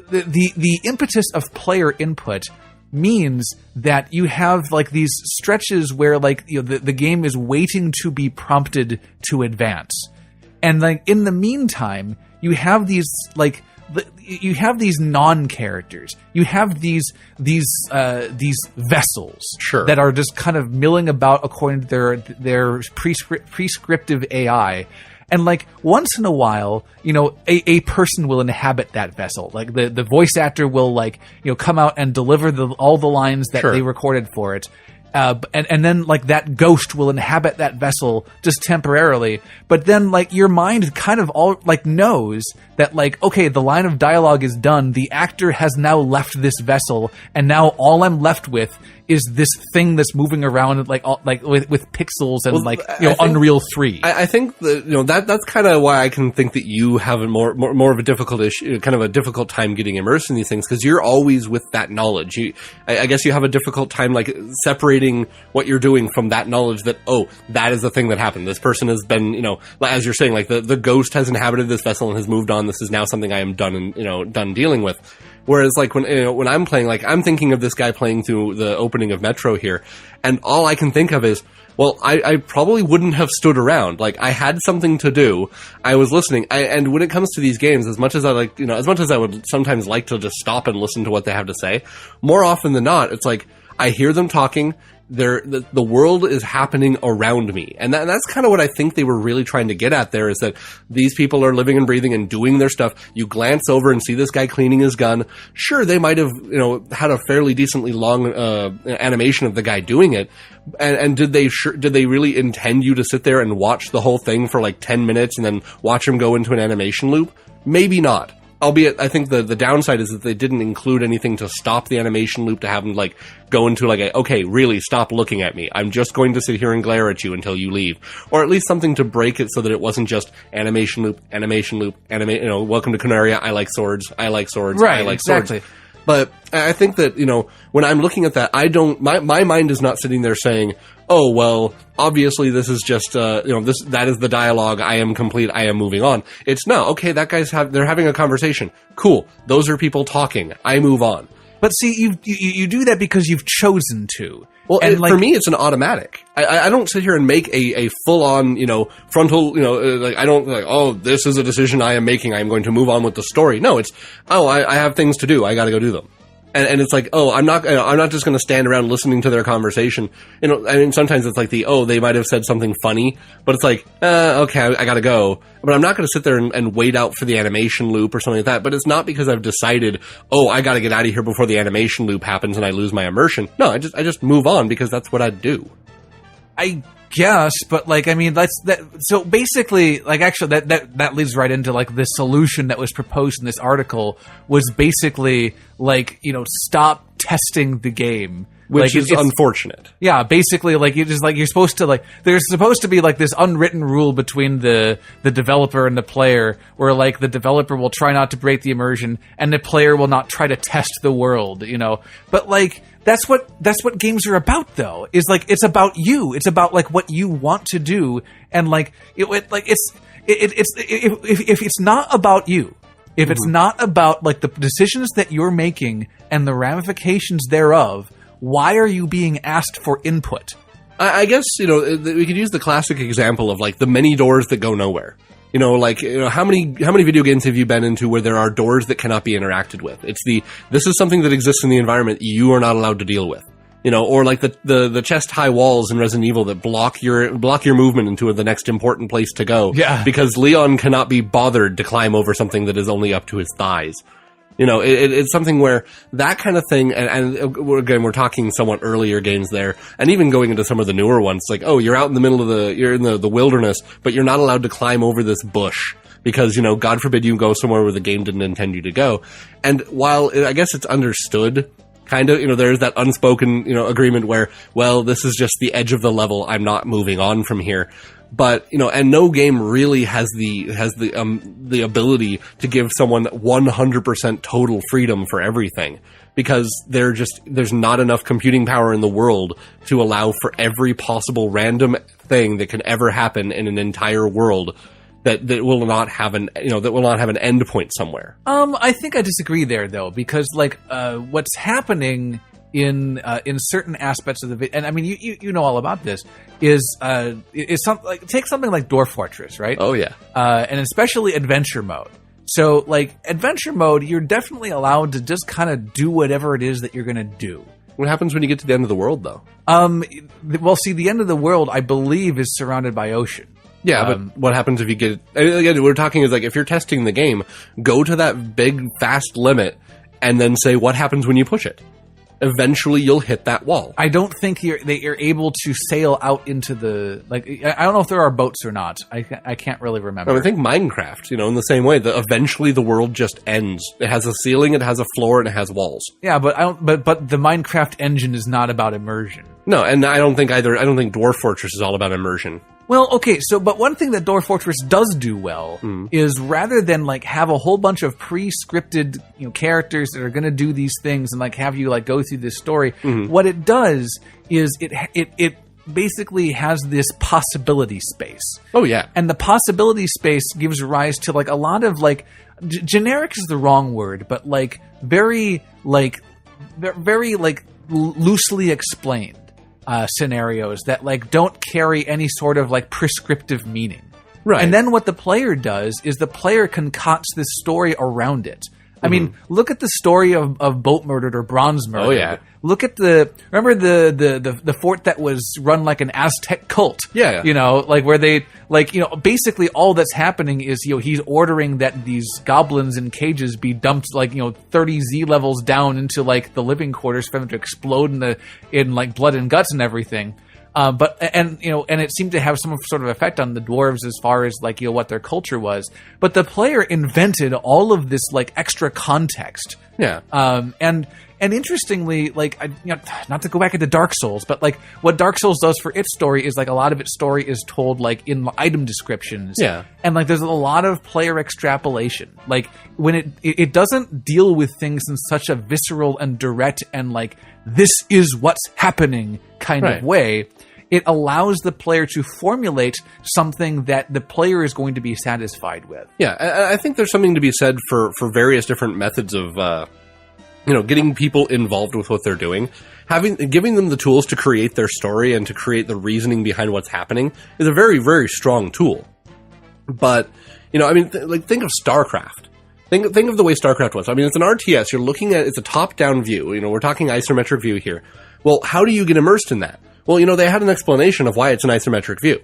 the impetus of player input means that you have these stretches where the game is waiting to be prompted to advance, and in the meantime you have these you have these non-characters, you have these vessels that are just kind of milling about according to their prescriptive AI. And once in a while, a person will inhabit that vessel. The voice actor will come out and deliver all the lines that they recorded for it. And then that ghost will inhabit that vessel just temporarily. But then your mind kind of all knows that okay, the line of dialogue is done. The actor has now left this vessel, and now all I'm left with is this thing that's moving around with pixels and Unreal 3. I think that that's kind of why I can think that you have a more of a difficult issue, kind of a difficult time getting immersed in these things, because you're always with that knowledge. I guess you have a difficult time separating what you're doing from that knowledge that, oh, that is the thing that happened. This person has been, as you're saying, the ghost has inhabited this vessel and has moved on. This is now something I am done dealing with. Whereas like when I'm playing, like I'm thinking of this guy playing through the opening of Metro here, and all I can think of is, well, I probably wouldn't have stood around. Like, I had something to do. I was listening. And when it comes to these games, as much as I would sometimes like to just stop and listen to what they have to say, more often than not, it's like, I hear them talking. The world is happening around me. And that's kind of what I think they were really trying to get at there, is that these people are living and breathing and doing their stuff. You glance over and see this guy cleaning his gun. Sure, they might have, had a fairly decently long animation of the guy doing it. And did they really intend you to sit there and watch the whole thing for like 10 minutes and then watch him go into an animation loop? Maybe not. Albeit, I think the downside is that they didn't include anything to stop the animation loop, to have them like go into like okay, really stop looking at me. I'm just going to sit here and glare at you until you leave, or at least something to break it so that it wasn't just animation loop, welcome to Canaria. I like swords. I like swords. Right, I like exactly. swords. But I think that, when I'm looking at that, my mind is not sitting there saying, oh, well, obviously this is just, that is the dialogue. I am complete. I am moving on. It's no, okay, they're having a conversation. Cool. Those are people talking. I move on. But see, you do that because you've chosen to. Well, for me, it's an automatic. I don't sit here and make a full-on, frontal, I don't like, oh, this is a decision I am making. I am going to move on with the story. No, it's, I have things to do. I got to go do them. And it's like, I'm not just going to stand around listening to their conversation. Sometimes it's like they might have said something funny, but it's like, okay, I got to go. But I'm not going to sit there and wait out for the animation loop or something like that. But it's not because I've decided, I got to get out of here before the animation loop happens and I lose my immersion. No, I just move on because that's what I do. I guess, but so basically, actually that leads right into the solution that was proposed in this article was basically stop testing the game. Which is unfortunate. Yeah, basically, you're supposed to there's supposed to be this unwritten rule between the developer and the player, where the developer will try not to break the immersion, and the player will not try to test the world, But that's what games are about, though. Is it's about you. It's about what you want to do, and if it's not about you. If it's not about the decisions that you're making and the ramifications thereof, why are you being asked for input? I guess, we could use the classic example of the many doors that go nowhere. How many video games have you been into where there are doors that cannot be interacted with? It's this is something that exists in the environment you are not allowed to deal with. Or the chest high walls in Resident Evil that block your movement into the next important place to go. Yeah. Because Leon cannot be bothered to climb over something that is only up to his thighs. It's something where that kind of thing, and again, we're talking somewhat earlier games there, and even going into some of the newer ones, you're out in the middle of you're in the wilderness, but you're not allowed to climb over this bush. Because, God forbid you go somewhere where the game didn't intend you to go. And while I guess it's understood, kind of, there's that unspoken, agreement where, well, this is just the edge of the level. I'm not moving on from here. But, and no game really has the ability to give someone 100% total freedom for everything. Because there's not enough computing power in the world to allow for every possible random thing that can ever happen in an entire world that will not have an end point somewhere. I think I disagree there, though, because what's happening in certain aspects of the video, and I mean you know all about this, is take something like Dwarf Fortress, right? Oh yeah, and especially adventure mode. So adventure mode, you're definitely allowed to just kind of do whatever it is that you're going to do. What happens when you get to the end of the world, though? Well, see, the end of the world, I believe, is surrounded by ocean. Yeah, but what happens if you get... Again, we're talking is if you're testing the game, go to that big, fast limit, and then say, what happens when you push it? Eventually, you'll hit that wall. I don't think you're able to sail out into the... I don't know if there are boats or not. I can't really remember. I think Minecraft, in the same way, eventually the world just ends. It has a ceiling, it has a floor, and it has walls. Yeah, but the Minecraft engine is not about immersion. No, and I don't think Dwarf Fortress is all about immersion. Well, okay, but one thing that Dwarf Fortress does do well is rather than have a whole bunch of pre-scripted characters that are going to do these things and have you go through this story, what it does is it basically has this possibility space. Oh yeah. And the possibility space gives rise to like a lot of like generic is the wrong word, but like very loosely explained scenarios that like don't carry any sort of like prescriptive meaning. Right. And then what the player does is the player concocts this story around it. I mean, look at the story of Boat Murdered or Bronze Murdered. Oh, yeah. Look at remember the fort that was run like an Aztec cult. Yeah. You know, like where they, like, you know, basically all that's happening is, you know, he's ordering that these goblins in cages be dumped like, you know, 30 Z levels down into like the living quarters for them to explode in like blood and guts and everything. But it seemed to have some sort of effect on the dwarves as far as like, you know, what their culture was. But the player invented all of this like extra context. Yeah. And interestingly, like, not to go back into Dark Souls, but like what Dark Souls does for its story is like a lot of its story is told like in item descriptions. Yeah. And like there's a lot of player extrapolation. Like when it doesn't deal with things in such a visceral and direct and like this is what's happening kind of way. It allows the player to formulate something that the player is going to be satisfied with. Yeah, I think there's something to be said for various different methods of, getting people involved with what they're doing. Giving them the tools to create their story and to create the reasoning behind what's happening is a very, very strong tool. But, think of StarCraft. Think of the way StarCraft was. I mean, it's an RTS. You're looking at, it's a top-down view. You know, we're talking isometric view here. Well, how do you get immersed in that? Well, they had an explanation of why it's an isometric view.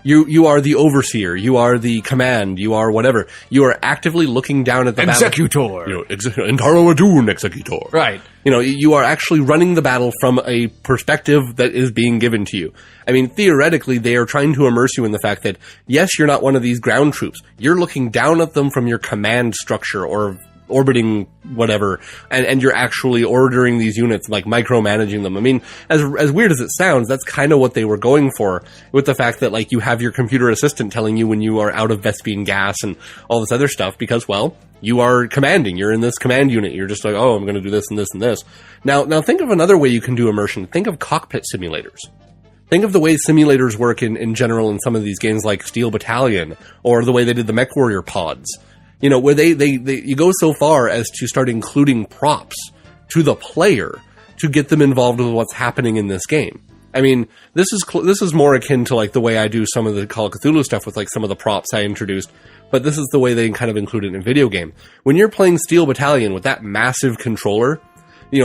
You are the overseer. You are the command. You are whatever. You are actively looking down at the Executor. battle. Entaro Adun Executor. Right. You are actually running the battle from a perspective that is being given to you. I mean, theoretically, they are trying to immerse you in the fact that, yes, you're not one of these ground troops. You're looking down at them from your command structure or orbiting whatever, and you're actually ordering these units, like micromanaging them. I mean, as weird as it sounds, that's kind of what they were going for, with the fact that like you have your computer assistant telling you when you are out of Vespine gas and all this other stuff, because, well, you are commanding, you're in this command unit, you're just like, oh, I'm going to do this and this and this. Now think of another way you can do immersion. Think of cockpit simulators. Think of the way simulators work in general in some of these games like Steel Battalion, or the way they did the MechWarrior pods. Where they you go so far as to start including props to the player to get them involved with what's happening in this game. I mean, this is more akin to like the way I do some of the Call of Cthulhu stuff with like some of the props I introduced, but this is the way they kind of include it in a video game. When you're playing Steel Battalion with that massive controller,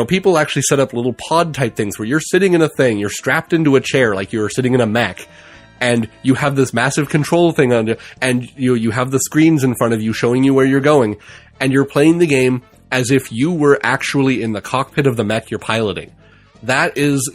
people actually set up little pod type things where you're sitting in a thing, you're strapped into a chair like you're sitting in a mech. And you have this massive control thing on you, and you have the screens in front of you showing you where you're going, and you're playing the game as if you were actually in the cockpit of the mech you're piloting. That is,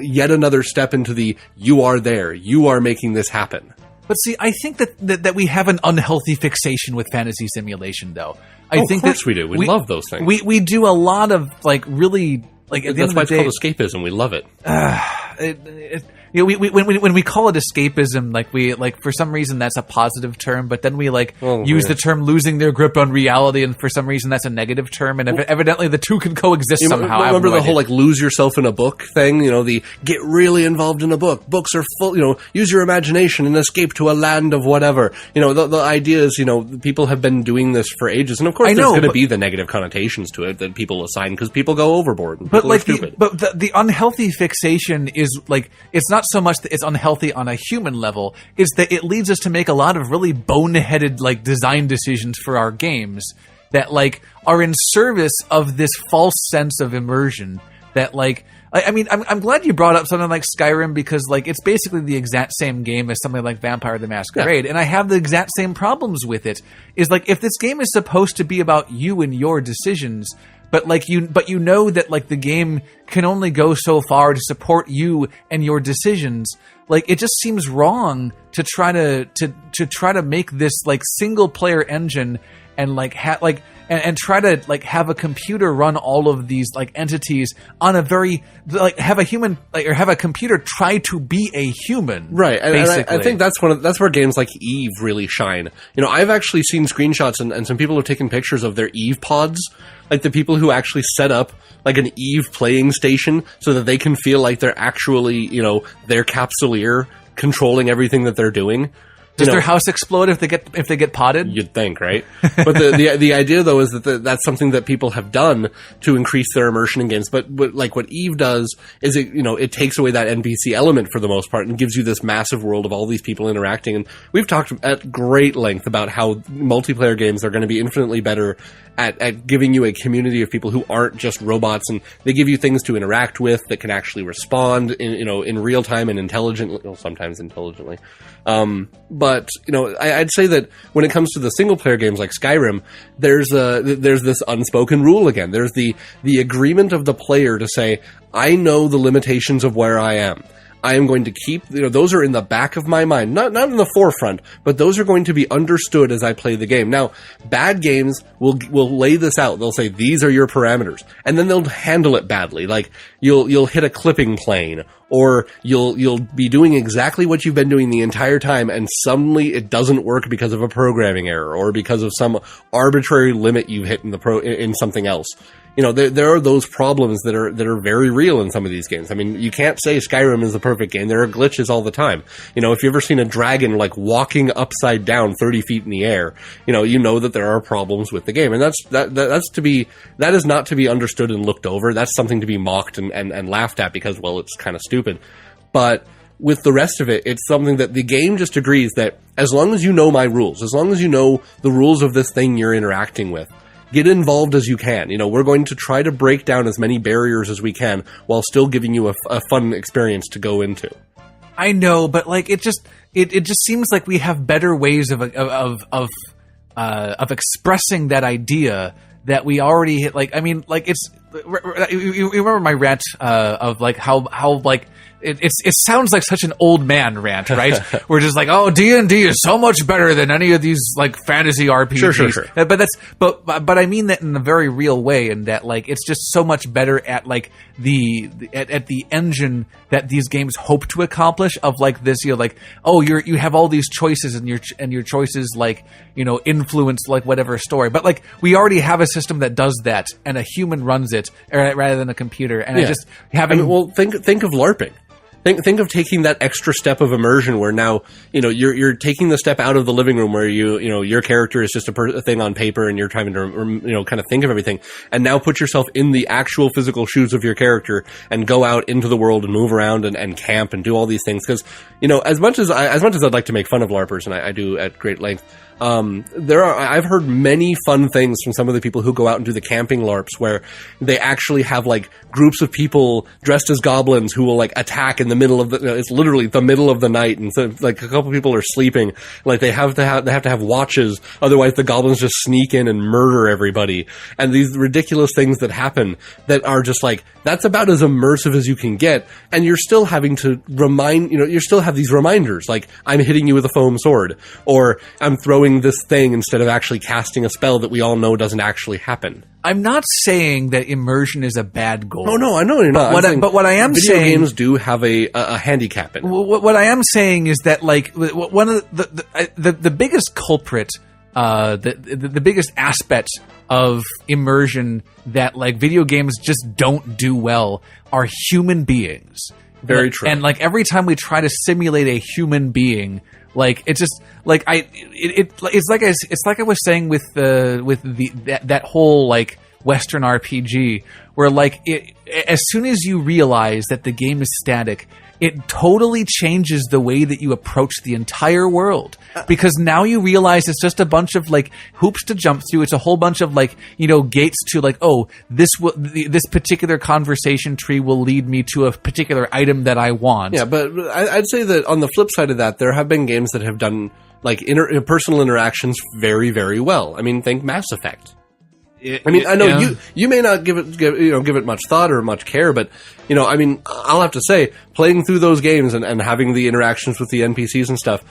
yet another step into the, you are there, you are making this happen. But see, I think that we have an unhealthy fixation with fantasy simulation, though. I think of course we do. We love those things. We do a lot of, like, really, like, at the end of the day... That's why it's called escapism. We love it. When we call it escapism, like for some reason that's a positive term, but then we use the term losing their grip on reality, and for some reason that's a negative term, and evidently the two can coexist somehow. Remember the whole lose yourself in a book thing? The get really involved in a book. Books are full. Use your imagination and escape to a land of whatever. The idea is people have been doing this for ages, and of course there's going to be the negative connotations to it that people assign because people go overboard. And people are stupid. The unhealthy fixation is like, it's not so much that it's unhealthy on a human level, it's that it leads us to make a lot of really boneheaded like design decisions for our games that like are in service of this false sense of immersion that like, I mean, I'm glad you brought up something like Skyrim, because like it's basically the exact same game as something like Vampire the Masquerade, and I have the exact same problems with it. Is like, if this game is supposed to be about you and your decisions, but you know that like the game can only go so far to support you and your decisions. Like, it just seems wrong to try to make this like single player engine and like and try to like have a computer run all of these like entities on a very like have a human like or have a computer try to be a human, right? And I think that's where games like Eve really shine. I've actually seen screenshots and some people have taken pictures of their Eve pods. like the people who actually set up like an Eve playing station so that they can feel like they're actually, you know, their capsuleer controlling everything that they're doing. Does their house explode if they get potted? You'd think, right? But the idea though is that that's something that people have done to increase their immersion in games. But like what Eve does is it takes away that NPC element for the most part and gives you this massive world of all these people interacting. And we've talked at great length about how multiplayer games are going to be infinitely better at giving you a community of people who aren't just robots, and they give you things to interact with that can actually respond in real time and intelligently, well, sometimes intelligently. But I'd say that when it comes to the single player games like Skyrim, there's this unspoken rule again. There's the agreement of the player to say, I know the limitations of where I am. I am going to keep, those are in the back of my mind, not in the forefront, but those are going to be understood as I play the game. Now, bad games will lay this out. They'll say, these are your parameters, and then they'll handle it badly. Like, you'll hit a clipping plane, or you'll be doing exactly what you've been doing the entire time, and suddenly it doesn't work because of a programming error, or because of some arbitrary limit you've hit in something else. There are those problems that are very real in some of these games. I mean, you can't say Skyrim is the perfect game. There are glitches all the time. If you've ever seen a dragon like walking upside down 30 feet in the air, you know that there are problems with the game, and that is not to be understood and looked over. That's something to be mocked and laughed at because, well, it's kind of stupid. But with the rest of it, it's something that the game just agrees that as long as you know my rules, as long as you know the rules of this thing you're interacting with, get involved as you can. We're going to try to break down as many barriers as we can while still giving you a fun experience to go into. I know, but like it just seems like we have better ways of expressing that idea that we already hit. Like, I mean, like you remember my rant of like how like. It sounds like such an old man rant, right? We're just like, oh, D&D is so much better than any of these like fantasy RPGs. Sure. But I mean that in a very real way, and that like it's just so much better at like at the engine that these games hope to accomplish of like this, like, oh, you have all these choices and your choices like influence like whatever story. But like we already have a system that does that, and a human runs it rather than a computer. And I just think of LARPing. Think of taking that extra step of immersion where now, you're taking the step out of the living room where your character is just a thing on paper and you're trying to, kind of think of everything, and now put yourself in the actual physical shoes of your character and go out into the world and move around and camp and do all these things. Because, as much as I'd like to make fun of LARPers, and I do at great length, I've heard many fun things from some of the people who go out and do the camping LARPs where they actually have like groups of people dressed as goblins who will like attack in the middle of it's literally the middle of the night, and so like a couple people are sleeping, like they have to have watches, otherwise the goblins just sneak in and murder everybody. And these ridiculous things that happen that are just like, that's about as immersive as you can get, and you're still having to you still have these reminders like, I'm hitting you with a foam sword, or I'm throwing this thing instead of actually casting a spell that we all know doesn't actually happen. I'm not saying that immersion is a bad goal. Oh no, I know you're not. But what I am saying, video games do have a handicap in it. What I am saying is that like one of the biggest culprit, the biggest aspect of immersion that like video games just don't do well are human beings. Very true. And like every time we try to simulate a human being, like it's just like it's like I was saying with that whole like Western RPG where like as soon as you realize that the game is static, it totally changes the way that you approach the entire world, because now you realize it's just a bunch of like hoops to jump through. It's a whole bunch of like, gates to like, oh, this particular conversation tree will lead me to a particular item that I want. Yeah, but I'd say that on the flip side of that, there have been games that have done like personal interactions very, very well. I mean, think Mass Effect. I know you may not give it much thought or much care, but I mean, I'll have to say, playing through those games and having the interactions with the NPCs and stuff,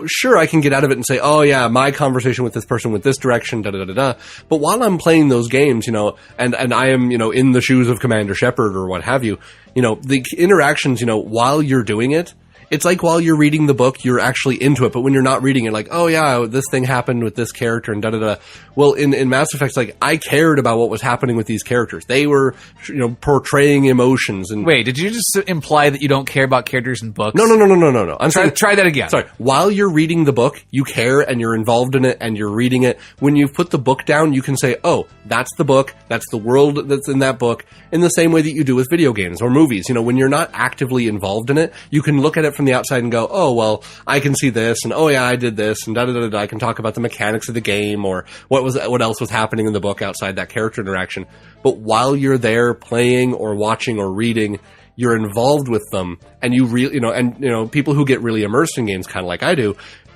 sure, I can get out of it and say, oh yeah, my conversation with this person went this direction, da da da da. But while I'm playing those games, and I am, in the shoes of Commander Shepard or what have you, the interactions, while you're doing it, it's like while you're reading the book, you're actually into it. But when you're not reading it, like, oh yeah, this thing happened with this character and da-da-da. Well, in Mass Effect, like, I cared about what was happening with these characters. They were, portraying emotions. And wait, did you just imply that you don't care about characters in books? No. I'm saying, try that again. Sorry. While you're reading the book, you care and you're involved in it and you're reading it. When you put the book down, you can say, oh, that's the book. That's the world that's in that book. In the same way that you do with video games or movies. When you're not actively involved in it, you can look at it from the outside and go, oh, well, I can see this, and oh yeah, I did this, and da-da-da-da. I can talk about the mechanics of the game or what else was happening in the book outside that character interaction. But while you're there playing or watching or reading, you're involved with them, and you really, people who get really immersed in games, kind of like I do,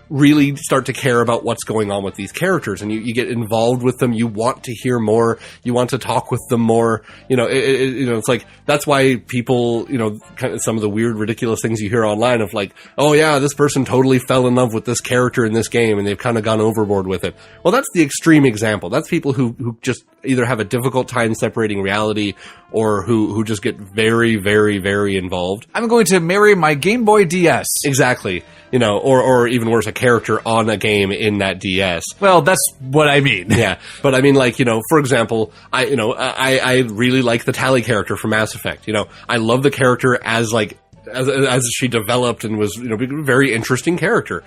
really start to care about what's going on with these characters, and you get involved with them. You want to hear more. You want to talk with them more. It's like, that's why people, kind of some of the weird, ridiculous things you hear online of like, oh yeah, this person totally fell in love with this character in this game and they've kind of gone overboard with it. Well, that's the extreme example. That's people who just either have a difficult time separating reality or who just get very, very, very involved. I'm going to marry my Game Boy DS. Exactly. Or even worse, a character on a game in that DS. Well, that's what I mean. Yeah. But I mean, like, for example, I really like the Tali character from Mass Effect. I love the character as she developed and was, a very interesting character.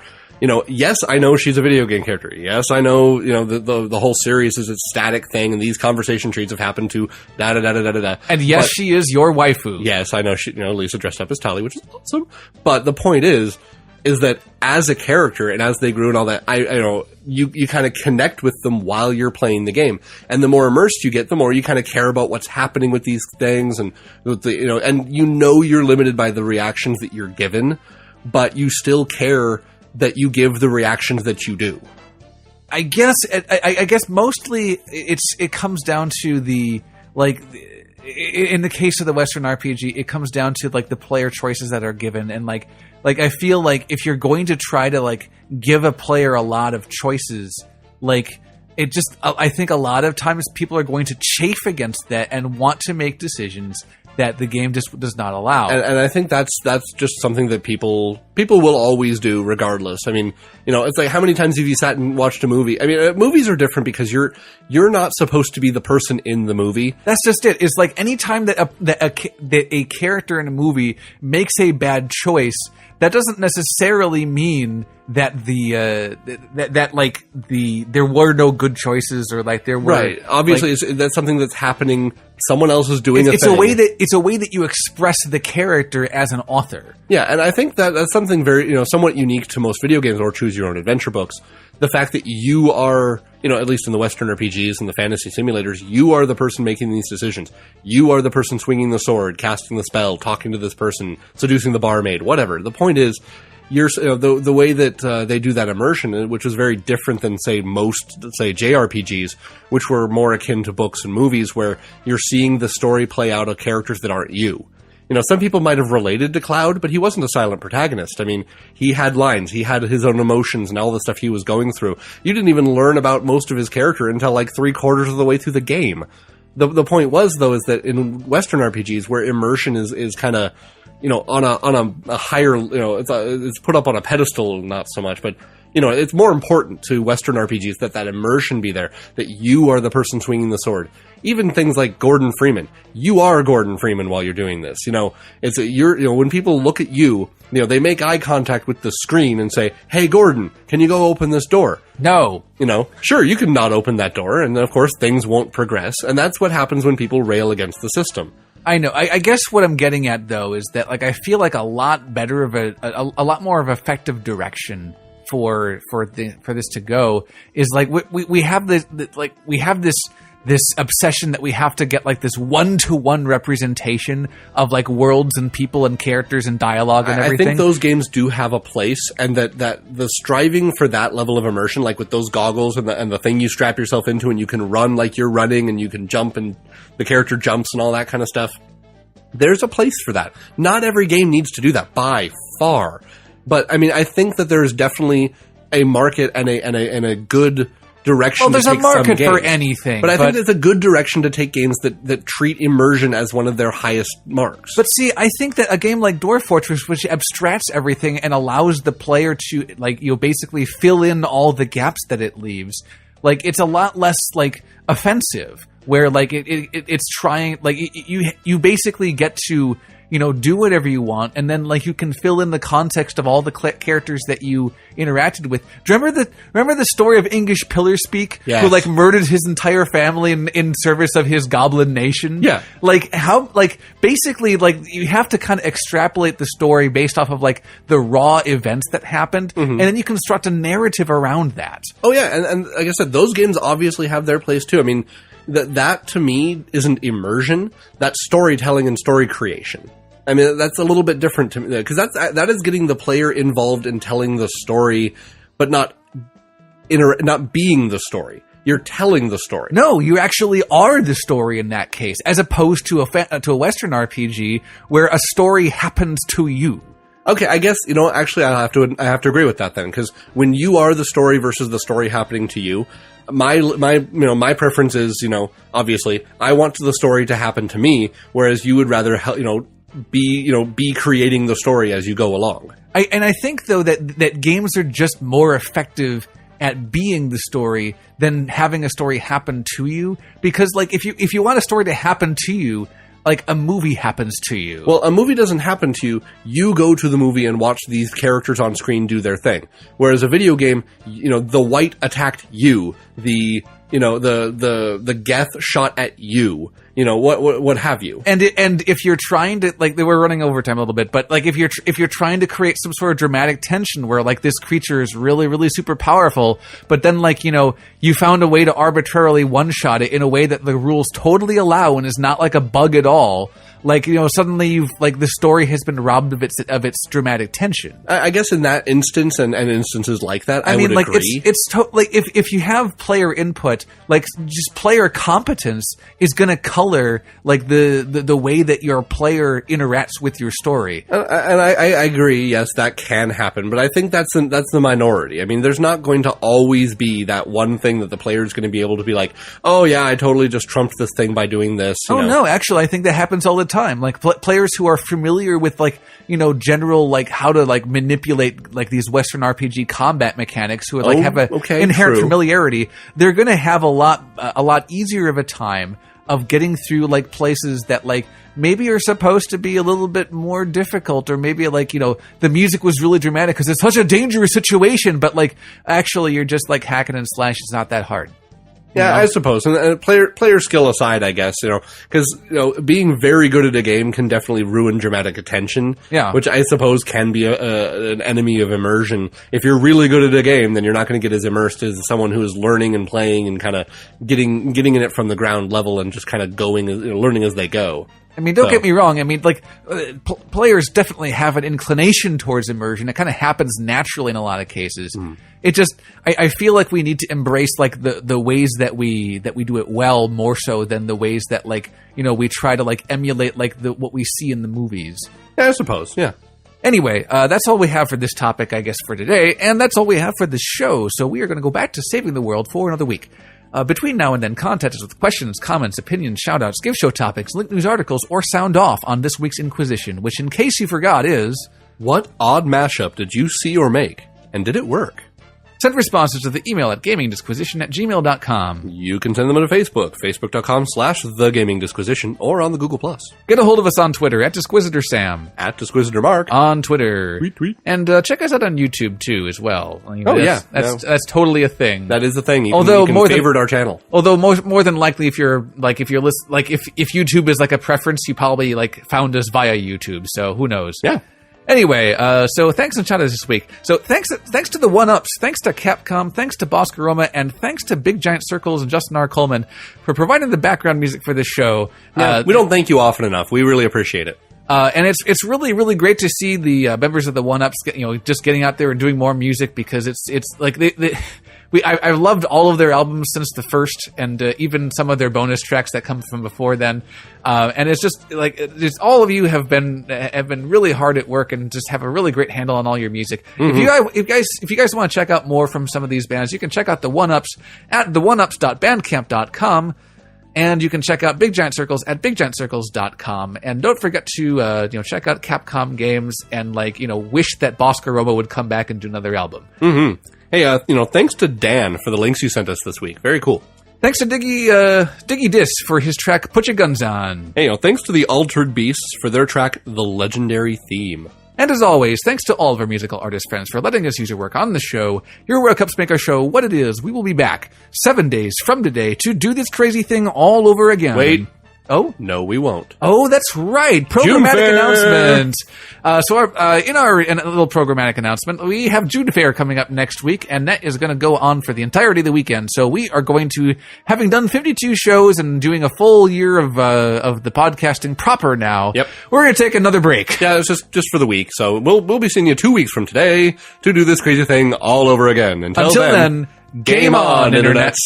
Yes, I know she's a video game character. Yes, I know, the whole series is a static thing and these conversation trees have happened to da-da-da-da-da-da. And yes, she is your waifu. Yes, I know Lisa dressed up as Tali, which is awesome. But the point is that as a character and as they grew and all that, you kind of connect with them while you're playing the game. And the more immersed you get, the more you kind of care about what's happening with these things and and you're limited by the reactions that you're given, but you still care that you give the reactions that you do. I guess mostly it comes down to the, like, in the case of the Western RPG, it comes down to like the player choices that are given, and like I feel like if you're going to try to like give a player a lot of choices, like I think a lot of times people are going to chafe against that and want to make decisions that the game just does not allow. And I think that's just something that people will always do regardless. I mean, it's like, how many times have you sat and watched a movie? I mean, movies are different because you're not supposed to be the person in the movie. That's just it. It's like any time that a character in a movie makes a bad choice, that doesn't necessarily mean that there were no good choices or like there were. Right. Obviously, that's something that's happening. Someone else is doing it's a way that you express the character as an author. Yeah, and I think that's something very, somewhat unique to most video games or choose your own adventure books. The fact that you are, at least in the Western RPGs and the fantasy simulators, you are the person making these decisions. You are the person swinging the sword, casting the spell, talking to this person, seducing the barmaid, whatever. The point is, the way that they do that immersion, which is very different than most JRPGs, which were more akin to books and movies, where you're seeing the story play out of characters that aren't you. Some people might have related to Cloud, but he wasn't a silent protagonist. I mean, he had lines, he had his own emotions and all the stuff he was going through. You didn't even learn about most of his character until like 3/4 of the way through the game. The point was, though, is that in Western RPGs, where immersion is kind of, on a higher, it's put up on a pedestal, not so much, but, it's more important to Western RPGs that immersion be there, that you are the person swinging the sword. Even things like Gordon Freeman. You are Gordon Freeman while you're doing this. When people look at you, they make eye contact with the screen and say, "Hey, Gordon, can you go open this door?" No. Sure, you can not open that door, and of course things won't progress, and that's what happens when people rail against the system. I know. I guess what I'm getting at, though, is that like I feel like a lot better of a lot more of effective direction for this to go is like we have this obsession that we have to get like this 1-to-1 representation of like worlds and people and characters and dialogue and everything. I think those games do have a place, and that the striving for that level of immersion, like with those goggles and the thing you strap yourself into and you can run like you're running and you can jump and the character jumps and all that kind of stuff. There's a place for that. Not every game needs to do that by far. But I mean, I think that there is definitely a market and a good direction Well, there's to a take some market for games. anything. But I think it's a good direction to take games that treat immersion as one of their highest marks. But see, I think that a game like Dwarf Fortress, which abstracts everything and allows the player to, like, basically fill in all the gaps that it leaves, like, it's a lot less, like, offensive. Where, like, it's trying, like, you basically get to, do whatever you want, and then, like, you can fill in the context of all the characters that you interacted with. Do you remember the story of English Pillerspeak, yes. who, like, murdered his entire family in service of his goblin nation? Yeah. Like, basically, like, you have to kind of extrapolate the story based off of, like, the raw events that happened, and then you construct a narrative around that. Oh, yeah, and like I said, those games obviously have their place, too. I mean, that to me isn't immersion. That's storytelling and story creation. I mean, that's a little bit different to me, because that is getting the player involved in telling the story, but not being the story. You're telling the story. No, you actually are the story in that case, as opposed to a Western RPG where a story happens to you. Okay, I guess, actually I have to agree with that then, because when you are the story versus the story happening to you, my preference is, obviously, I want the story to happen to me, whereas you would rather, be creating the story as you go along. I think, though, that games are just more effective at being the story than having a story happen to you, because, like, if you want a story to happen to you, like, a movie happens to you. Well, a movie doesn't happen to you. You go to the movie and watch these characters on screen do their thing. Whereas a video game, the white attacked you, the Geth shot at you, what have you. And if you're trying to, like, we're running overtime a little bit, but, like, if you're trying to create some sort of dramatic tension where, like, this creature is really, really super powerful, but then, like, you found a way to arbitrarily one-shot it in a way that the rules totally allow and is not like a bug at all, like, suddenly you've, like, the story has been robbed of its dramatic tension. I guess in that instance and instances like that, I would like, agree. Like, if you have player input, like, just player competence is going to color, like, the way that your player interacts with your story. And I agree, yes, that can happen, but I think that's the minority. I mean, there's not going to always be that one thing that the player is going to be able to be like, oh yeah, I totally just trumped this thing by doing this. No, actually, I think that happens all the time. Like, players who are familiar with, like, general, like, how to, like, manipulate, like, these Western RPG combat mechanics, who like have inherent familiarity, they're going to have a lot easier of a time of getting through, like, places that, like, maybe are supposed to be a little bit more difficult, or maybe, like, the music was really dramatic because it's such a dangerous situation, but, like, actually you're just, like, hacking and slash. It's not that hard. Yeah, I suppose. And player skill aside, I guess, because, being very good at a game can definitely ruin dramatic attention. Yeah. Which I suppose can be an enemy of immersion. If you're really good at a game, then you're not going to get as immersed as someone who is learning and playing and kind of getting in it from the ground level and just kind of going, learning as they go. I mean, don't get me wrong. I mean, like, players definitely have an inclination towards immersion. It kind of happens naturally in a lot of cases. It just, I feel like we need to embrace, like, the ways that we do it well, more so than the ways that, like, we try to, like, emulate, like, what we see in the movies. Yeah, I suppose. Yeah. Anyway, that's all we have for this topic, I guess, for today, and that's all we have for the show. So we are going to go back to saving the world for another week. Between now and then, contact us with questions, comments, opinions, shoutouts, give show topics, link news articles, or sound off on this week's Inquisition, which, in case you forgot, is... What odd mashup did you see or make? And did it work? Send responses to the email at gamingdisquisition@gmail.com. You can send them on Facebook, facebook.com/thegamingdisquisition, or on the Google+. Get a hold of us on Twitter, @DisquisitorSam. @DisquisitorMark. On Twitter. Tweet. And check us out on YouTube, too, as well. That's totally a thing. That is the thing. You Although can favorite our channel. Although more than likely, if YouTube is, like, a preference, you probably, like, found us via YouTube, so who knows? Yeah. Anyway, so thanks and shout-outs this week. So thanks to the OneUps, thanks to Capcom, thanks to Bosque, Aroma, and thanks to BigGiantCircles and Justin R. Coleman for providing the background music for this show. Yeah, we don't thank you often enough. We really appreciate it. And it's really, really great to see the members of the OneUps just getting out there and doing more music, because it's like I've loved all of their albums since the first, and even some of their bonus tracks that come from before then. And it's just like all of you have been really hard at work and just have a really great handle on all your music. Mm-hmm. If you guys want to check out more from some of these bands, you can check out the OneUps at theups.bandcamp.com. And you can check out BigGiantCircles at BigGiantCircles.com. And don't forget to check out Capcom games and wish that Bosque Aroma would come back and do another album. Mm-hmm. Hey, thanks to Dan for the links you sent us this week. Very cool. Thanks to Diggi Dis for his track Put Your Guns On. Hey, thanks to the Altered Beasts for their track The Legendary Theme. And as always, thanks to all of our musical artist friends for letting us use your work on the show. Your World make our show what it is. We will be back 7 days from today to do this crazy thing all over again. Wait. Oh? No, we won't. Oh, that's right. Programmatic announcement. In a little programmatic announcement, we have June Fair coming up next week, and that is going to go on for the entirety of the weekend. So we are going to, having done 52 shows and doing a full year of the podcasting proper now, Yep. We're going to take another break. Yeah, it's just for the week. So we'll be seeing you 2 weeks from today to do this crazy thing all over again. Until then, game on, internets.